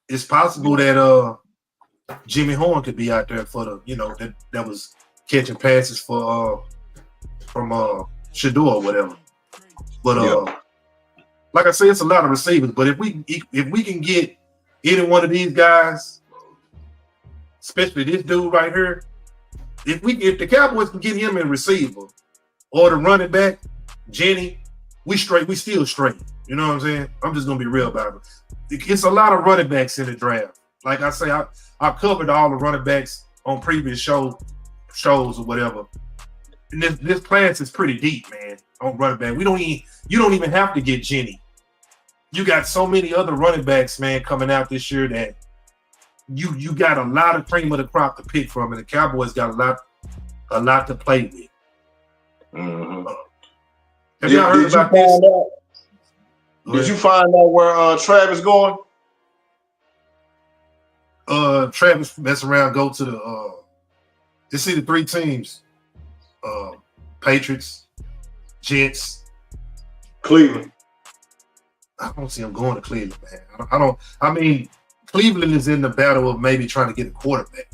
It's possible that Jimmy Horn could be out there for the, you know, that was catching passes for from Shadur or whatever. But like I said, it's a lot of receivers. But if we can get any one of these guys, especially this dude right here, if the Cowboys can get him in receiver or the running back, Jenny, we still straight. You know what I'm saying? I'm just gonna be real about it. It's a lot of running backs in the draft. Like I say, I covered all the running backs on previous shows or whatever. And this class is pretty deep, man, on running back. You don't even have to get Jenny. You got so many other running backs, man, coming out this year that you got a lot of cream of the crop to pick from, and the Cowboys got a lot to play with. Mm-hmm. Have y'all heard about this? Did you find out where Travis going? Travis mess around, go to the you see the three teams. Patriots, Jets, Cleveland. I don't see him going to Cleveland, man. I mean, Cleveland is in the battle of maybe trying to get a quarterback.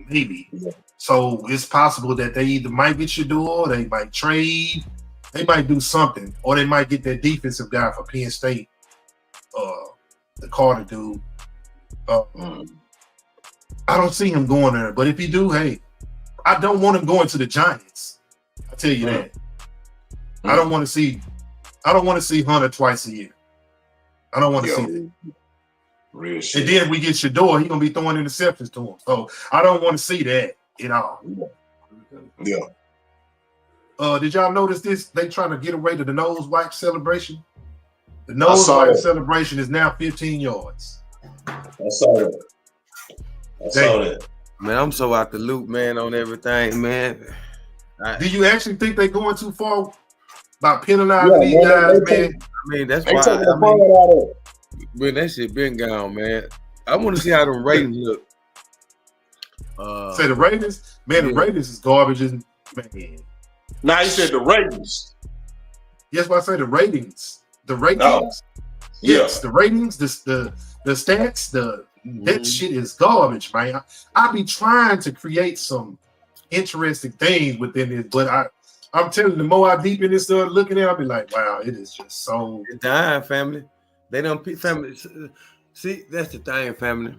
Maybe. Yeah. So it's possible that they either might get Shador, they might trade, they might do something, or they might get that defensive guy for Penn State, the Carter dude. I don't see him going there, but if he do, hey, I don't want him going to the Giants. I tell you that. I don't want to see Hunter twice a year. I don't want to see that. Real shit. And then we get Shador, he's gonna be throwing interceptions to him. So I don't want to see that at all. Yeah. Did y'all notice this? They trying to get away to the nose wipe celebration. The nose wipe celebration is now 15 yards. I saw that. Man, I'm so out the loop, man, on everything, man. Do you actually think they're going too far about penalizing these guys, man? I mean, that's why. When that shit been gone, man. I want to see how the ratings look. Say the ratings? Man, the ratings is garbage. Man. Nah, you said the ratings. Yes, what I say the ratings. The ratings. Yes, the ratings, the stats, that shit is garbage, man. I be trying to create some interesting things within this, but I'm telling you, the more I deep in this stuff looking at it, I'll be like, wow, it is just so it's dying, family. They don't family. See, that's the thing, family.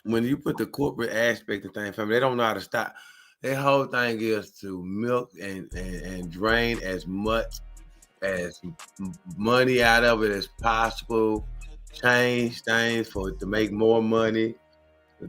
When you put the corporate aspect of things, family, they don't know how to stop. Their whole thing is to milk and drain as much as money out of it as possible, change things for it to make more money,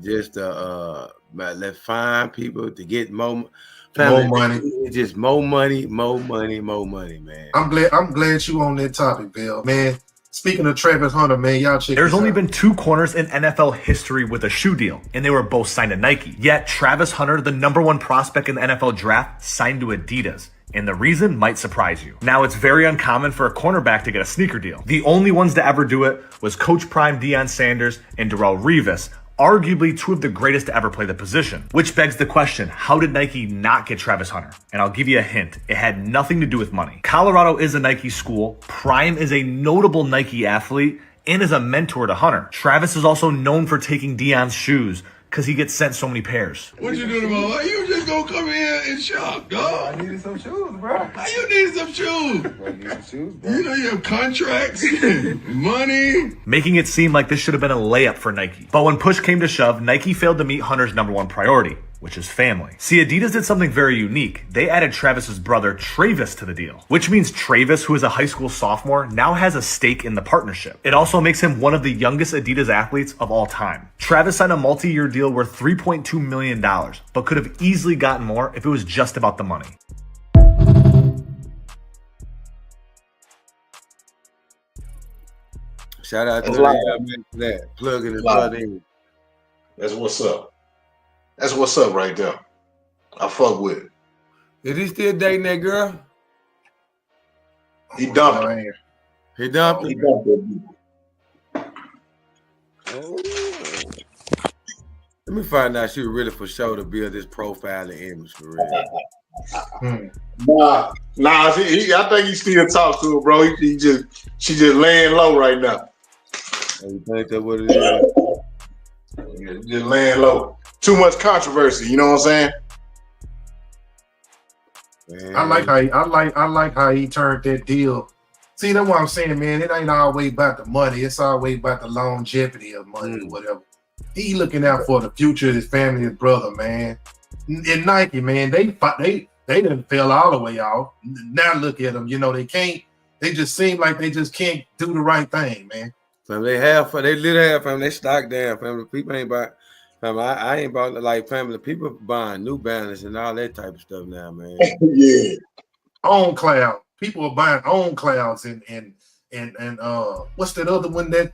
just let find people to get more money. It's just more money, man. I'm glad you on that topic, Bill, man. Speaking of Travis Hunter, man, y'all check. There's only been two corners in NFL history with a shoe deal, and they were both signed to Nike. Yet Travis Hunter, the #1 prospect in the NFL draft, signed to Adidas. And the reason might surprise you. Now, it's very uncommon for a cornerback to get a sneaker deal. The only ones to ever do it was Coach Prime Deion Sanders and Darrelle Revis, arguably two of the greatest to ever play the position. Which begs the question, how did Nike not get Travis Hunter? And I'll give you a hint. It had nothing to do with money. Colorado is a Nike school. Prime is a notable Nike athlete and is a mentor to Hunter. Travis is also known for taking Deion's shoes because he gets sent so many pairs. What you doing about? Why you just gonna come here and shop, dog? I needed some shoes, bro. How you need some shoes? I need some shoes, bro. You know you have contracts, money. Making it seem like this should have been a layup for Nike. But when push came to shove, Nike failed to meet Hunter's #1 priority, which is family. See, Adidas did something very unique. They added Travis's brother, Travis, to the deal, which means Travis, who is a high school sophomore, now has a stake in the partnership. It also makes him one of the youngest Adidas athletes of all time. Travis signed a multi-year deal worth $3.2 million, but could have easily gotten more if it was just about the money. Shout out to that. Plugging his brother in. That's what's up. That's what's up right there. I fuck with it. Is he still dating that girl? He dumped her. He dumped her? He dumped Let me find out she was really for sure to build this profile and image for real. Nah. I think he still talks to her, bro. She just laying low right now. You think that's what it is? Yeah, just laying low. Too much controversy, you know what I'm saying? Man. I like how he turned that deal. See, that's what I'm saying, man. It ain't always about the money. It's always about the longevity of money or whatever. He looking out for the future of his family, his brother, man. in Nike, man, they done fell all the way off. Now look at them, you know, they can't. They just seem like they just can't do the right thing, man. Fam, they literally have, fam, they stock down, family. People ain't buying, fam, I ain't bought, like, family. People buying New Balance and all that type of stuff now, man. Yeah. On cloud. People are buying on clouds and what's that other one that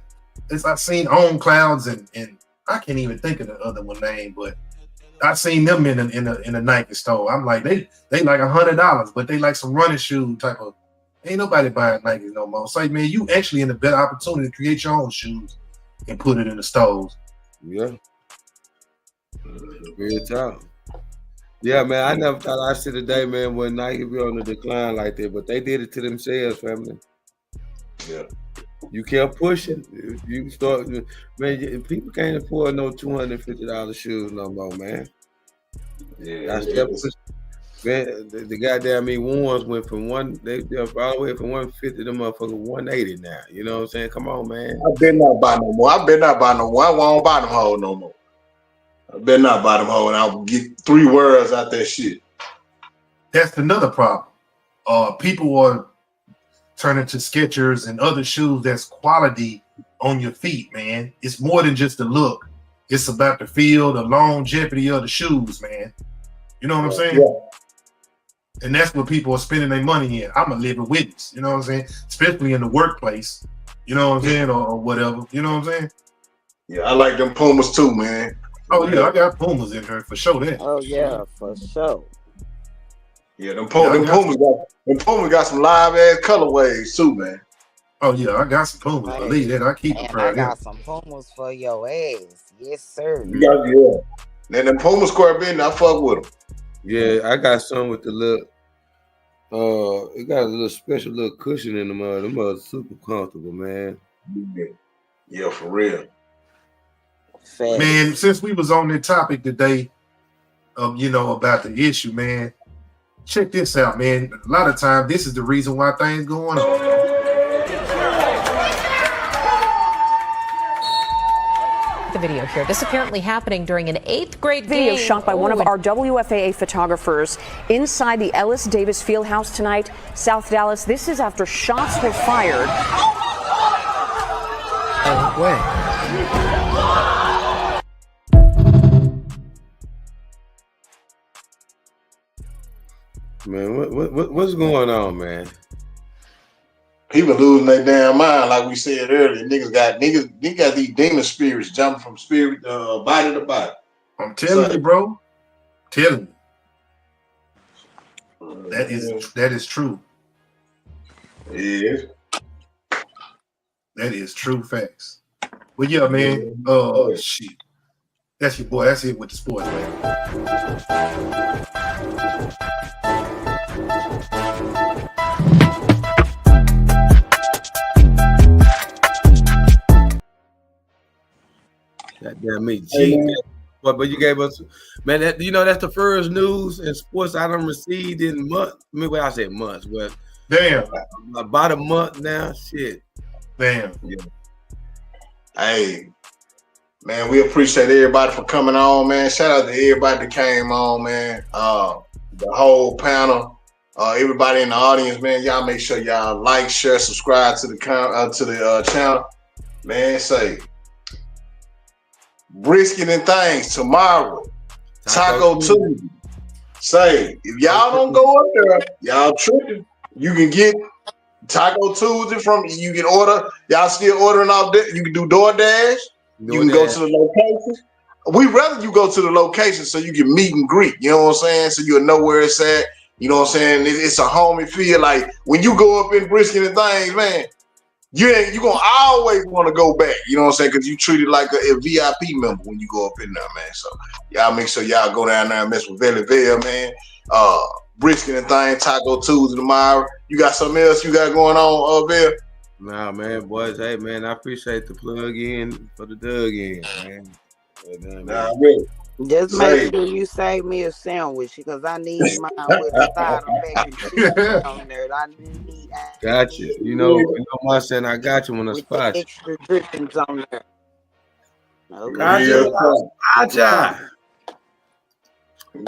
is I seen on clouds and I can't even think of the other one name, but I seen them in a Nike store. I'm like, they like $100, but they like some running shoe type of. Ain't nobody buying Nikes no more. It's like, man, you actually in a better opportunity to create your own shoes and put it in the stores. Yeah. Real talk. Yeah, man, I never thought I'd see the day, man, when Nike be on the decline like that, but they did it to themselves, family. Yeah. You kept pushing. You start, man, people can't afford no $250 shoes no more, man. Yeah. I still push. Man, the goddamn ones went from they're all the way from 150 to motherfucker 180 now. You know what I'm saying? Come on, man. I better not buy no more. I won't buy them hoes no more. I better not buy them hoes, and I'll get 3 words out that shit. That's another problem. People are turning to Skechers and other shoes that's quality on your feet, man. It's more than just the look. It's about the feel, the longevity of the shoes, man. You know what I'm saying? Yeah. And that's what people are spending their money in. I'm a living witness, you know what I'm saying? Especially in the workplace, you know what I'm saying, or whatever, you know what I'm saying? Yeah, I like them Pumas too, man. Oh yeah, I got Pumas in here for sure. That. Oh yeah, for sure. Yeah, them Pumas got some live ass colorways too, man. Oh yeah, I got some Pumas. Believe that, I keep a pair. I got some Pumas for your ass. Yes, sir. Yeah. Then them Puma square bin, I fuck with them. Yeah, I got some with the little, it got a little special little cushion in the mud. Them are super comfortable, man. Yeah, for real. Man, since we was on the topic today, you know, about the issue, man, check this out, man. A lot of times, this is the reason why things going on. The video here. This apparently happening during an 8th grade video game. shot by one of our WFAA photographers inside the Ellis Davis Fieldhouse tonight, South Dallas. This is after shots were fired. Oh, wait. Man, what's going on, man? People losing their damn mind, like we said earlier. Niggas got these demon spirits jumping from spirit body to body. I'm telling you, bro. Telling you. That is true. Yeah. That is true facts. Well, yeah, man. Shit. That's your boy. That's it with the sports, man. Goddamn me, G. But you gave us, man. That's the first news in sports I done received in months. I mean, I said months, but damn, about a month now. Shit, damn. Yeah. Hey, man, we appreciate everybody for coming on, man. Shout out to everybody that came on, man. The whole panel, everybody in the audience, man. Y'all make sure y'all like, share, subscribe to the channel, man. Say. Brisket and things tomorrow. Taco Tuesday. Say, if y'all don't go up there, y'all tripping. You can get Taco Tuesday you can order. Y'all still ordering off there. You can do DoorDash. You can go to the location. We'd rather you go to the location so you can meet and greet. You know what I'm saying? So you'll know where it's at. You know what I'm saying? It's a homey feel. Like when you go up in Brisket and things, man, you gonna always want to go back, you know what I'm saying? Because you treated like a VIP member when you go up in there, man. So y'all make sure y'all go down there and mess with Valleyville, man. Brisket and thing, Taco Tuesday tomorrow. You got something else you got going on, Bill? Nah, man, boys. Hey, man, I appreciate the plug in for the dug in, man. Nah, really. Just make sure you save me a sandwich because I need mine with a side of mac and cheese on there. I need got you. You know my son, I got you when I spot you. Extra drippings on there. Okay. Gotcha.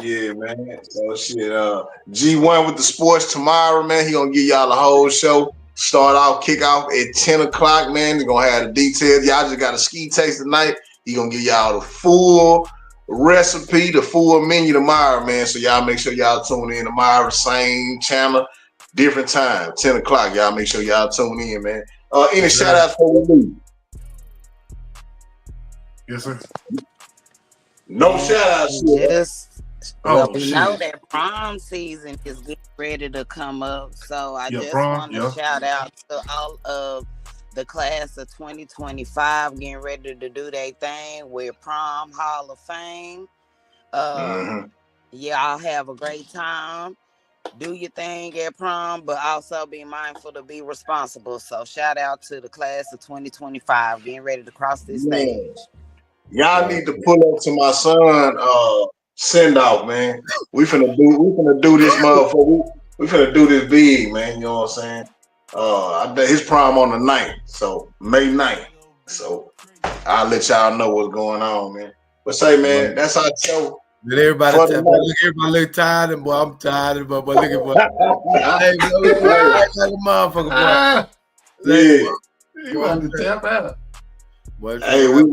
Yeah, man. So shit. G1 with the sports tomorrow, man. He gonna give y'all the whole show. Start off, kick off at 10 o'clock, man. He's gonna have the details. Y'all just got a ski taste tonight. He gonna give y'all the full recipe, the full menu tomorrow, man. So y'all make sure y'all tune in tomorrow, same channel, different time, 10 o'clock. Y'all make sure y'all tune in, man. Any shout outs for we leave? Yes, sir. No shout outs. We know that prom season is getting ready to come up. So I just want to shout out to all of the class of 2025 getting ready to do their thing with Prom Hall of Fame. Y'all have a great time. Do your thing at prom, but also be mindful to be responsible. So shout out to the class of 2025 getting ready to cross this stage. Y'all need to pull up to my son send off, man. We finna do this motherfucker. We finna do this big, man. You know what I'm saying? His prom on the 9th, so May 9th. So I'll let y'all know what's going on, man. But say, man, that's our show. Let everybody look tired, and boy, I'm tired, but look at what. Hey, like a motherfucker, boy. You want to tap out? Boy, hey, we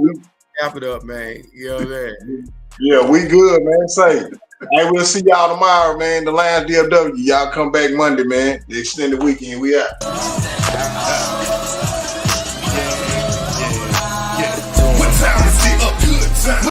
cap it up, man. You know what I'm saying? Yeah, we good, man. Say, hey, we'll see y'all tomorrow, man. The last DFW. Y'all come back Monday, man. The extended weekend. We out. What time is it? A good time.